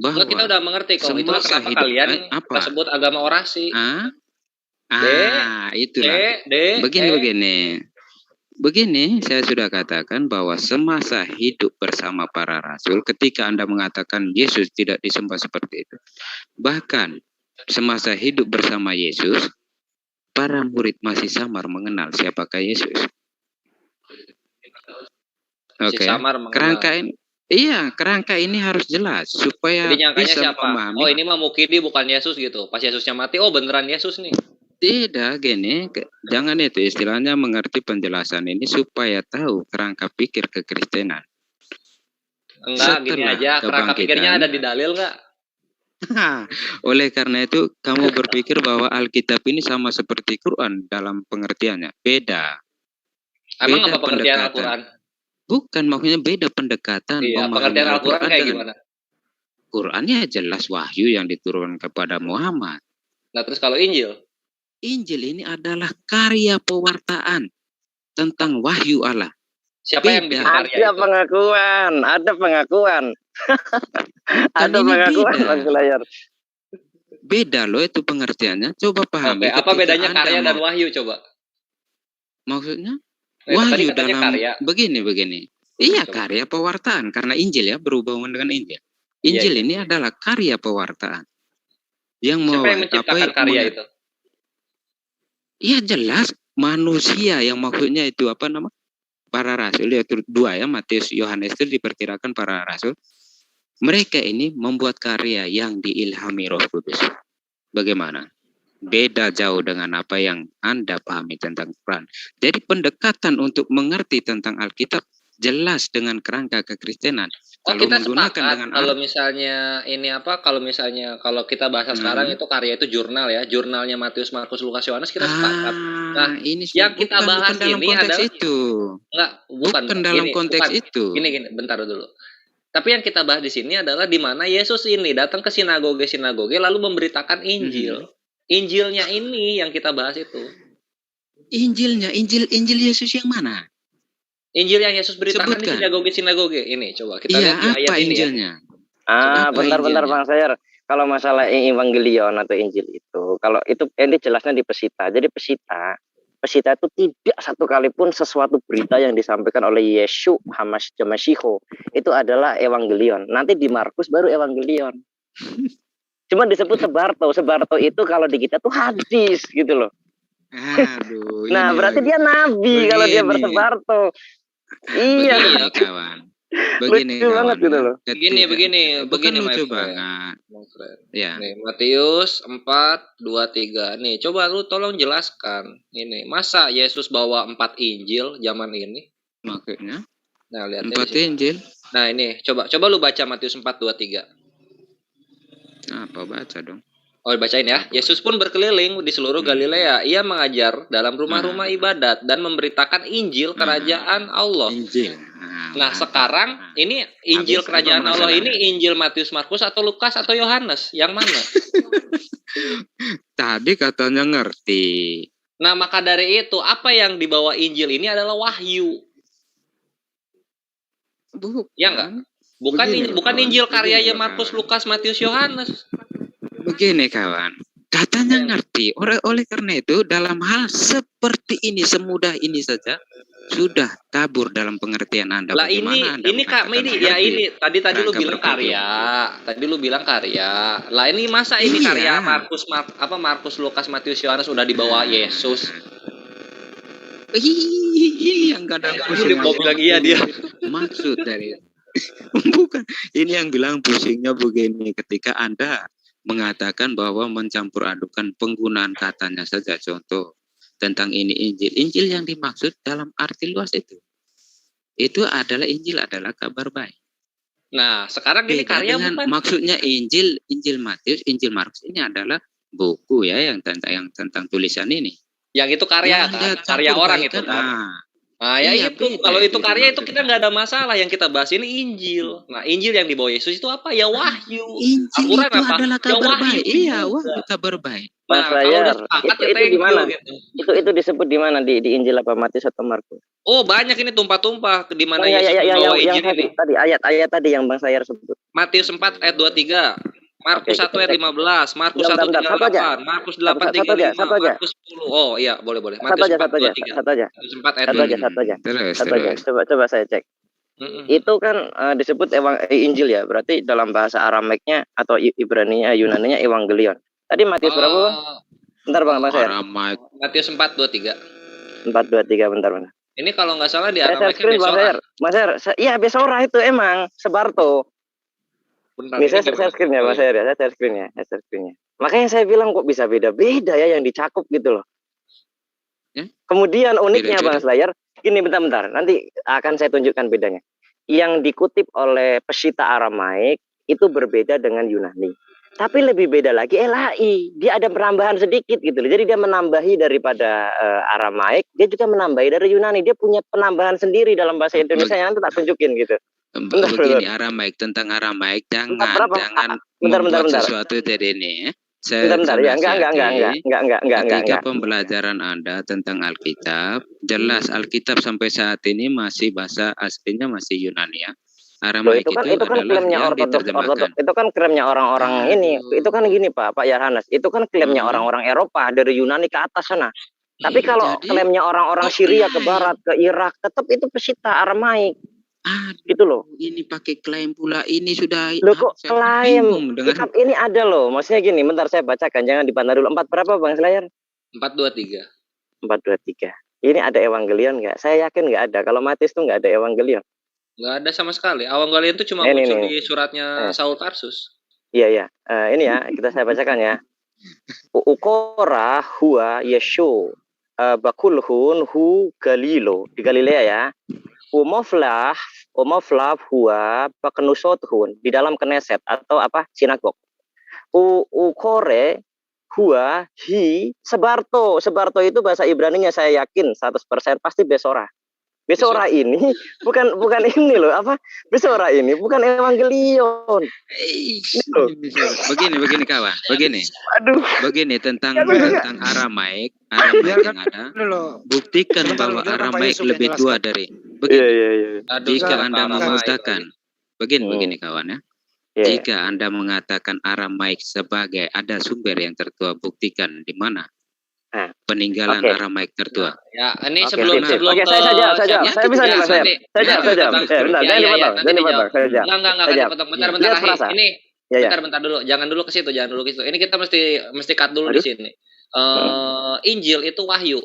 Speaker 2: Bahwa
Speaker 10: kita udah mengerti kok. Itulah kenapa kalian tersebut agama orasi.
Speaker 2: Itulah. Begini, saya sudah katakan bahwa semasa hidup bersama para rasul, ketika Anda mengatakan Yesus tidak disembah seperti itu. Bahkan semasa hidup bersama Yesus, para murid masih samar mengenal siapakah Yesus. Oke. Kerangka ini harus jelas supaya bisa memahami.
Speaker 10: Oh, ini mah Mukidi bukan Yesus gitu. Pas Yesusnya mati, oh beneran Yesus nih.
Speaker 2: Tidak, jangan itu istilahnya mengerti penjelasan ini supaya tahu kerangka pikir kekristenan.
Speaker 10: Enggak, gini aja, kerangka pikirnya ada di dalil nggak?
Speaker 2: Oleh karena itu, kamu berpikir bahwa Alkitab ini sama seperti Quran dalam pengertiannya. Beda.
Speaker 10: Emang apa pengertian Al-Quran?
Speaker 2: Bukan, maksudnya beda pendekatan.
Speaker 10: Iya, pengertian Al-Quran kayak gimana?
Speaker 2: Qurannya jelas wahyu yang diturunkan kepada Muhammad.
Speaker 10: Nah, terus kalau Injil?
Speaker 2: Injil ini adalah karya pewartaan tentang wahyu Allah.
Speaker 10: Siapa yang bikin karya
Speaker 7: ada
Speaker 10: itu?
Speaker 7: Pengakuan, ada pengakuan. Ada pengakuan Bang Selayar.
Speaker 2: Beda loh itu pengertiannya. Coba pahami.
Speaker 10: Apa bedanya karya dan wahyu coba?
Speaker 2: Maksudnya? Wahyu dalam karya. Begini. Iya, coba. Karya pewartaan karena Injil ya, berhubungan dengan Injil. Injil ini adalah karya pewartaan.
Speaker 10: Siapa yang menciptakan karya itu?
Speaker 2: Iya jelas manusia yang maksudnya itu para rasul itu 2 ya, Matius, Yohanes itu diperkirakan para rasul. Mereka ini membuat karya yang diilhami Roh Kudus. Bagaimana? Beda jauh dengan apa yang Anda pahami tentang Quran. Jadi pendekatan untuk mengerti tentang Alkitab jelas dengan kerangka kekristenan.
Speaker 10: Kalau kita menggunakan dengan kalau misalnya kalau kita bahasa sekarang itu karya itu jurnal ya, jurnalnya Matius, Markus, Lukas, Yohanes kita sepakat. Nah, ini yang kita bahas ini adalah bukan dalam konteks itu. Gini, bentar dulu. Tapi yang kita bahas di sini adalah di mana Yesus ini datang ke sinagoge lalu memberitakan Injil. Injilnya ini yang kita bahas itu.
Speaker 2: Injil Yesus yang mana?
Speaker 10: Injil yang Yesus beritakan di sinagoge ini. Coba kita lihat di ayat ini
Speaker 2: Injilnya?
Speaker 7: Ya. Bentar Bang Sayar. Kalau masalah Evangelion atau Injil itu, kalau itu ini jelasnya di Pesita. Jadi Pesita itu tidak satu kali pun sesuatu berita yang disampaikan oleh Yesus Hamashiho itu adalah Evangelion. Nanti di Markus baru Evangelion. Cuma disebut Sebarto. Sebarto itu kalau di kita tuh hadis gitu loh.
Speaker 2: Aduh,
Speaker 7: nah berarti dia nabi kalau dia bersebarto. Iya
Speaker 2: kawan. Begini
Speaker 7: lucu banget gitu loh.
Speaker 10: Begini
Speaker 2: lucu banget.
Speaker 10: Ya. Nih, Matius 4:23. Nih, coba lu tolong jelaskan. Ini, masa Yesus bawa 4 Injil zaman ini?
Speaker 2: Maksudnya?
Speaker 10: Nah, lihat
Speaker 2: 4 Injil.
Speaker 10: Nah, ini coba lu baca Matius 4:23.
Speaker 2: Apa baca dong?
Speaker 10: Oh, bacain ya. Yesus pun berkeliling di seluruh Galilea. Ia mengajar dalam rumah-rumah ibadat dan memberitakan Injil kerajaan Allah.
Speaker 2: Injil.
Speaker 10: Nah, sekarang ini Injil kerajaan Allah ini Injil Matius, Markus atau Lukas atau Yohanes? Yang mana?
Speaker 2: Tadi katanya ngerti.
Speaker 10: Nah, maka dari itu apa yang dibawa Injil ini adalah wahyu. Ya enggak? Bukan Injil karyanya Markus, Lukas, Matius, Yohanes.
Speaker 2: Begini kawan, katanya ngerti. Oleh karena itu dalam hal seperti ini, semudah ini saja sudah tabur dalam pengertian Anda.
Speaker 10: Lah ini Kak Medi ya, ini tadi lu bilang karya. Tadi lu bilang karya. Lah ini masa ini karya Markus, Lukas, Matius, Yohanes udah dibawa Yesus.
Speaker 2: Yang kadang pusing
Speaker 10: lagi ya dia.
Speaker 2: Maksud dari bukan ini yang bilang pusingnya begini, ketika Anda mengatakan bahwa mencampur adukan penggunaan katanya saja. Contoh tentang ini Injil yang dimaksud dalam arti luas itu adalah Injil adalah kabar baik.
Speaker 10: Nah sekarang ini karya bukan?
Speaker 2: Maksudnya Injil Matius, Injil Markus ini adalah buku ya yang tentang tulisan ini.
Speaker 10: Yang itu karya karya orang itu kan. Nah ya itu kalau itu karya itu kita nggak ada masalah. Yang kita bahas ini Injil. Nah Injil yang dibawa Yesus itu apa? Ya wahyu.
Speaker 2: Injil itu adalah kabar baik. Iya, wahyu kabar baik.
Speaker 7: Mas Layar, itu di mana? Itu disebut di mana, di Injil apa Matius atau Markus?
Speaker 10: Oh banyak ini tumpah-tumpah di mana Yesus membawa Injil ini.
Speaker 7: Tadi ayat-ayat tadi yang Bang Layar sebut.
Speaker 10: Matius 4 ayat 23. Markus 1 ayat 15, Markus 1:38, Markus 8:35, Markus 10. Oh iya, boleh. Markus 4:23.
Speaker 7: Satu aja. Coba saya cek. Itu kan disebut Injil ya, berarti dalam bahasa Aramaiknya atau Ibraninya, Yunaninya Evangelion. Tadi Matius berapa, Bang? Bentar Bang, Mas Her.
Speaker 10: Matius 4:23.
Speaker 7: 4:23 bentar.
Speaker 10: Ini kalau nggak salah di Aramaiknya
Speaker 7: Besora. Mas Her, iya Besora itu emang Sebarto. Ini saya share screen-nya, Mas Her, saya share screen-nya. Makanya saya bilang kok bisa beda-beda ya yang dicakup gitu loh. Kemudian uniknya Bang Slayer, gini bentar, nanti akan saya tunjukkan bedanya. Yang dikutip oleh Pesita Aramaik itu berbeda dengan Yunani. Tapi lebih beda lagi LHI, dia ada penambahan sedikit gitu loh. Jadi dia menambahi daripada Aramaik, dia juga menambahi dari Yunani. Dia punya penambahan sendiri dalam bahasa Indonesia yang nanti tak tunjukin gitu.
Speaker 2: Begini Aramaik, tentang Aramaik jangan
Speaker 7: bentar.
Speaker 2: sesuatu dari ini ya.
Speaker 7: Bentar, ya, enggak.
Speaker 2: Pembelajaran Anda tentang Alkitab, jelas Alkitab sampai saat ini masih bahasa aslinya masih Yunani ya. Aramaik
Speaker 7: itu kan klaimnya ortodoks. Itu kan klaimnya orang-orang ini. Itu kan gini Pak Yohanes. Itu kan klaimnya orang-orang Eropa dari Yunani ke atas sana. Tapi kalau klaimnya orang-orang Syria ke barat, ke Irak, tetap itu pesita Aramaik. Gitu loh.
Speaker 2: Ini pakai klaim pula, ini sudah.
Speaker 7: Loh kok klaim? Kitab ini ada loh. Maksudnya gini, bentar saya bacakan, jangan dipantau dulu. 4 berapa Bang Selayar?
Speaker 10: 423.
Speaker 7: 423. Ini ada Evangelion nggak? Saya yakin nggak ada. Kalau Matius tuh nggak ada Evangelion.
Speaker 10: Nggak ada sama sekali. Evangelion itu cuma muncul di suratnya Saul Tarsus.
Speaker 7: Iya. Ini ya, saya bacakan ya. Ukora huwa Yeshu bakulhun hu Galilo. Di Galilea ya. Umoflah huwa bakenusothun di dalam Kneset atau apa sinagog. Ukore huwa hi Sebarto itu bahasa Ibraninya saya yakin 100% pasti Besora. Besora ini bukan ini loh apa? Besora ini bukan Evangelion.
Speaker 2: Begini kawan, begini. Begini tentang Aramaik yang ada. Buktikan bahwa Aramaik lebih tua dari. Begini. Jika Anda mengatakan, begini kawan ya. Jika Anda mengatakan Aramaik sebagai ada sumber yang tertua, buktikan di mana peninggalan Aramaik tertua.
Speaker 10: Ya, ini sebelum
Speaker 7: saya bisa nih Mas. Saya
Speaker 10: bentar dulu. Jangan dulu ke situ. Ini kita mesti cut dulu di sini. Injil itu wahyu.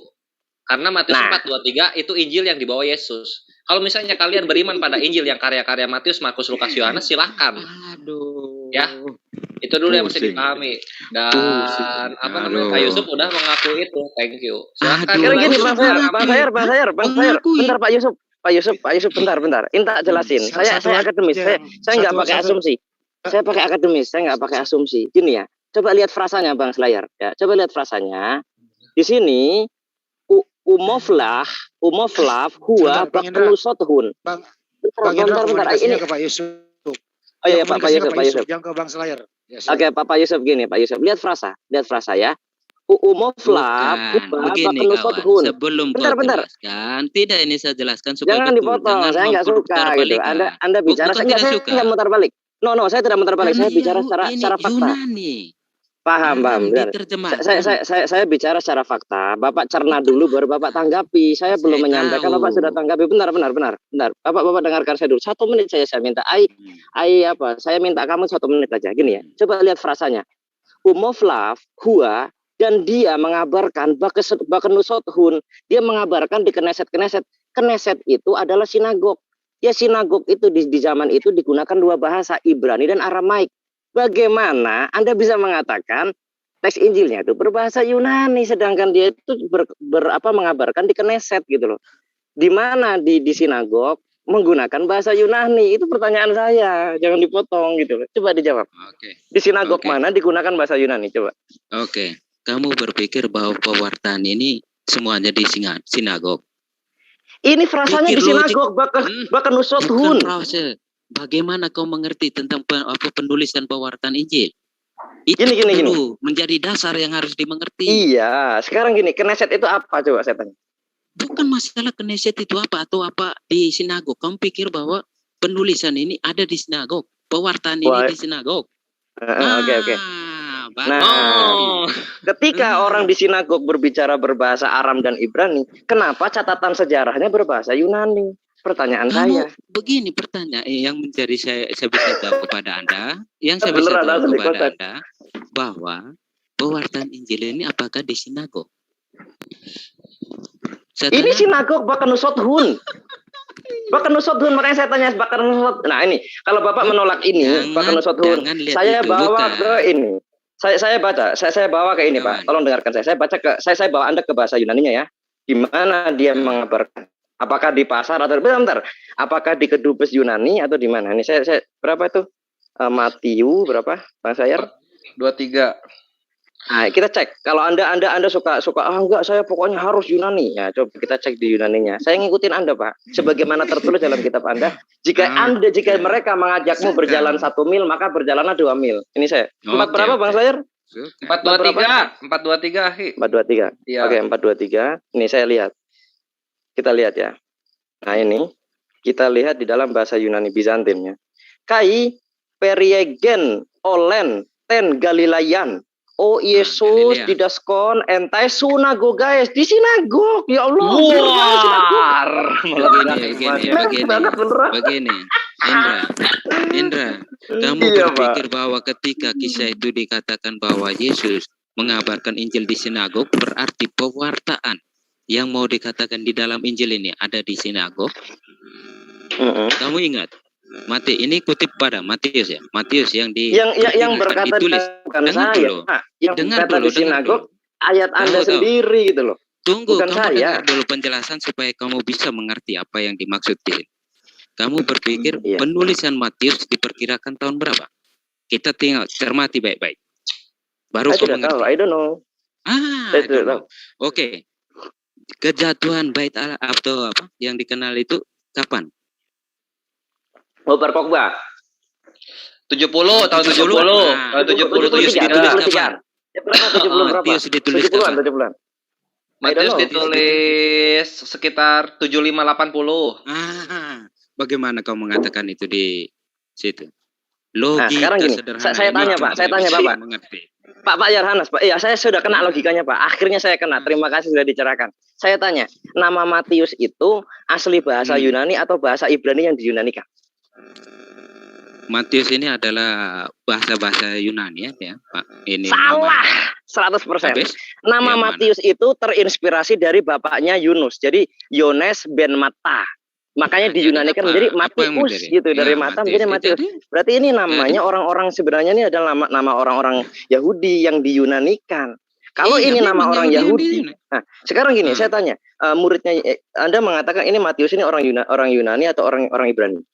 Speaker 10: Karena Matius 4:23 itu Injil yang dibawa Yesus. Kalau misalnya kalian beriman pada Injil yang karya-karya Matius, Markus, Lukas, Yohanes, silahkan. Ya, itu dulu yang mesti dipahami. Dan Pak Yusuf udah mengakui itu. Thank you. Silakan.
Speaker 7: Gini, Bang Sayar. Bentar Pak Yusuf, bentar. Inta jelasin. Saya akademis. Saya nggak pakai asumsi. Saya pakai akademis. Saya nggak pakai asumsi. Gini ya. Coba lihat frasanya Bang Selayar. Ya, coba lihat frasanya. Di sini umoflah huwa bakenusothun. Bentar. Ini ke Pak Yusuf. Oh iya Pak Yusuf. Yang ke Bang Selayar. Oke, Pak Yusuf gini, Pak Yusuf. Lihat frasa ya. Umoflah
Speaker 2: begini kawan. Sebelum bentar. Tidak ini saya jelaskan supaya
Speaker 7: jangan dipotong. Saya nggak suka gitu. Anda bicara saya nggak mutar balik. No, saya tidak mutar balik. Saya bicara secara fakta. Paham. Saya bicara secara fakta. Bapak cerna dulu baru Bapak tanggapi. Saya belum menyampaikan, Bapak sudah tanggapi. Benar. Bapak dengarkan saya dulu. 1 menit saya minta. Saya minta kamu 1 menit aja. Gini ya. Coba lihat frasanya. Umoflav huwa dan dia mengabarkan bakenusothun. Dia mengabarkan di Kneset. Kneset itu adalah sinagog. Ya sinagog itu di zaman itu digunakan 2 bahasa, Ibrani dan Aramaik. Bagaimana Anda bisa mengatakan teks Injilnya itu berbahasa Yunani sedangkan dia itu mengabarkan di Kneset gitu loh. Di mana di sinagog menggunakan bahasa Yunani? Itu pertanyaan saya. Jangan dipotong gitu loh. Coba dijawab. Di sinagog mana digunakan bahasa Yunani? Coba.
Speaker 2: Kamu berpikir bahwa pewartaan ini semuanya di sinagog?
Speaker 7: Ini frasanya di sinagog bakenusothun.
Speaker 2: Bagaimana kau mengerti tentang penulisan pewartaan Injil? Itu
Speaker 7: gini.
Speaker 2: Menjadi dasar yang harus dimengerti.
Speaker 7: Iya, sekarang gini, Kneset itu apa coba saya tanya?
Speaker 2: Bukan masalah Kneset itu apa atau apa di sinagog. Kamu pikir bahwa penulisan ini ada di sinagog, pewartaan ini di sinagog?
Speaker 7: Oke. Ketika orang di sinagog berbicara berbahasa Aram dan Ibrani, kenapa catatan sejarahnya berbahasa Yunani? Pertanyaan saya.
Speaker 2: Begini pertanyaan yang menjadi saya bisa jawab kepada Anda, bahwa pewartaan Injil ini apakah di sinagog?
Speaker 7: Ini sinagog bakenusothun. Makanya saya tanya bakenusothun. Nah ini, kalau Bapak menolak ini bakenusothun, saya bawa ke ini. Saya bawa ke ini Pak. Tolong dengarkan saya. Saya bawa Anda ke bahasa Yunaninya ya. Gimana dia mengabarkan? Apakah di pasar atau bentar? Apakah di kedubes Yunani atau di mana? Ini saya berapa itu? Matius berapa? Bang Sayar?
Speaker 10: 23.
Speaker 7: Nah, kita cek. Kalau Anda suka enggak, saya pokoknya harus Yunani. Ya, coba kita cek di Yunaninya. Saya ngikutin Anda, Pak. Sebagaimana tertulis dalam kitab Anda, jika mereka mengajakmu berjalan 1 mil, maka berjalanlah 2 mil. Ini saya. 4 berapa, Bang Sayar?
Speaker 10: 423 Hi.
Speaker 7: 423.
Speaker 10: Iya.
Speaker 7: Oke, 423. Ini saya lihat. Kita lihat ya. Nah, ini kita lihat di dalam bahasa Yunani Bizantin ya. Kai periegen olen ten Galilayan. Oh Yesus didaskon entai sunagogaes di sinagog. Ya Allah.
Speaker 2: Begini. Indra, kamu berpikir bahwa ketika kisah itu dikatakan bahwa Yesus mengabarkan Injil di sinagog, berarti pewartaan yang mau dikatakan di dalam Injil ini ada di sinagog? Kamu ingat? Ini kutip pada Matius ya. Matius yang
Speaker 7: berkata
Speaker 2: ditulis.
Speaker 7: Bukan saya. Yang berkata di sinagog ayat Anda sendiri gitu loh.
Speaker 2: Tunggu,
Speaker 7: bukan
Speaker 2: kamu
Speaker 7: saya.
Speaker 2: dengar dulu penjelasan supaya kamu bisa mengerti apa yang dimaksud di sini. Kamu berpikir penulisan Matius diperkirakan tahun berapa? Kita tinggal cermati baik-baik. Baru kau mengerti.
Speaker 7: I don't know.
Speaker 2: Oke. Kejatuhan Bait Allah atau apa yang dikenal itu kapan?
Speaker 7: Bar Kokhba.
Speaker 10: 70 tahun 70. Tahun 70
Speaker 2: Matius ditulis kapan?
Speaker 7: Matius
Speaker 2: ditulis kapan?
Speaker 7: 70-an.
Speaker 10: Matius ditulis sekitar 75-80.
Speaker 2: Bagaimana kau mengatakan itu di situ?
Speaker 7: Logika sekarang gini, saya tanya Pak, Bapak. Pak Yohanes, Pak. Iya, saya sudah kena logikanya, Pak. Akhirnya saya kena. Terima kasih sudah dicerahkan. Saya tanya, nama Matius itu asli bahasa Yunani atau bahasa Ibrani yang diyunanikan?
Speaker 2: Matius ini adalah bahasa Yunani ya, Pak. Ini
Speaker 7: salah, 100%. Nama Matius itu terinspirasi dari bapaknya Yunus. Jadi Yones ben Matta. Makanya diyunanikan menjadi Matius gitu, dari Mata menjadi Matius. Berarti ini namanya orang-orang sebenarnya ini adalah nama orang-orang Yahudi yang diyunanikan. Kalau ini nama orang Yahudi. Nah, sekarang gini, saya tanya, muridnya Anda mengatakan ini Matius ini orang Yunani atau orang Ibrani?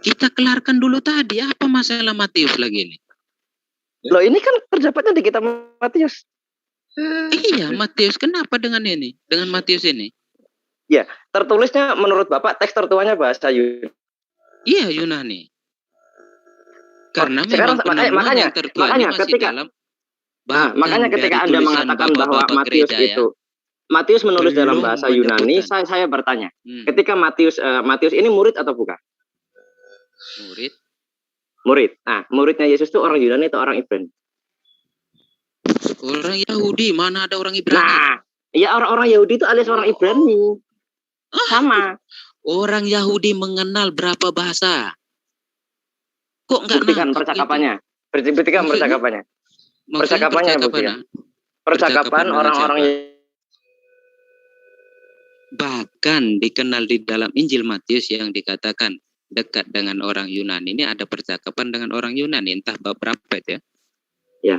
Speaker 2: Kita kelarkan dulu tadi, apa masalah Matius lagi ini?
Speaker 7: Loh, ini kan terdapatnya di kitab Matius.
Speaker 2: Iya, Matius. Kenapa dengan ini? Dengan Matius ini?
Speaker 7: Ya, tertulisnya menurut Bapak teks tertuanya bahasa Yunani.
Speaker 2: Iya, Yunani. Karena
Speaker 7: sekarang makanya ketika Anda mengatakan bahwa Matius itu Matius menulis dalam bahasa Yunani, saya bertanya, ketika Matius ini murid atau bukan? Murid. Nah, muridnya Yesus itu orang Yunani atau orang Ibrani?
Speaker 2: Orang Yahudi, mana ada orang Ibrani?
Speaker 7: Nah, ya orang-orang Yahudi itu alias orang Ibrani. Sama.
Speaker 2: Orang Yahudi mengenal berapa bahasa? Kok enggak
Speaker 7: buktikan percakapannya? Buktikan percakapannya. Percakapan orang-orang
Speaker 2: bahkan dikenal di dalam Injil Matius yang dikatakan dekat dengan orang Yunani. Ini ada percakapan dengan orang Yunani, entah bab berapa itu ya.
Speaker 7: Ya.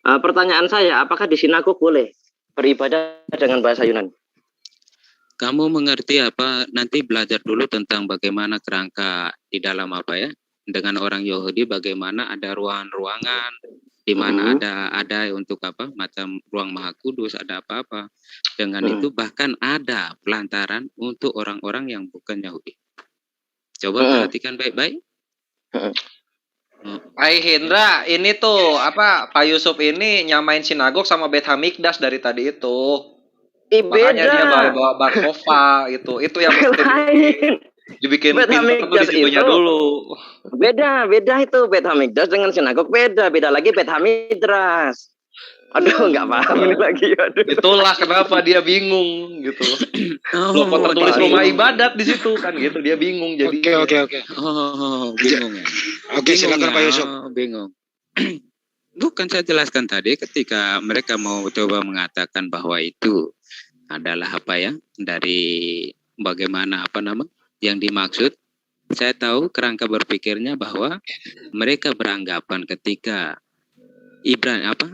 Speaker 7: Pertanyaan saya, apakah di sinagog boleh beribadah dengan bahasa Yunani?
Speaker 2: Kamu mengerti apa? Nanti belajar dulu tentang bagaimana kerangka di dalam apa ya? Dengan orang Yahudi, bagaimana ada ruangan-ruangan, di mana ada untuk apa? Macam ruang Maha Kudus, ada apa-apa. Dengan itu bahkan ada pelantaran untuk orang-orang yang bukan Yahudi. Coba perhatikan baik-baik.
Speaker 10: Hendra, ini tuh apa Pak Yusuf ini nyamain sinagog sama Beit Hamikdash dari tadi itu. Makanya dia bawa Bar Kokhba gitu. Itu yang dibikin pintu disitunya dulu.
Speaker 7: Beda itu Beit Hamikdash dengan sinagog beda lagi Beit Hamidras. Aduh, nggak paham ini lagi. Aduh.
Speaker 10: Itulah kenapa dia bingung gitu. Loh, kok tertulis rumah ibadat di situ kan gitu, dia bingung jadi.
Speaker 5: Oke.
Speaker 2: Bingung ya.
Speaker 5: Oke, silakan Pak Yusuf.
Speaker 2: Bingung. Bukan saya jelaskan tadi ketika mereka mau coba mengatakan bahwa itu adalah apa ya dari bagaimana yang dimaksud. Saya tahu kerangka berpikirnya bahwa mereka beranggapan ketika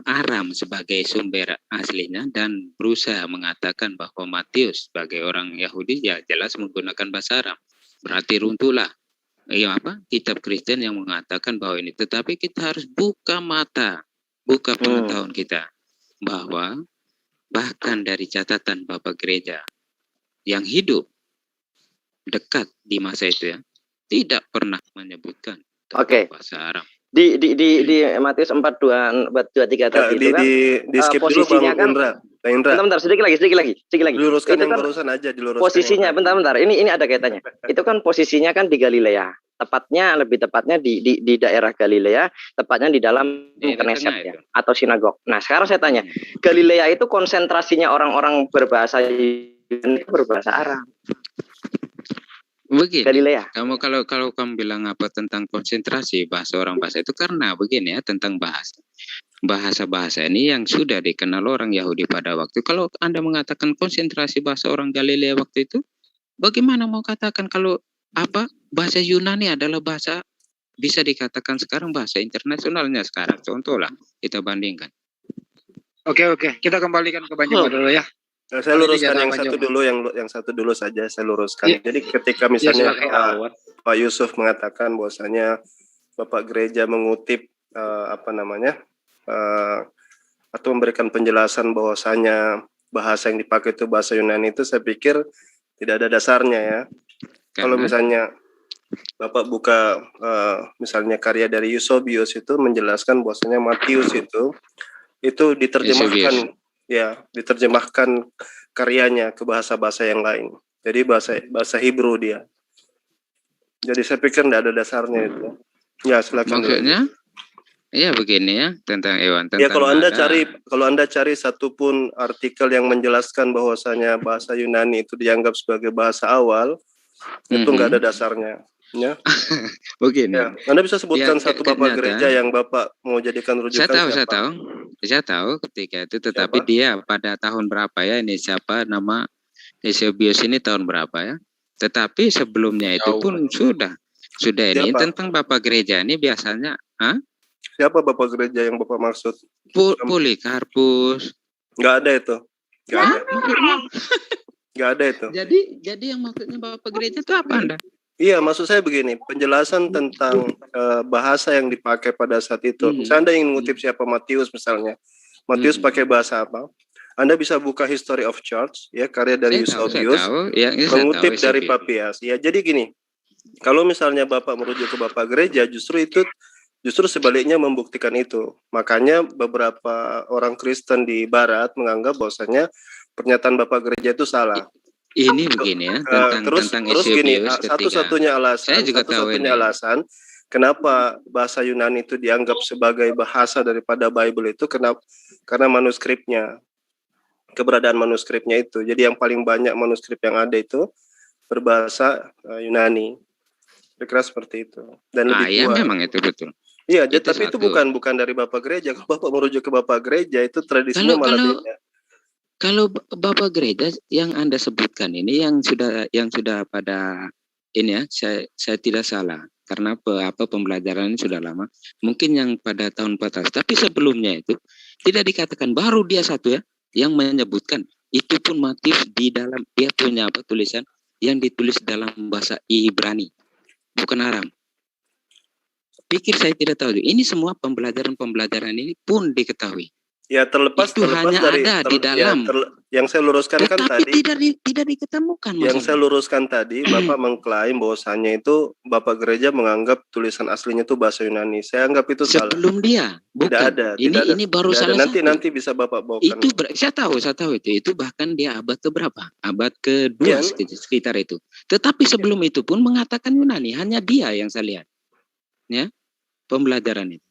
Speaker 2: Aram sebagai sumber aslinya dan berusaha mengatakan bahwa Matius sebagai orang Yahudi ya jelas menggunakan bahasa Aram. Berarti runtuhlah kitab Kristen yang mengatakan bahwa ini. Tetapi kita harus buka mata, buka pengetahuan kita bahwa bahkan dari catatan Bapak Gereja yang hidup dekat di masa itu ya tidak pernah menyebutkan
Speaker 7: Oke.
Speaker 2: Bahasa Arab.
Speaker 7: Di Matius 4:23 tadi itu kan
Speaker 4: di skip dulu Bang Indra. Bang Indra.
Speaker 7: Bentar, sedikit lagi.
Speaker 4: Diluruskan
Speaker 7: itu
Speaker 4: yang
Speaker 7: kan
Speaker 4: barusan aja, diluruskan.
Speaker 7: Posisinya bentar. Ini ada kaitannya. Itu kan posisinya kan di Galilea. Lebih tepatnya di daerah Galilea, tepatnya di dalam Knesset ya, atau sinagog. Nah, sekarang saya tanya, Galilea itu konsentrasinya orang-orang berbahasa Arab.
Speaker 2: Begini,
Speaker 7: Galilea.
Speaker 2: Kalau kamu bilang apa tentang konsentrasi bahasa itu karena begini ya, tentang bahasa ini yang sudah dikenal orang Yahudi pada waktu. Kalau Anda mengatakan konsentrasi bahasa orang Galilea waktu itu, bagaimana mau katakan kalau bahasa Yunani adalah bahasa bisa dikatakan sekarang bahasa internasionalnya sekarang. Contohlah kita bandingkan.
Speaker 5: Oke, kita kembalikan ke Banjoma dulu ya.
Speaker 4: Saya luruskan yang satu dulu saja saya luruskan. Jadi ketika misalnya Pak Yusuf mengatakan bahwasanya Bapak Gereja mengutip atau memberikan penjelasan bahwasanya bahasa yang dipakai itu bahasa Yunani, itu saya pikir tidak ada dasarnya ya. Kalau misalnya Bapak buka misalnya karya dari Eusebius itu menjelaskan bahwasanya Matius itu diterjemahkan diterjemahkan karyanya ke bahasa-bahasa yang lain. Jadi bahasa Hebrew dia. Jadi saya pikir tidak ada dasarnya itu. Ya, silakan.
Speaker 2: Maksudnya? Ya begini ya tentang Ewan.
Speaker 4: Ya kalau Anda cari satu pun artikel yang menjelaskan bahwasanya bahasa Yunani itu dianggap sebagai bahasa awal, itu nggak ada dasarnya. Ya.
Speaker 2: Begini.
Speaker 4: Ya. Anda bisa sebutkan satu Bapak gereja yang Bapak mau jadikan rujukan?
Speaker 2: Saya tahu ketika itu, tetapi siapa? Dia pada tahun berapa ya, ini siapa nama Eusebius ini tahun berapa ya? Tetapi sebelumnya itu pun sudah ini siapa? Tentang Bapak gereja ini biasanya,
Speaker 4: siapa Bapak gereja yang Bapak maksud?
Speaker 2: Polikarpus.
Speaker 4: Nggak ada itu. Nggak ada itu.
Speaker 2: Jadi yang maksudnya Bapak gereja itu apa Anda?
Speaker 4: Iya, maksud saya begini, penjelasan tentang bahasa yang dipakai pada saat itu. Misalnya Anda ingin mengutip siapa Matius misalnya. Matius pakai bahasa apa? Anda bisa buka History of Church, ya, karya dari Eusebius, mengutip dari Papias. Ya, jadi gini, kalau misalnya Bapak merujuk ke Bapak gereja, justru sebaliknya membuktikan itu. Makanya beberapa orang Kristen di Barat menganggap bahwasanya pernyataan Bapak gereja itu salah.
Speaker 2: Ini begini ya tentang
Speaker 4: Eusebius, satu-satunya alasan kenapa bahasa Yunani itu dianggap sebagai bahasa daripada Bible itu karena manuskripnya, keberadaan manuskripnya itu. Jadi yang paling banyak manuskrip yang ada itu berbahasa Yunani. Kira-kira seperti itu. Dan lebih tua.
Speaker 2: Memang itu betul.
Speaker 4: Iya, tapi itu bukan dari Bapak gereja. Kalau Bapak merujuk ke Bapak gereja itu tradisinya malah beda.
Speaker 2: Kalau Bapak gereja yang Anda sebutkan ini yang sudah pada ini ya, saya tidak salah karena pembelajaran ini sudah lama. Mungkin yang pada tahun 14, tapi sebelumnya itu tidak dikatakan, baru dia satu ya yang menyebutkan. Itu pun Matius di dalam dia punya tulisan yang ditulis dalam bahasa Ibrani, bukan Aram. Pikir saya tidak tahu. Ini semua pembelajaran ini pun diketahui.
Speaker 4: Ya terlepas
Speaker 2: hanya
Speaker 4: dari
Speaker 2: ada di dalam
Speaker 4: yang saya luruskan kan tadi
Speaker 2: tidak diketemukan.
Speaker 4: Yang saya luruskan tadi Bapak mengklaim bahwasannya itu Bapak gereja menganggap tulisan aslinya itu bahasa Yunani. Saya anggap itu salah.
Speaker 2: Sebelum dia bukan. Tidak ada. Ini baru salah satu.
Speaker 4: Nanti bisa Bapak bawakan.
Speaker 2: Itu saya tahu itu bahkan dia abad keberapa? Abad kedua sekitar itu. Tetapi sebelum itu pun mengatakan Yunani, hanya dia yang saya lihat. Ya. Pembelajaran itu.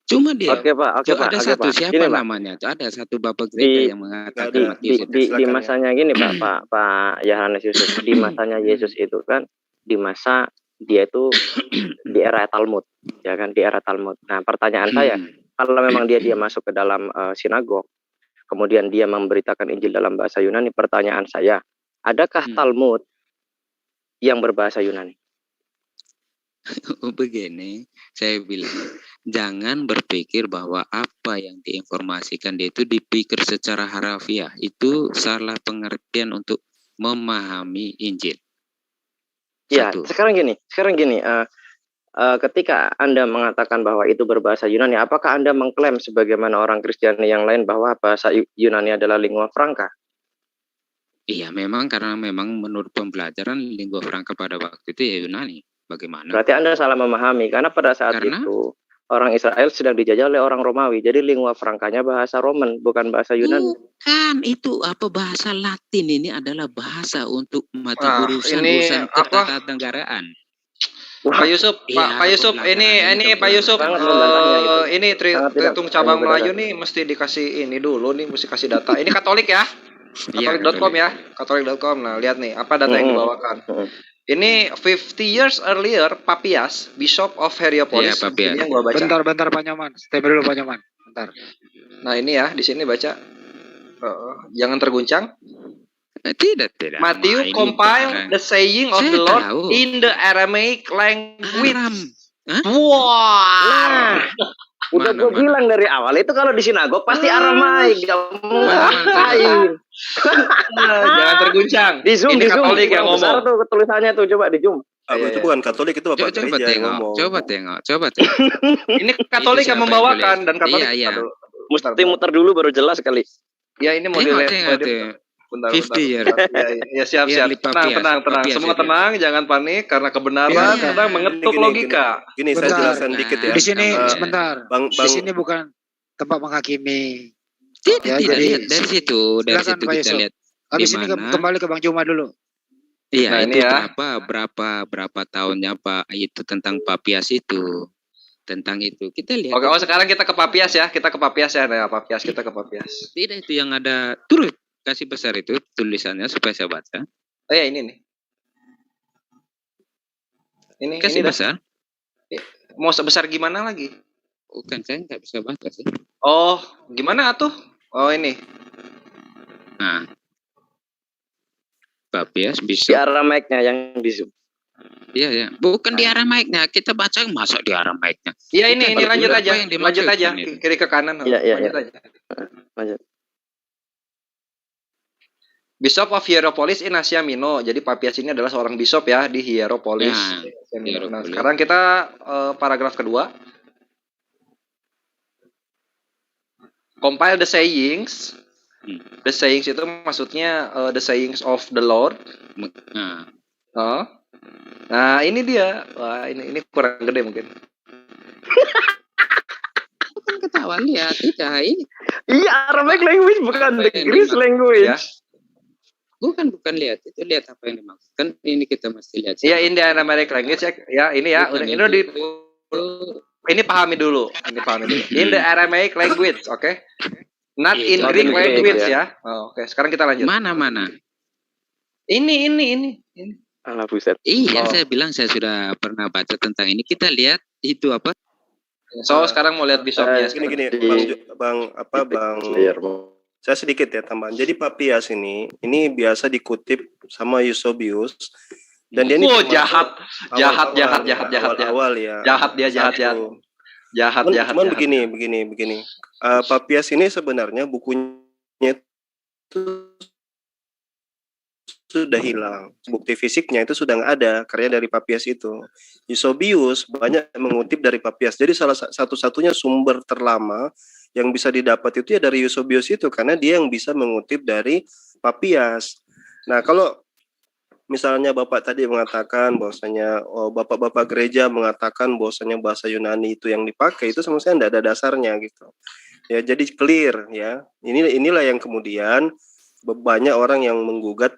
Speaker 2: Cuma dia.
Speaker 7: Oke, Pak.
Speaker 2: Siapa
Speaker 7: gini,
Speaker 2: namanya? Ada satu Bapak gereja yang mengatakan
Speaker 7: di masanya gini, Pak Yohanes Yusuf. Di masanya Yesus itu kan di masa dia itu di era Talmud, ya kan, di era Talmud. Nah, pertanyaan saya, kalau memang dia masuk ke dalam sinagog, kemudian dia memberitakan Injil dalam bahasa Yunani, pertanyaan saya, adakah Talmud yang berbahasa Yunani?
Speaker 2: Begini, saya bilang jangan berpikir bahwa apa yang diinformasikan dia itu dipikir secara harafiah. Itu salah pengertian untuk memahami Injil.
Speaker 7: Ya, sekarang gini, ketika Anda mengatakan bahwa itu berbahasa Yunani, apakah Anda mengklaim sebagaimana orang Kristiani yang lain bahwa bahasa Yunani adalah lingua franca?
Speaker 2: Iya, memang karena memang menurut pembelajaran lingua franca pada waktu itu ya Yunani. Bagaimana?
Speaker 7: Berarti Anda salah memahami, karena pada saat itu orang Israel sedang dijajah oleh orang Romawi. Jadi lingua francanya bahasa Roman, bukan bahasa Yunani.
Speaker 2: Bukan, itu apa bahasa Latin ini adalah bahasa untuk mata urusan ketatanegaraan.
Speaker 10: Pak Yusuf, Pak Yusuf, ini Pak Yusuf, ini Tritung Cabang Melayu nih mesti dikasih ini dulu nih, mesti kasih data. Ini Katolik ya, Katolik.com ya, Katolik.com. Nah lihat nih, apa data yang dibawakan. Ini 50 years earlier, Papias, Bishop of Hierapolis. Ini yang gua baca.
Speaker 5: Bentar Pak Nyoman, stay dulu Pak Nyoman. Bentar.
Speaker 10: Nah ini ya, di sini baca. Jangan terguncang.
Speaker 2: Tidak.
Speaker 10: Matthew compile the saying of the Lord in the Aramaic language.
Speaker 7: Wah. Udah gue bilang dari awal itu kalau di sinagog pasti Aramaik, gak mungkin.
Speaker 10: Jangan terguncang.
Speaker 7: Di Zoom,
Speaker 10: ini Katolik yang ngomong.
Speaker 7: Besar tuh tulisannya tuh, coba di Zoom.
Speaker 4: Itu bukan Katolik, itu Bapak Gereja yang ngomong.
Speaker 2: Coba tengok.
Speaker 10: Ini Katolik yang membawakan dan Katolik.
Speaker 2: Iya.
Speaker 7: Mesti muter dulu baru jelas kali.
Speaker 10: Ya ini model. Bentar. Ya siap. Tenang. Semua tenang, jangan panik karena kebenaran kadang mengetuk logika.
Speaker 4: Gini, saya jelaskan dikit ya.
Speaker 5: Di sini sebentar. Di sini bukan tempat menghakimi.
Speaker 2: Tidak. Dari situ kita lihat.
Speaker 5: Habis ini kembali ke Bang Juma dulu.
Speaker 2: Iya, itu berapa tahunnya Pak itu tentang Papias itu. Tentang itu kita lihat.
Speaker 10: Oke, sekarang kita ke Papias ya. Kita ke Papias. Tidak,
Speaker 2: itu yang ada turut kasih besar itu tulisannya supaya saya baca.
Speaker 10: Oh ya, ini nih. Ini
Speaker 2: kasih besar.
Speaker 10: Mau sebesar gimana lagi?
Speaker 2: Bukan, saya nggak bisa baca sih.
Speaker 10: Oh, gimana atuh? Oh, ini.
Speaker 2: Nah. Papias bisa.
Speaker 7: Di Aramaiknya yang di Zoom.
Speaker 2: Iya. Bukan di Aramaiknya. Kita baca masuk di Aramaiknya.
Speaker 10: Iya, ini lanjut aja. Lanjut aja. Kiri ke kanan.
Speaker 7: Iya.
Speaker 10: Lanjut. Bishop of Hierapolis in Asia Minor. Jadi Papias ini adalah seorang bishop ya di Hierapolis. Nah, sekarang kita paragraf kedua. Compile the sayings. The sayings itu maksudnya the sayings of the Lord. Nah, ini dia. Wah, ini kurang gede mungkin.
Speaker 2: Bukan ketahuan ya, tidak ini.
Speaker 7: Iya, Aramaic language bukan the Greek language. Ya.
Speaker 2: Bukan lihat. Itu lihat apa yang dimaksudkan. Ini kita mesti lihat.
Speaker 10: Iya, in the Aramaic language ya. Ini ya. Ini pahami dulu. In the Aramaic language, oke? Not in Greek language ya. Oke, sekarang kita lanjut.
Speaker 2: Mana?
Speaker 10: Ini.
Speaker 7: Alah buset.
Speaker 2: Iya, saya bilang saya sudah pernah baca tentang ini. Kita lihat itu apa?
Speaker 10: So, sekarang mau lihat bishopnya.
Speaker 4: Gini, Bang. Saya sedikit ya tambahan. Jadi Papias ini biasa dikutip sama Eusebius dan dia ini
Speaker 10: jahat.
Speaker 4: Awal ya.
Speaker 10: Jahat.
Speaker 4: Cuman begini. Papias ini sebenarnya bukunya itu sudah hilang. Bukti fisiknya itu sudah nggak ada, karya dari Papias itu. Eusebius banyak mengutip dari Papias. Jadi salah satu-satunya sumber terlama yang bisa didapat itu ya dari Eusebius itu, karena dia yang bisa mengutip dari Papias. Nah, kalau misalnya Bapak tadi mengatakan bahwasanya Bapak-bapak gereja mengatakan bahwasanya bahasa Yunani itu yang dipakai, itu sama sekali tidak ada dasarnya gitu. Ya, jadi clear ya. Inilah yang kemudian banyak orang yang menggugat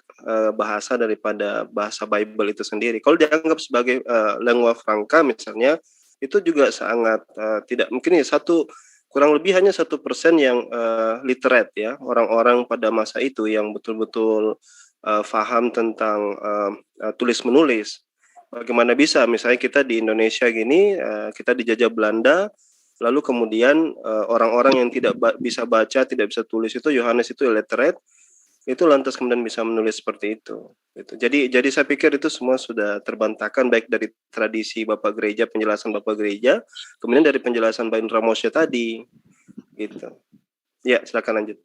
Speaker 4: bahasa daripada bahasa Bible itu sendiri. Kalau dianggap sebagai lingua franca misalnya, itu juga sangat tidak mungkin ya, kurang lebih hanya 1% yang literate ya, orang-orang pada masa itu yang betul-betul faham tentang tulis menulis. Bagaimana bisa misalnya kita di Indonesia gini, kita dijajah Belanda, lalu kemudian orang-orang yang tidak bisa baca, tidak bisa tulis itu, Yohanes itu illiterate, itu lantas kemudian bisa menulis seperti itu. Gitu. Jadi saya pikir itu semua sudah terbantahkan, baik dari tradisi Bapak Gereja, penjelasan Bapak Gereja, kemudian dari penjelasan Pak Indra Moshe tadi, gitu. Ya, silakan lanjut.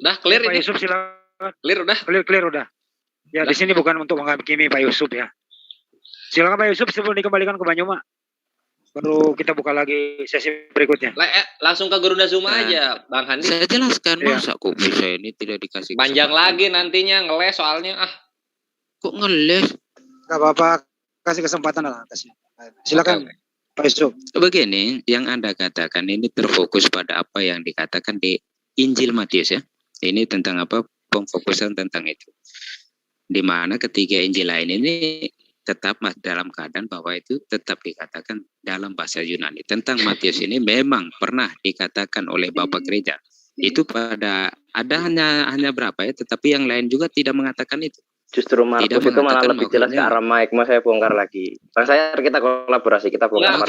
Speaker 10: Udah clear
Speaker 5: Pak
Speaker 10: ini.
Speaker 5: Yusuf silakan.
Speaker 10: Clear
Speaker 5: udah. Ya, di sini bukan untuk menghakimi Pak Yusuf ya. Silakan Pak Yusuf sebelum dikembalikan ke Banyuma. Baru kita buka lagi sesi berikutnya.
Speaker 10: Langsung ke Garuda Zuma aja, Bang Handi.
Speaker 2: Saya jelaskan masa kok bisa ini tidak dikasih
Speaker 10: panjang lagi nantinya ngeles soalnya. Kok ngeles?
Speaker 5: Gak apa-apa. kasih kesempatan lah, kasih. Silakan.
Speaker 2: Okay.
Speaker 5: Pak Yusuf.
Speaker 2: Begini, yang Anda katakan ini terfokus pada apa yang dikatakan di Injil Matius ya. Ini tentang apa? Pemfokusan tentang itu. Di mana ketiga Injil lain ini tetap dalam keadaan bahwa itu tetap dikatakan dalam bahasa Yunani. Tentang Matius ini memang pernah dikatakan oleh Bapak Gereja. Itu pada ada hanya berapa ya, tetapi yang lain juga tidak mengatakan itu.
Speaker 7: Justru Markus itu malah lebih jelas ke Aramaik. Mau saya bongkar lagi. Bang saya kita kolaborasi, kita bongkar.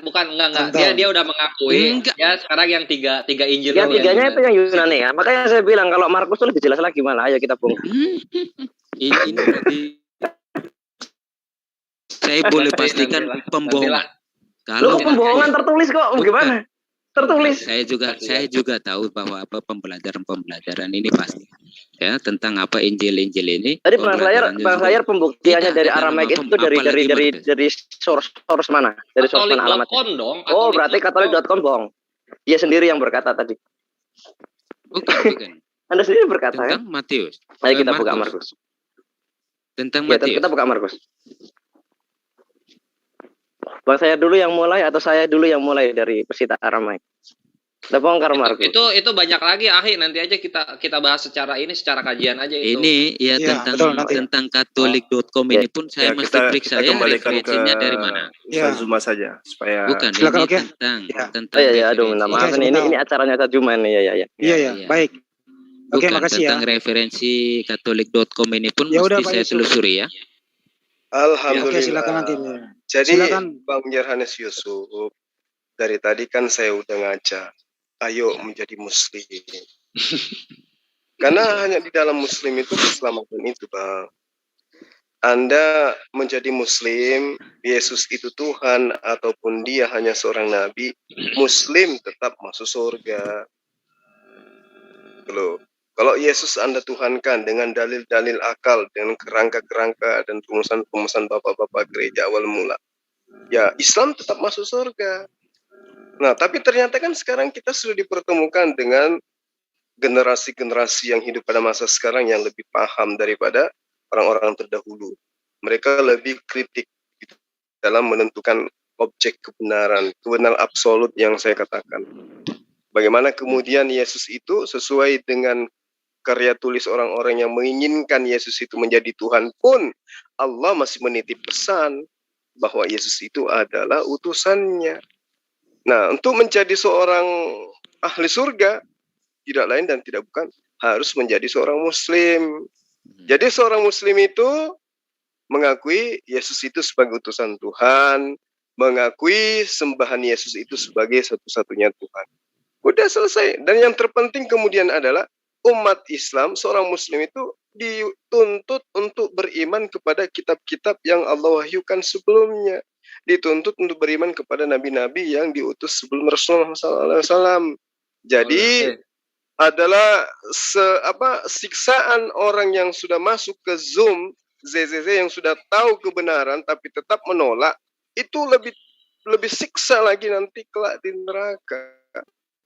Speaker 10: Bukan, enggak. Dia udah mengakui. Ya sekarang yang tiga Injil.
Speaker 7: Yang tiganya itu yang Yunani ya. Makanya saya bilang kalau Markus itu lebih jelas lagi malah. Ayo kita bongkar.
Speaker 2: Ini berarti saya boleh pastikan pembohongan.
Speaker 7: Kalau pembohongan tertulis kok, bagaimana? Tertulis.
Speaker 2: Saya juga tahu bahwa apa pembelajaran ini pasti ya tentang apa Injil ini.
Speaker 7: Tadi Bang Layar pembuktiannya dari Aramaik itu dari source mana? Dari source mana alamatnya?
Speaker 10: Dong.
Speaker 7: Oh, berarti Katolik.com bohong. Dia sendiri yang berkata tadi.
Speaker 2: Bukan.
Speaker 7: Anda sendiri berkata
Speaker 2: tentang Matius.
Speaker 7: Ayo kita buka Markus.
Speaker 2: Tentang Matius.
Speaker 7: Kita buka Markus. Bang saya dulu yang mulai atau saya dulu yang mulai dari pesita Aramaik? Kita bongkar Markus.
Speaker 10: Itu banyak lagi Ahi, nanti aja kita bahas secara kajian aja itu.
Speaker 2: Ini ya tentang Katolik.com ini pun saya mesti periksa ya referensinya dari mana.
Speaker 4: Zuma saja supaya
Speaker 2: bukan ini tentang
Speaker 7: aduh minta maaf ini acaranya Zuma nih ya.
Speaker 5: Iya, baik. Oke, makasih
Speaker 2: tentang referensi Katolik.com ini pun mesti saya telusuri ya.
Speaker 4: Alhamdulillah.
Speaker 5: Oke, silakan nanti.
Speaker 4: Jadi Bang Yohanes Yusuf, dari tadi kan saya udah ngajak, ayo menjadi muslim. Karena hanya di dalam muslim itu keselamatan itu, Bang. Anda menjadi muslim, Yesus itu Tuhan ataupun dia hanya seorang nabi, muslim tetap masuk surga. Loh. Kalau Yesus Anda tuhankan dengan dalil-dalil akal, dengan kerangka-kerangka dan rumusan-rumusan bapak-bapak gereja awal mula, ya Islam tetap masuk surga. Nah, tapi ternyata kan sekarang kita sudah dipertemukan dengan generasi-generasi yang hidup pada masa sekarang yang lebih paham daripada orang-orang terdahulu. Mereka lebih kritik dalam menentukan objek kebenaran absolut yang saya katakan. Bagaimana kemudian Yesus itu sesuai dengan karya tulis orang-orang yang menginginkan Yesus itu menjadi Tuhan pun, Allah masih menitip pesan bahwa Yesus itu adalah utusannya. Nah, untuk menjadi seorang ahli surga, tidak lain dan tidak bukan, harus menjadi seorang muslim. Jadi seorang muslim itu mengakui Yesus itu sebagai utusan Tuhan, mengakui sembahan Yesus itu sebagai satu-satunya Tuhan. Udah selesai. Dan yang terpenting kemudian adalah umat Islam, seorang muslim itu dituntut untuk beriman kepada kitab-kitab yang Allah wahyukan sebelumnya. Dituntut untuk beriman kepada nabi-nabi yang diutus sebelum Rasulullah SAW. Jadi adalah siksaan orang yang sudah masuk ke Zoom, ZZZ yang sudah tahu kebenaran tapi tetap menolak, itu lebih siksa lagi nanti kelak di neraka.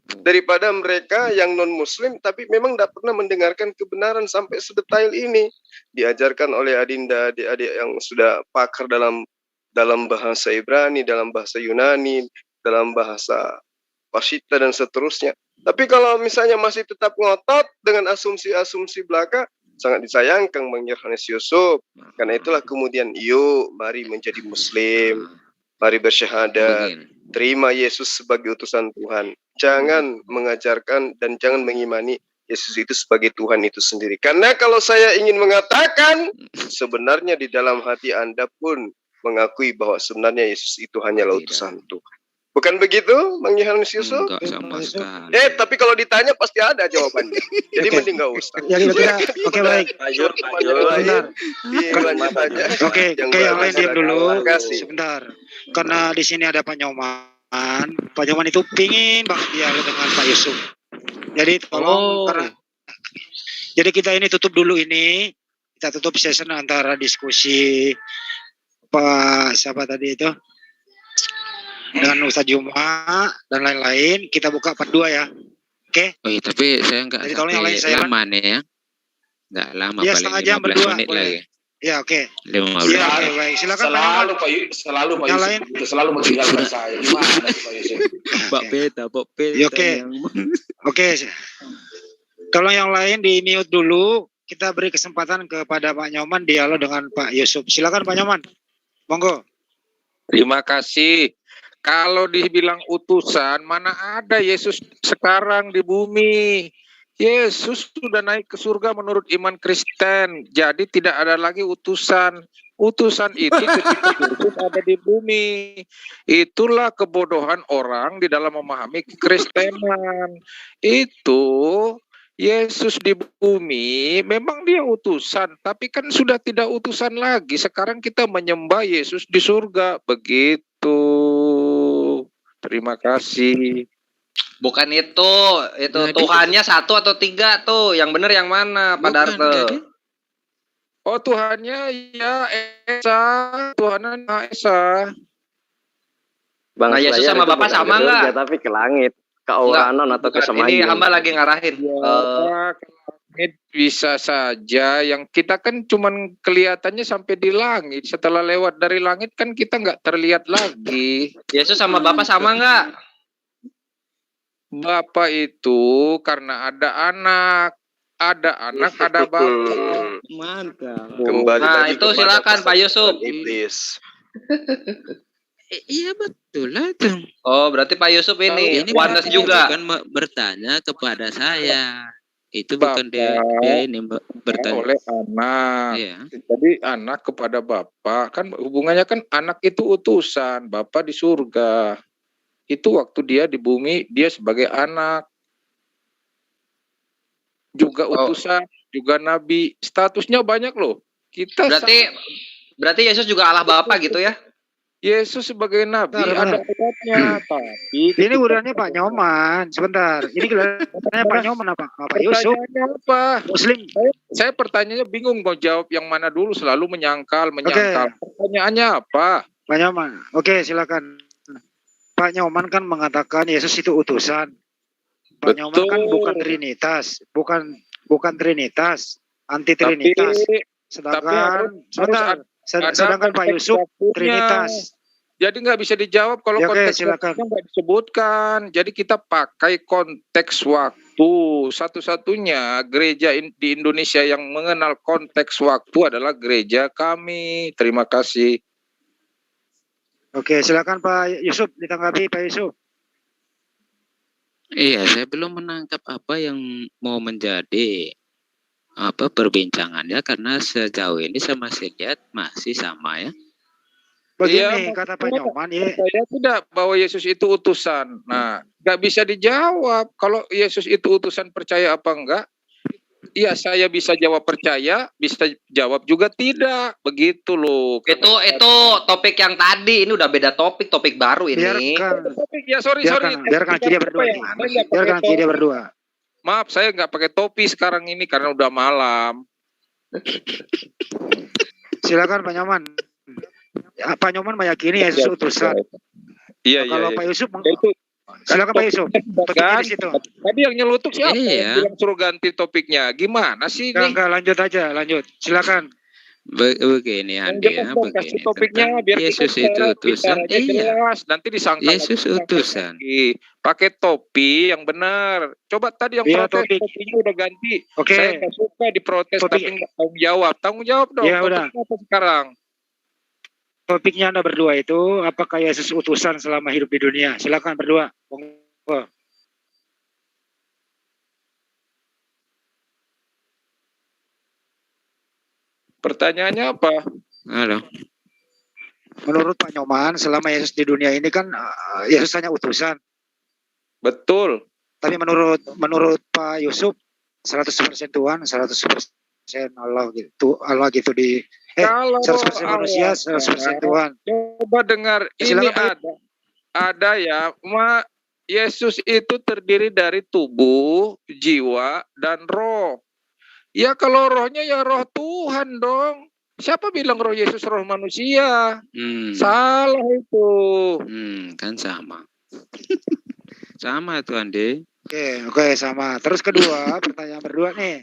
Speaker 4: Daripada mereka yang non-muslim tapi memang tidak pernah mendengarkan kebenaran sampai sedetail ini, diajarkan oleh adinda adik-adik yang sudah pakar dalam bahasa Ibrani, dalam bahasa Yunani, dalam bahasa Pasita dan seterusnya. Tapi kalau misalnya masih tetap ngotot dengan asumsi-asumsi belaka, sangat disayangkan Bang Yohanes Yusuf. Karena itulah kemudian yuk mari menjadi muslim, mari bersyahadat, terima Yesus sebagai utusan Tuhan. Jangan mengajarkan dan jangan mengimani Yesus itu sebagai Tuhan itu sendiri. Karena kalau saya ingin mengatakan, sebenarnya di dalam hati Anda pun mengakui bahwa sebenarnya Yesus itu hanyalah utusan Tuhan. Bukan begitu, Bang Yohanes Yusuf?
Speaker 2: Enggak sama sekali.
Speaker 4: Tapi kalau ditanya pasti ada jawabannya. Jadi mending nggak usah.
Speaker 5: Oke, baik. Oke, yang lain diam dulu. Sebentar. Karena di sini ada Pak Nyoman. Pak Nyoman itu pingin banget dialog dengan Pak Yusuf. Jadi tolong jadi kita ini tutup dulu ini. Kita tutup session antara diskusi Pak siapa tadi itu dengan Ustaz Juma dan lain-lain. Kita buka part 2 ya. Oke?
Speaker 2: Tapi saya enggak lama nih ya. Enggak lama,
Speaker 5: ya,
Speaker 2: paling 15 menit lagi.
Speaker 5: Ya, oke.
Speaker 2: 15.
Speaker 5: Iya, oke, baik. Silakan
Speaker 3: Selalu Pak Yusuf, selalu meninggalkan saya. Gimana sih Pak Yusuf?
Speaker 2: Pak Peta.
Speaker 5: Oke. Oke. Kalau yang lain di mute dulu, kita beri kesempatan kepada Pak Nyoman dialog dengan Pak Yusuf. Silakan Pak Nyoman. Monggo.
Speaker 11: Terima kasih. Kalau dibilang utusan, mana ada Yesus sekarang di bumi? Yesus sudah naik ke surga menurut iman Kristen. Jadi tidak ada lagi utusan. Utusan itu ketika Yesus ada di bumi. Itulah kebodohan orang di dalam memahami kekristenan. Itu Yesus di bumi memang dia utusan, tapi kan sudah tidak utusan lagi. Sekarang kita menyembah Yesus di surga. Begitu. Terima kasih.
Speaker 10: Bukan itu Tuhannya 1 atau 3 tuh, yang benar yang mana, Pak Darto?
Speaker 11: Oh, Tuhannya ya Esa, Tuhannya Esa.
Speaker 7: Bang,
Speaker 10: nah, Yesus sama Bapak sama enggak?
Speaker 7: Tapi ke langit, ke Auranon atau ke Semayan.
Speaker 10: Ini hamba lagi ngarahin.
Speaker 11: Bisa saja, yang kita kan cuman kelihatannya sampai di langit. Setelah lewat dari langit kan kita nggak terlihat lagi.
Speaker 10: Yesus sama Bapak sama enggak?
Speaker 11: Bapak itu karena ada anak, ada bapak.
Speaker 2: Mantap.
Speaker 4: Kembali
Speaker 10: nah, itu silakan Pak Yusuf.
Speaker 4: Iblis.
Speaker 2: Iya betul lah itu.
Speaker 10: Oh, berarti Pak Yusuf ini oneness juga.
Speaker 2: Bukan bertanya kepada saya. Itu bukan dia ini bertanya
Speaker 11: oleh anak.
Speaker 2: Iya.
Speaker 11: Jadi anak kepada bapak, kan hubungannya kan anak itu utusan, bapak di surga. Itu waktu dia di bumi, dia sebagai anak. Juga utusan, juga nabi. Statusnya banyak loh. Kita
Speaker 10: berarti Yesus juga Allah Bapa gitu ya?
Speaker 11: Yesus sebagai nabi ada ayatnya, tapi
Speaker 5: ini urusannya Pak Nyoman. Sebentar. Ini kelihatannya Pak Nyoman apa? Pak Yusuf.
Speaker 11: Apa?
Speaker 5: Muslim.
Speaker 11: Saya pertanyaannya bingung mau jawab yang mana dulu, selalu menyangkal. Pertanyaannya apa?
Speaker 5: Pak Nyoman. Oke, silakan. Pak Nyoman kan mengatakan Yesus itu utusan. Pak Nyoman kan bukan Trinitas, bukan Trinitas, anti Trinitas. Sedangkan Pak Yusuf Trinitas.
Speaker 11: Jadi nggak bisa dijawab kalau konteksnya nggak disebutkan. Jadi kita pakai konteks waktu. Satu-satunya gereja di Indonesia yang mengenal konteks waktu adalah gereja kami. Terima kasih.
Speaker 5: Oke, silakan Pak Yusuf, ditanggapi Pak Yusuf.
Speaker 2: Iya, saya belum menangkap apa yang mau menjadi perbincangannya, karena sejauh ini sama saya lihat masih sama ya.
Speaker 5: Begini kata Pak Nyoman ya.
Speaker 11: Saya tidak bahwa Yesus itu utusan. Nah, nggak bisa dijawab. Kalau Yesus itu utusan, percaya apa enggak? Iya, saya bisa jawab percaya, bisa jawab juga tidak. Begitu loh.
Speaker 10: Itu topik yang tadi, ini udah beda topik baru ini.
Speaker 5: Biarkan dia berdua.
Speaker 11: Maaf, saya nggak pakai topi sekarang ini karena udah malam.
Speaker 5: Silakan Pak Nyoman. Pak Nyoman meyakini Yesus utusan.
Speaker 11: Iya.
Speaker 5: Kalau Pak Yusuf silakan Pak Yusuf. Topiknya di situ.
Speaker 11: Tadi yang nyelutuk siapa? Yang suruh ganti topiknya. Gimana sih ini?
Speaker 5: Enggak, lanjut. Silakan.
Speaker 2: Begini Andi ya, begini.
Speaker 11: Topiknya biar
Speaker 2: Yesus itu utusan. Iya.
Speaker 11: Nanti disangka
Speaker 2: Yesus utusan.
Speaker 11: Pakai topi yang benar. Coba tadi yang protes topinya udah ganti.
Speaker 5: Oke.
Speaker 11: Saya nggak suka diprotes tapi nggak tanggung jawab. Tanggung jawab dong.
Speaker 5: Ya udah.
Speaker 11: Sekarang.
Speaker 5: Topiknya Anda berdua itu, apakah Yesus utusan selama hidup di dunia? Silakan berdua.
Speaker 11: Pertanyaannya apa?
Speaker 2: Halo.
Speaker 5: Menurut Pak Nyoman, selama Yesus di dunia ini kan Yesus hanya utusan.
Speaker 11: Betul.
Speaker 5: Tapi menurut Pak Yusuf 100% Tuhan, 100% Allah gitu. Allah gitu di 100% manusia, 100% Tuhan.
Speaker 11: Coba dengar, ini ada ya, Yesus itu terdiri dari tubuh, jiwa, dan roh. Ya kalau rohnya ya roh Tuhan dong. Siapa bilang roh Yesus roh manusia? Salah itu.
Speaker 2: Kan sama. Sama itu Andi.
Speaker 5: Oke, sama. Terus kedua, pertanyaan berdua nih.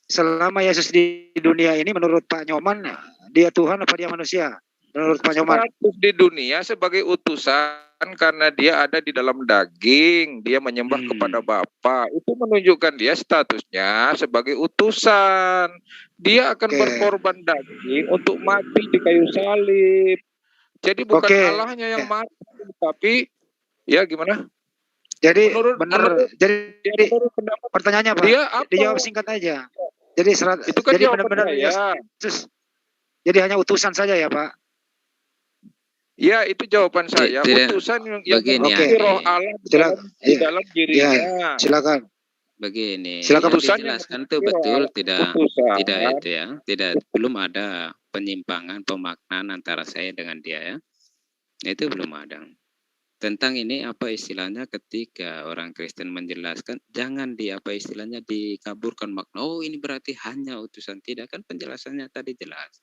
Speaker 5: selama Yesus di dunia ini menurut Pak Nyoman dia Tuhan apa dia manusia? Menurut Pak Nyoman.
Speaker 11: Status di dunia sebagai utusan karena dia ada di dalam daging, dia menyembah kepada Bapa. Itu menunjukkan dia statusnya sebagai utusan. Dia akan berkorban daging untuk mati di kayu salib. Jadi bukan Allahnya yang mati, tapi ya gimana?
Speaker 5: Jadi jadi pertanyaannya Pak, dijawab singkat aja. Jadi itu kan jadi benar-benar Yesus. Jadi hanya utusan saja ya Pak?
Speaker 11: Ya, itu jawaban saya. Utusan yang memiliki roh Allah di dalam dirinya.
Speaker 5: Ya, silakan.
Speaker 2: Begini.
Speaker 5: Silakan
Speaker 2: dijelaskan itu betul tidak itu ya. Belum ada penyimpangan pemaknaan antara saya dengan dia ya. Itu belum ada. Tentang ini apa istilahnya ketika orang Kristen menjelaskan jangan dikaburkan makna. Oh, ini berarti hanya utusan. Tidak, kan penjelasannya tadi jelas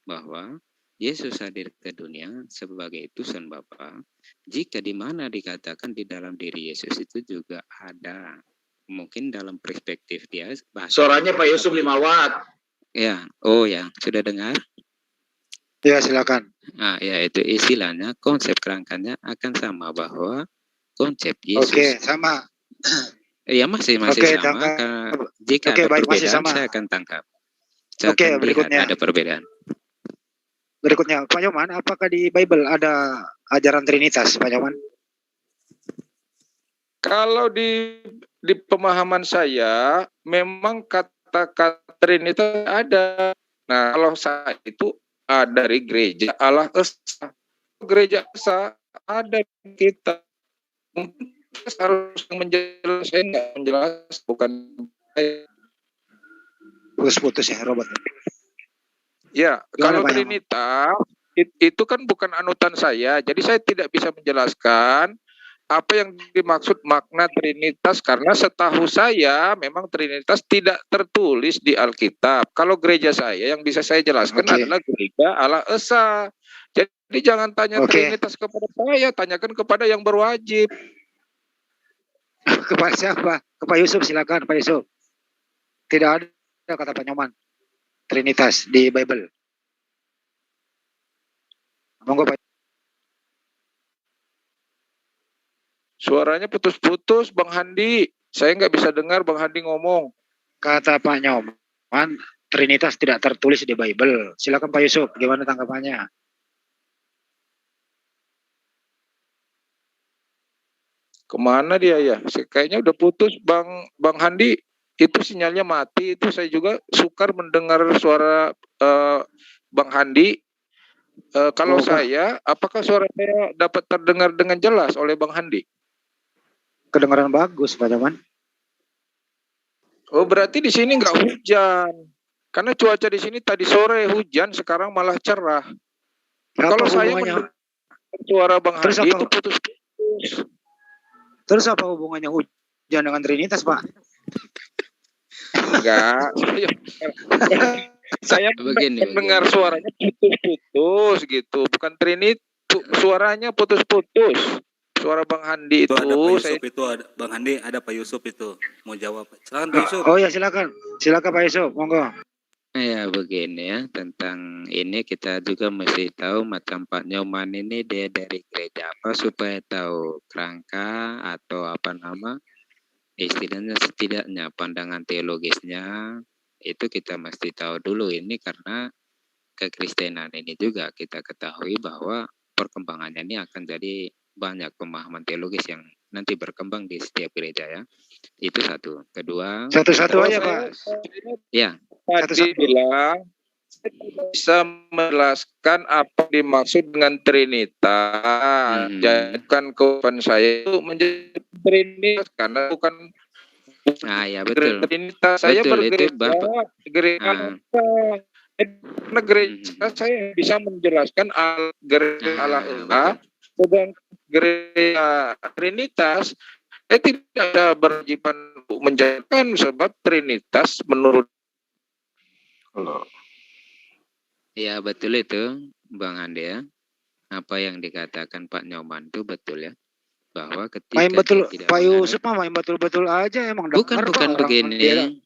Speaker 2: bahwa Yesus hadir ke dunia sebagai utusan Bapa. Jika di mana dikatakan di dalam diri Yesus itu juga ada, mungkin dalam perspektif dia.
Speaker 3: Suaranya Pak Yusuf 5 watt.
Speaker 2: Ya, oh ya, sudah dengar?
Speaker 5: Ya, silakan.
Speaker 2: Nah, ya itu istilahnya konsep kerangkanya akan sama bahwa konsep Yesus.
Speaker 5: Oke, sama.
Speaker 2: Ya masih sama. Jika ada perbedaan saya akan tangkap.
Speaker 5: Oke, berikutnya
Speaker 2: ada perbedaan.
Speaker 5: Berikutnya, Pak Nyoman, apakah di Bible ada ajaran Trinitas, Pak Nyoman?
Speaker 11: Kalau di pemahaman saya, memang kata-kata Trinitas ada. Nah, kalau saya itu ada dari gereja Allah Esa. Gereja Esa ada di kita. Mungkin harus menjelaskan, saya nggak menjelaskan, bukan saya.
Speaker 5: Putus ya, Robert.
Speaker 11: Ya, kalau Trinitas itu kan bukan anutan saya, jadi saya tidak bisa menjelaskan apa yang dimaksud makna Trinitas karena setahu saya memang Trinitas tidak tertulis di Alkitab. Kalau gereja saya yang bisa saya jelaskan adalah gereja Allah Esa. Jadi jangan tanya Trinitas kepada saya, tanyakan kepada yang berwajib.
Speaker 5: Kepada siapa? Ke Pak Yusuf, silakan Pak Yusuf. Tidak ada kata Pak Nyoman Trinitas di Bible. Monggo Pak.
Speaker 11: Suaranya putus-putus, Bang Handi. Saya nggak bisa dengar Bang Handi ngomong.
Speaker 5: Kata Pak Nyoman, Trinitas tidak tertulis di Bible. Silakan Pak Yusuf, gimana tanggapannya?
Speaker 11: Kemana dia ya? Kayaknya udah putus Bang Handi. Itu sinyalnya mati. Itu saya juga sukar mendengar suara Bang Handi. Kalau saya, apakah suara saya dapat terdengar dengan jelas oleh Bang Handi?
Speaker 5: Kedengaran bagus, Pak Nyoman.
Speaker 11: Oh, berarti di sini nggak hujan. Karena cuaca di sini tadi sore hujan, sekarang malah cerah. Kalau saya mendengar suara Bang Handi itu putus-putus.
Speaker 5: Terus apa hubungannya hujan dengan Trinitas, Pak?
Speaker 11: Enggak. Saya mendengar suaranya putus-putus gitu, bukan Trinitas, suaranya putus-putus. Suara Bang Handi itu.
Speaker 12: Ada Pak Yusuf itu, ada Bang Handi, ada Pak Yusuf itu mau jawab. Silakan Pak Yusuf.
Speaker 5: Oh ya silakan Pak Yusuf, monggo.
Speaker 2: Ya begini ya, tentang ini kita juga mesti tahu macam Pak Nyoman ini dia dari gereja apa supaya tahu kerangka atau apa nama istilahnya setidaknya pandangan teologisnya itu kita mesti tahu dulu ini karena kekristenan ini juga kita ketahui bahwa perkembangannya ini akan jadi banyak pemahaman teologis yang nanti berkembang di setiap gereja ya. Itu satu. Kedua.
Speaker 5: Satu-satu aja Pak.
Speaker 2: Ya.
Speaker 11: Tadi bilang bisa menjelaskan apa dimaksud dengan Trinitas. Jadikan kewajiban saya itu menjadi Trinitas karena bukan.
Speaker 2: Nah ya betul.
Speaker 11: Trinitas saya bergereja gereja saya bisa menjelaskan gereja Allah dan gereja Trinitas tidak ada berwajiban menjalankan sebab Trinitas menurut
Speaker 2: ya betul itu Bang Andi ya. Apa yang dikatakan Pak Nyoman itu betul ya. Bahwa ketika
Speaker 5: main betul Pak Yusuf main betul-betul aja emang
Speaker 2: bukan begini.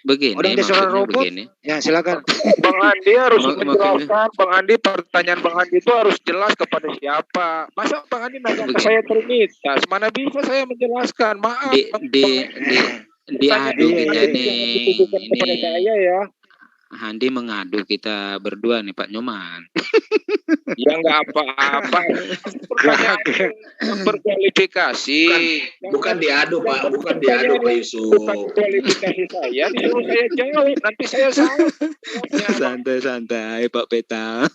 Speaker 2: Begini, maksudnya begini.
Speaker 5: Ya, silakan.
Speaker 11: Bang Andi harus menjelaskan. Bang Andi, pertanyaan Bang Andi itu harus jelas kepada siapa. Masa Bang Andi nanya ke saya Trinitas? Mana bisa saya menjelaskan? Maaf.
Speaker 2: Diadu kita nih.
Speaker 11: Kepada saya ya.
Speaker 2: Handi mengadu kita berdua nih Pak Nyoman.
Speaker 11: Ya nggak apa-apa. Berkualifikasi.
Speaker 3: Bukan diadu Pak, bukan diadu Pak Yusuf.
Speaker 11: Bukan kualifikasi saya, disuruh saya jawab. Nanti saya salah.
Speaker 2: Santai Pak Peta.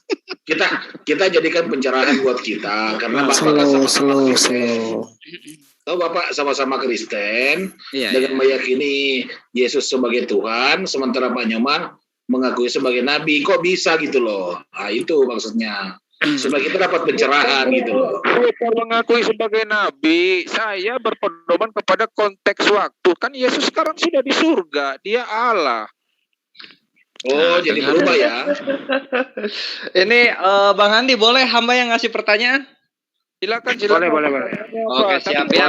Speaker 3: Kita jadikan pencerahan buat kita karena
Speaker 13: slow.
Speaker 3: Tahu Bapak sama-sama Kristen
Speaker 2: iya,
Speaker 3: dengan meyakini Yesus sebagai Tuhan, sementara Pak Nyoman mengakui sebagai nabi. Kok bisa gitu loh? Nah, itu maksudnya. Supaya kita dapat pencerahan gitu loh.
Speaker 11: Bukan mengakui sebagai nabi, saya berpedoman kepada konteks waktu. Kan Yesus sekarang sudah di surga, dia Allah.
Speaker 3: Oh, jadi berubah ya.
Speaker 10: Ini Bang Andi, boleh hamba yang ngasih pertanyaan?
Speaker 11: Silakan.
Speaker 5: Boleh.
Speaker 10: Oke, siap ya.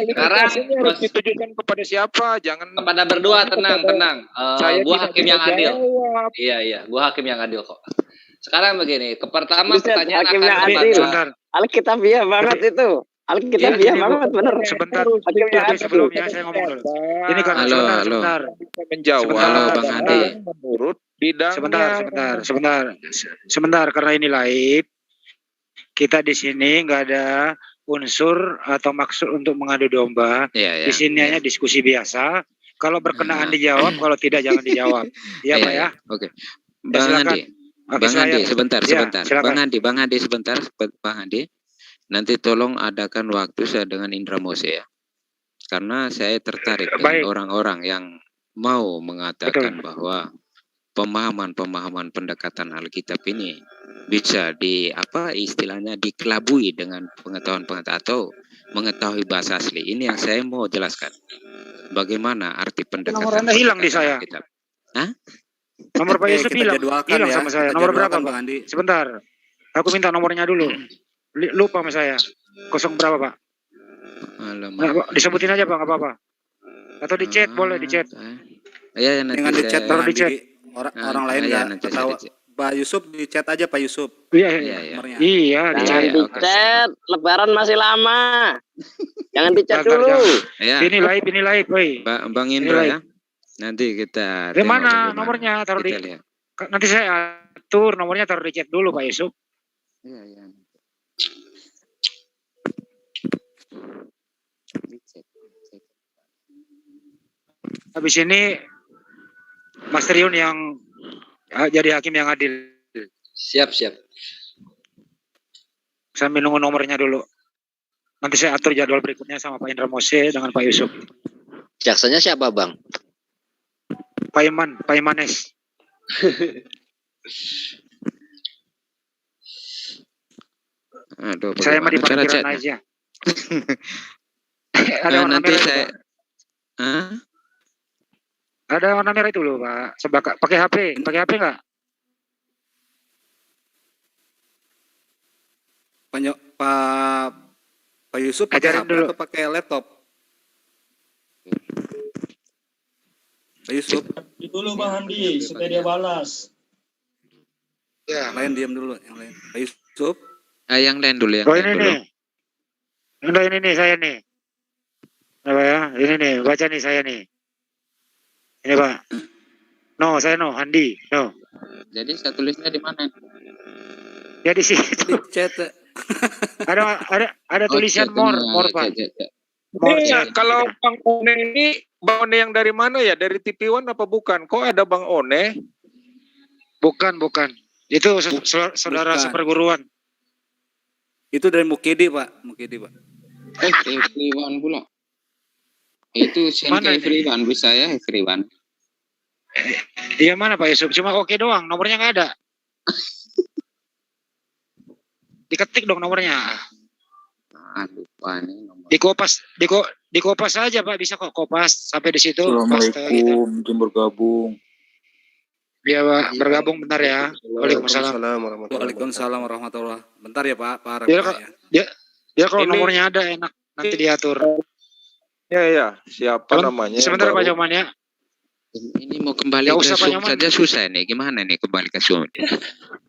Speaker 10: Sekarang
Speaker 11: harus ditujukan kepada siapa? Jangan
Speaker 10: kepada berdua, tenang. Gua hakim yang adil. Iya, gua hakim yang adil kok. Sekarang begini, pertama pertanyaan
Speaker 7: hakim
Speaker 10: akan
Speaker 7: yang adil. Alkitabiah banget itu. Alkitabiah banget, benar.
Speaker 5: Sebentar, sebelumnya saya ngomong dulu. Ini kan sebentar.
Speaker 11: Menjawab.
Speaker 2: Halo Bang Andi.
Speaker 11: Menurut bidangnya.
Speaker 5: Sebentar, karena ini live. Kita di sini nggak ada unsur atau maksud untuk mengadu domba. Di sini hanya diskusi biasa. Kalau berkenaan dijawab, kalau tidak jangan dijawab. Iya Pak ya.
Speaker 2: Oke. Bang Andi, sebentar. Bang Andi sebentar. Bang Andi. Nanti tolong adakan waktu saya dengan Indra Mose ya. Karena saya tertarik dengan orang-orang yang mau mengatakan bahwa pemahaman pendekatan Alkitab ini bisa istilahnya dikelabui dengan pengetahuan atau mengetahui bahasa asli. Ini yang saya mau jelaskan. Bagaimana arti pendekatan?
Speaker 5: Nomor Anda hilang di saya.
Speaker 2: Hah?
Speaker 5: Nomor Pak Yusuf hilang sama saya. Nomor berapa Pak Andi? Sebentar. Aku minta nomornya dulu. Lupa sama saya. 0 berapa Pak? Disebutin aja Pak, nggak apa-apa. Atau di chat, boleh di chat.
Speaker 2: Iya, nanti
Speaker 12: di chat.
Speaker 5: Taruh di chat.
Speaker 12: Orang lain nggak tahu. Pak Yusuf di chat aja Pak Yusuf.
Speaker 5: Iya.
Speaker 7: Jangan di chat. Lebaran masih lama. Jangan di chat dulu.
Speaker 5: Ini live, woi.
Speaker 2: Bang Indra ya. Nanti kita.
Speaker 5: Di mana nomornya? Taruh di. Nanti saya atur nomornya, taruh di chat dulu Pak Yusuf.
Speaker 2: Iya.
Speaker 5: Habis ini Mas Triun yang jadi hakim yang adil.
Speaker 10: Siap.
Speaker 5: Sambil nunggu nomornya dulu. Nanti saya atur jadwal berikutnya sama Pak Indra Mose dengan Pak Yusuf.
Speaker 7: Jaksanya siapa Bang?
Speaker 5: Pak Imanes.
Speaker 2: Aduh,
Speaker 5: saya mah di parkiran aja. Ada warna
Speaker 2: nanti
Speaker 5: merah
Speaker 2: saya.
Speaker 5: Ada warna merah itu loh Pak. Pakai HP nggak?
Speaker 12: Pak Yusuf pakai HP atau pakai laptop? Pak Yusuf.
Speaker 14: Dulu Bang Andi supaya dia balas.
Speaker 12: Yang lain diam dulu, yang lain. Pak Yusuf.
Speaker 2: Yang lain dulu ya.
Speaker 5: Ini nih saya nih. Apa ya? Ini nih, baca nih saya nih. Ini Pak. Saya Handi.
Speaker 2: Jadi saya tulisnya di mana?
Speaker 5: Ya di situ.
Speaker 12: Di chat.
Speaker 5: ada tulisan more Pak.
Speaker 11: Kalau Bang One ini, Bang One yang dari mana ya? Dari TV One apa bukan? Kok ada Bang One?
Speaker 5: Bukan. Itu saudara seperguruan.
Speaker 12: Itu dari Mukidi Pak.
Speaker 2: Everyone pula. Itu Everyone bisa ya, Everyone.
Speaker 5: Iya mana Pak Yusuf? Cuma oke doang, nomornya nggak ada. Diketik dong nomornya.
Speaker 2: Lupa nih nomor.
Speaker 5: Di kopas aja Pak, bisa kok kopas sampai di situ.
Speaker 13: Assalamualaikum, bergabung.
Speaker 5: Iya Pak, bergabung bentar ya. Waalaikumsalam.
Speaker 12: Waalaikumsalam warahmatullahi. Bentar ya Pak.
Speaker 5: Ya kalau nomornya ada enak nanti diatur.
Speaker 11: Ya, siapa namanya?
Speaker 5: Sebentar Pak Joman ya.
Speaker 2: Ini mau kembali ke Zoom saja susah nih. Gimana nih kembali ke Zoom?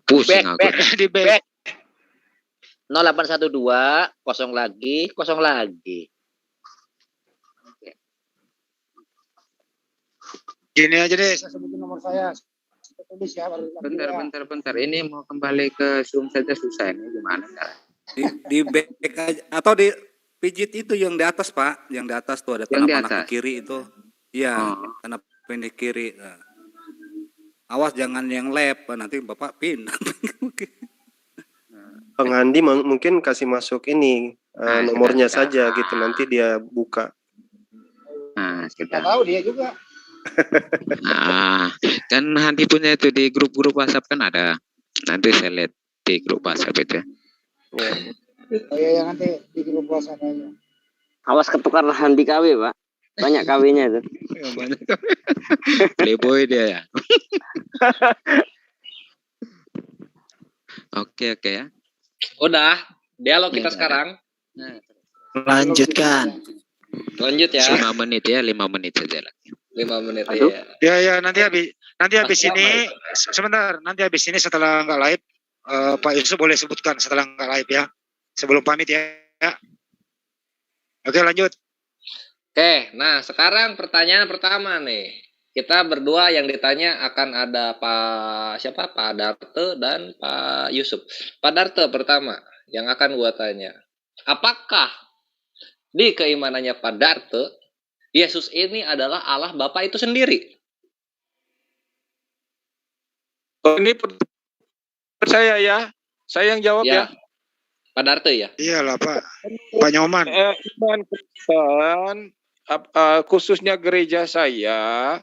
Speaker 2: Pusing aku.
Speaker 5: Di back.
Speaker 15: 0812 kosong lagi.
Speaker 5: Gini aja deh, saya sebutin nomor saya. Tulis ya,
Speaker 2: Bentar. Ini mau kembali ke Zoom saja susah ini. Gimana?
Speaker 12: Di back aja atau di pijit itu yang di atas, Pak. Yang di atas tuh ada tanda panah ke kiri itu. Iya, tanda pendek kiri. Nah. Awas jangan yang lab, nanti Bapak pindah.
Speaker 4: Bang Handi mungkin kasih masuk ini nomornya saja gitu, nanti dia buka.
Speaker 2: Nah,
Speaker 5: kita tahu dia juga.
Speaker 2: Kan Handi punya itu di grup-grup WhatsApp kan ada. Nanti saya lihat di grup WhatsApp itu.
Speaker 5: Oh iya, nanti di grup WhatsApp aja.
Speaker 7: Awas ketukar Handi KW, Pak. Banyak KW-nya itu.
Speaker 2: Banyak KW. Playboy dia ya. Oke ya.
Speaker 10: Udah, dialog kita sekarang.
Speaker 13: Lanjutkan.
Speaker 10: Lanjut ya.
Speaker 2: 5 menit ya, 5 menit saja lagi.
Speaker 10: 5 menit
Speaker 5: ya. Ya, nanti habis ini sebentar, nanti habis ini setelah nggak live Pak Yusuf boleh sebutkan setelah nggak live ya. Sebelum pamit ya. Oke, lanjut.
Speaker 10: Oke, nah sekarang pertanyaan pertama nih. Kita berdua yang ditanya akan ada Pak Darte dan Pak Yusuf. Pak Darte pertama yang akan gua tanya. Apakah di keimanannya Pak Darte, Yesus ini adalah Allah Bapa itu sendiri?
Speaker 11: Oh, ini percaya ya. Saya yang jawab ya.
Speaker 10: Pak Darte ya?
Speaker 5: Iyalah Pak. Pak Nyoman.
Speaker 11: Iman Kristen, khususnya gereja saya,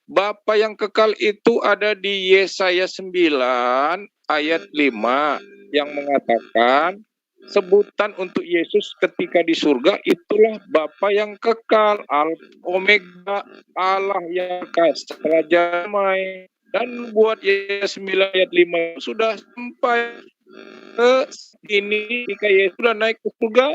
Speaker 11: Bapa yang kekal itu ada di Yesaya 9 ayat 5 yang mengatakan sebutan untuk Yesus ketika di surga itulah Bapa yang kekal, Omega, Allah yang kekal, Raja Damai. Dan buat Yesaya 9 ayat 5 sudah sampai ke sini ketika Yesus sudah naik ke surga,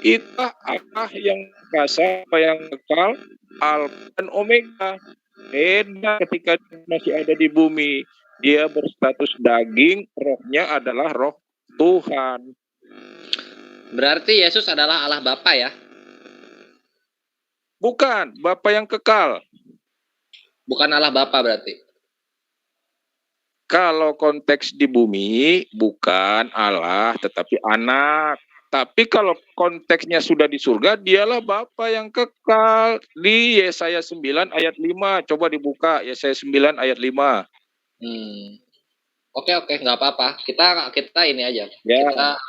Speaker 11: itulah Allah yang kekal, yang kekal, Alfa dan Omega. Beda ketika masih ada di bumi, dia berstatus daging, rohnya adalah roh Tuhan.
Speaker 10: Berarti Yesus adalah Allah Bapa ya?
Speaker 11: Bukan, Bapa yang kekal.
Speaker 10: Bukan Allah Bapa berarti?
Speaker 11: Kalau konteks di bumi, bukan Allah, tetapi anak. Tapi kalau konteksnya sudah di surga, dialah Bapa yang kekal. Di Yesaya 9 ayat 5. Coba dibuka Yesaya 9 ayat 5.
Speaker 10: Oke, nggak apa-apa. Kita ini aja. Kita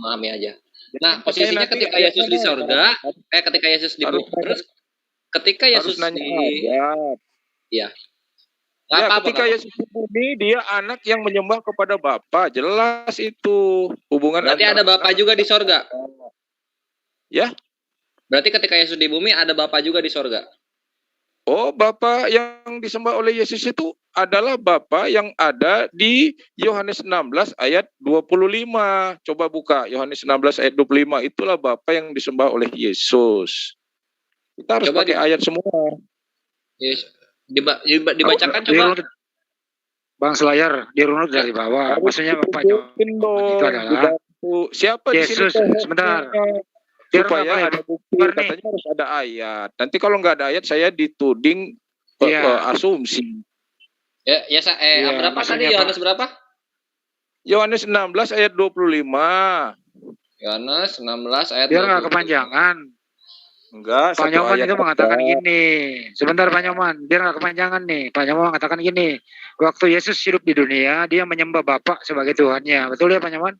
Speaker 10: memahami aja. Nah, posisinya ketika Yesus di surga, ketika Yesus di bumi, terus ketika Yesus Iya.
Speaker 11: Ketika Yesus di bumi, dia anak yang menyembah kepada Bapa. Jelas itu hubungan.
Speaker 10: Berarti ada Bapa juga di sorga.
Speaker 11: Ya.
Speaker 10: Berarti ketika Yesus di bumi ada Bapa juga di sorga.
Speaker 11: Oh, Bapa yang disembah oleh Yesus itu adalah Bapa yang ada di Yohanes 16 ayat 25. Coba buka Yohanes 16 ayat 25. Itulah Bapa yang disembah oleh Yesus. Kita harus pakai ayat semua.
Speaker 10: Yes. Dibacakan coba.
Speaker 5: Bang Selayar dirunut dari bawah. Maksudnya Bapak itu adalah
Speaker 11: siapa
Speaker 5: Yesus.
Speaker 11: Di sini?
Speaker 5: Sebentar.
Speaker 11: Supaya ada bukti, katanya harus ada ayat. Nanti kalau nggak ada ayat, saya dituding asumsi.
Speaker 10: Berapa tadi Yohanes berapa?
Speaker 11: Yohanes 16 ayat 25.
Speaker 10: Yohanes 16 ayat 25.
Speaker 5: Biar nggak kepanjangan.
Speaker 11: Enggak,
Speaker 5: Pak Nyoman itu mengatakan gini. Sebentar Pak Nyoman, biar nggak kepanjangan nih. Pak Nyoman mengatakan gini. Waktu Yesus hidup di dunia, dia menyembah Bapa sebagai Tuhannya. Betul ya Pak Nyoman?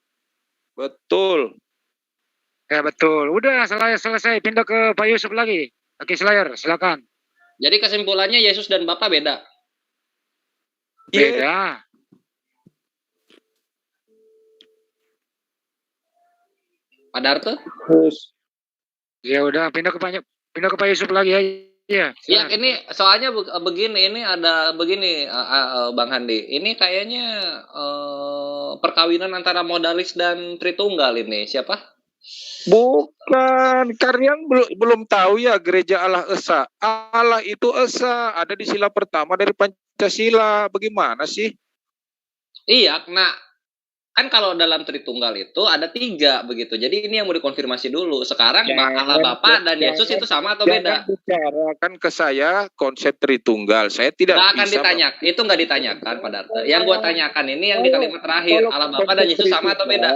Speaker 11: Betul.
Speaker 5: Ya betul. Udah selesai. Pindah ke Pak Yusuf lagi. Oke Selayar, silakan.
Speaker 10: Jadi kesimpulannya Yesus dan Bapa beda?
Speaker 5: Beda.
Speaker 10: Pak Darte?
Speaker 5: Ya udah pindah ke Pak Yusuf lagi aja.
Speaker 10: Ya ini soalnya begini, ini ada begini Bang Handi. Ini kayaknya perkawinan antara modalis dan Tritunggal ini. Siapa
Speaker 11: Bukan, kalian belum tahu ya gereja Allah Esa. Allah itu Esa, ada di sila pertama dari Pancasila. Bagaimana sih?
Speaker 10: Iya, nah kan kalau dalam Tritunggal itu ada 3 begitu. Jadi ini yang mau dikonfirmasi dulu. Sekarang Allah Bapa dan Yesus itu sama atau beda?
Speaker 11: Jangan bicarakan ke saya konsep Tritunggal. Saya tidak
Speaker 10: nggak akan
Speaker 11: bisa.
Speaker 10: Ditanyakan. Itu nggak ditanyakan, Pak Darto. Yang gua tanyakan ini yang di kalimat terakhir. Allah Bapa dan Yesus sama atau beda?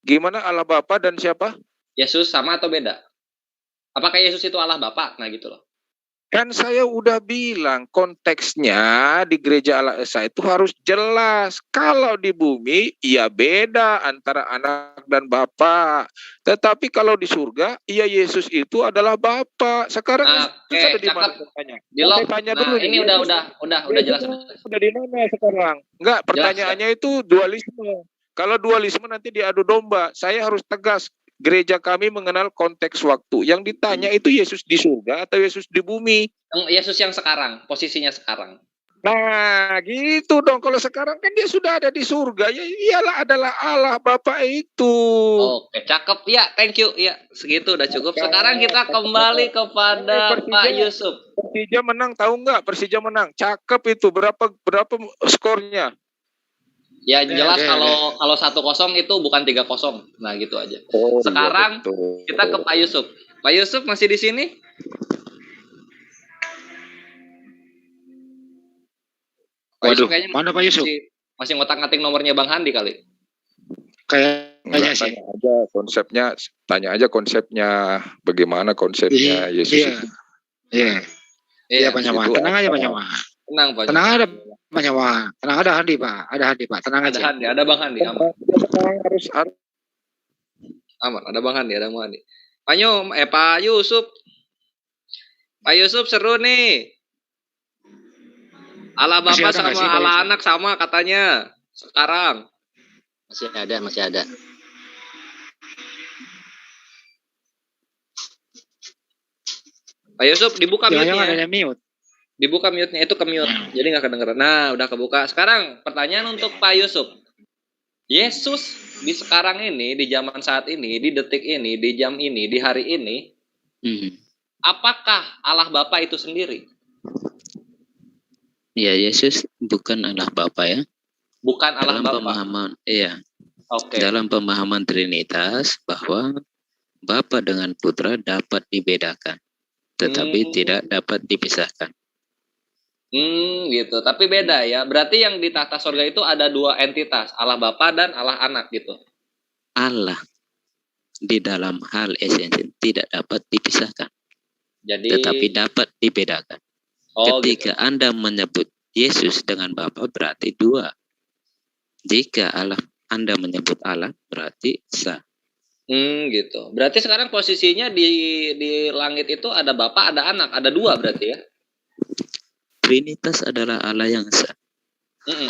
Speaker 11: Gimana Allah Bapa dan siapa?
Speaker 10: Yesus sama atau beda? Apakah Yesus itu Allah Bapa? Nah gitu loh.
Speaker 11: Kan saya udah bilang konteksnya di gereja Allah Esa itu harus jelas. Kalau di bumi ya beda antara anak dan bapa. Tetapi kalau di surga ya Yesus itu adalah Bapa. Sekarang
Speaker 10: ada di mana tanya? Tanya dulu ini udah jelas.
Speaker 11: Udah di mana sekarang? Enggak, pertanyaannya itu dualisme. Kalau dualisme nanti diadu domba. Saya harus tegas. Gereja kami mengenal konteks waktu. Yang ditanya itu Yesus di surga atau Yesus di bumi?
Speaker 10: Yesus yang sekarang, posisinya sekarang.
Speaker 11: Nah, gitu dong. Kalau sekarang kan dia sudah ada di surga. Ya iyalah adalah Allah Bapa itu.
Speaker 10: Oke, cakep ya. Thank you. Ya, segitu udah cukup. Sekarang kita kembali kepada Pak Yusuf.
Speaker 11: Persija menang, tahu nggak? Persija menang. Cakep itu. Berapa skornya?
Speaker 10: Ya jelas kalau 1-0 itu bukan 3-0. Nah gitu aja. Sekarang kita ke Pak Yusuf. Pak Yusuf masih di sini?
Speaker 5: Waduh, mana Pak Yusuf?
Speaker 10: Masih ngotak-ngatik nomornya Bang Handi kali.
Speaker 5: Kayaknya sih.
Speaker 11: Tanya aja konsepnya. Bagaimana konsepnya Yesus itu?
Speaker 5: Iya Pak Nyawa. Tenang aja Pak Nyawa.
Speaker 10: Tenang Pak.
Speaker 5: Tenang ada Pak Nyawa. Tenang ada Handi Pak. Ada Handi Pak. Tenang aja.
Speaker 10: Ada Bang Handi. Aman. Aman. Ada Bang Handi. Ada Bang Handi. Pak Yusuf. Pak Yusuf seru nih. Allah Bapa sama Allah Anak sama katanya. Sekarang.
Speaker 15: Masih ada.
Speaker 10: Pak Yusuf dibuka mute-nya.
Speaker 5: Ada mute.
Speaker 10: Dibuka mute-nya itu ke mute. Jadi nggak kedengeran. Nah, udah kebuka. Sekarang pertanyaan untuk Pak Yusuf. Yesus di sekarang ini, di zaman saat ini, di detik ini, di jam ini, di hari ini, apakah Allah Bapa itu sendiri?
Speaker 2: Ya, Yesus bukan Allah Bapa ya.
Speaker 10: Bukan Allah Bapa.
Speaker 2: Pemahaman, iya.
Speaker 10: Oke.
Speaker 2: Dalam pemahaman Trinitas bahwa Bapa dengan Putra dapat dibedakan, tetapi tidak dapat dipisahkan.
Speaker 10: Gitu. Tapi beda ya. Berarti yang di tahta sorga itu ada 2 entitas, Allah Bapa dan Allah Anak gitu.
Speaker 2: Allah di dalam hal esensi tidak dapat dipisahkan.
Speaker 10: Jadi
Speaker 2: tetapi dapat dibedakan. Ketika gitu. Anda menyebut Yesus dengan Bapa berarti 2. Jika Anda menyebut Allah berarti sah.
Speaker 10: Gitu. Berarti sekarang posisinya di langit itu ada Bapa, ada Anak, ada 2 berarti ya.
Speaker 2: Trinitas adalah Allah yang sah.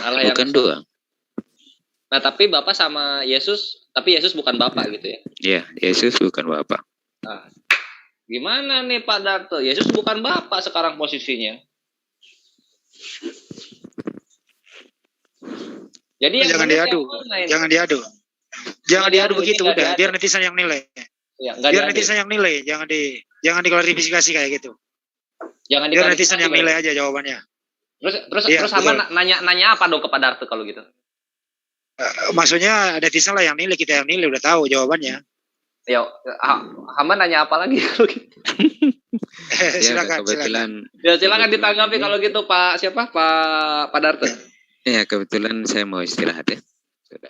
Speaker 10: Allah
Speaker 2: bukan
Speaker 10: yang 2. Nah, tapi Bapa sama Yesus, tapi Yesus bukan Bapa gitu ya.
Speaker 2: Iya, Yesus bukan Bapa.
Speaker 10: Nah, gimana nih Pak Darto? Yesus bukan Bapa sekarang posisinya. Jadi
Speaker 5: jangan diadu. Jangan diadu begitu udah. Biar netizen yang nilai.
Speaker 10: Ya,
Speaker 5: biar netizen yang nilai. Jangan diklarifikasi kayak gitu.
Speaker 10: Jangan
Speaker 5: biar netizen yang nilai aja jawabannya.
Speaker 10: Terus sama nanya apa dong kepada Darto kalau gitu?
Speaker 5: Maksudnya netizen lah yang nilai, kita yang nilai udah tahu jawabannya.
Speaker 10: Ya, hamba nanya apa lagi kalau gitu?
Speaker 2: Silakan.
Speaker 10: Ya silakan ditanggapi kalau gitu Pak siapa Pak Darto.
Speaker 2: Ya kebetulan saya mau istirahat ya.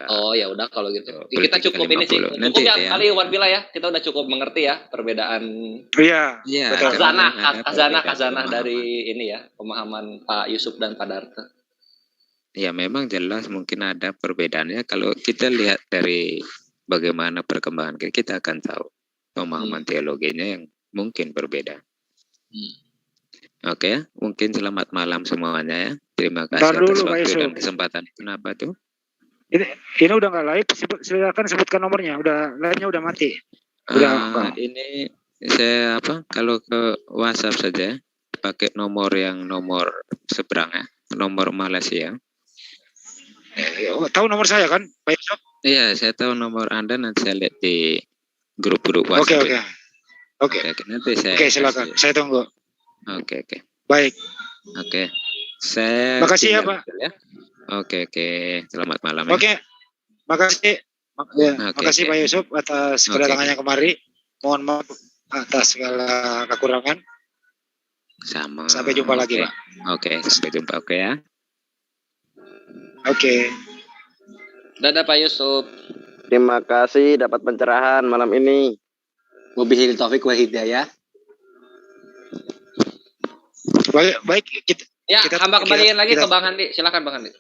Speaker 10: Oh ya udah kalau gitu. Kita cukup ini sih. Cukup ya kali Warpila ya. Kita udah cukup mengerti ya perbedaan.
Speaker 5: Iya.
Speaker 10: Kazanah dari ini ya pemahaman Pak Yusuf dan Pak Darto.
Speaker 2: Ya memang jelas mungkin ada perbedaannya. Kalau kita lihat dari bagaimana perkembangan kita akan tahu pemahaman teologinya yang mungkin berbeda. Oke, mungkin selamat malam semuanya ya. Terima kasih atas waktu dan kesempatan. Kenapa tuh?
Speaker 5: Ini udah nggak live, silakan sebutkan nomornya. Live-nya udah mati.
Speaker 2: Ini saya kalau ke WhatsApp saja pakai nomor seberang ya, nomor Malaysia.
Speaker 5: Tahu nomor saya kan, Pak Yusuf?
Speaker 2: Iya, saya tahu nomor Anda, nanti saya lihat di grup-grup WhatsApp.
Speaker 5: Oke.
Speaker 2: Nanti saya.
Speaker 5: Oke, silakan. Saya tunggu.
Speaker 2: Oke.
Speaker 5: Baik.
Speaker 2: Oke. Saya.
Speaker 5: Makasih ya, Pak.
Speaker 2: Ya. Oke. Selamat malam.
Speaker 5: Oke. Makasih. Makasih Pak Yusuf atas kedatangannya kemari. Mohon maaf atas segala kekurangan.
Speaker 2: Sama.
Speaker 5: Sampai jumpa lagi, Pak.
Speaker 2: Oke, sampai jumpa. Oke ya.
Speaker 5: Oke.
Speaker 10: Dadah Pak Yusuf.
Speaker 7: Terima kasih dapat pencerahan malam ini.
Speaker 15: Wabillahi taufik wal hidayah.
Speaker 5: Baik kita.
Speaker 10: Ya, hamba kembaliin lagi ke Bang Handi. Silakan Bang Handi.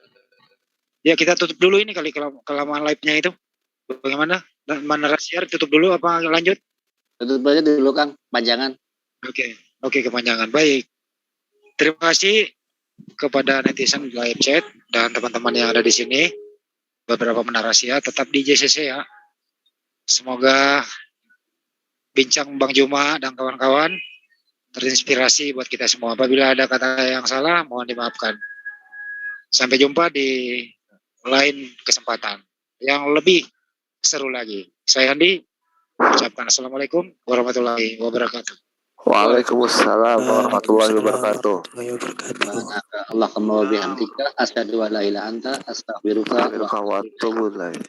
Speaker 5: Ya, kita tutup dulu ini kali kelamaan live-nya itu. Bagaimana? Mana rahasia tutup dulu apa lanjut?
Speaker 15: Tutup aja dulu Kang, panjangan.
Speaker 5: Oke, kepanjangan. Baik. Terima kasih kepada netizen live chat dan teman-teman yang ada di sini. Beberapa menarasia tetap di JCC ya. Semoga bincang Bang Juma dan kawan-kawan terinspirasi buat kita semua. Apabila ada kata yang salah, mohon dimaafkan. Sampai jumpa di lain kesempatan yang lebih seru lagi. Saya Andi, ucapkan Assalamualaikum warahmatullahi wabarakatuh.
Speaker 16: Waalaikumsalam warahmatullahi wabarakatuh.
Speaker 15: Allahumma wa bihamdika asyhadu an la ilaha illa anta astaghfiruka wa atubu ilaik.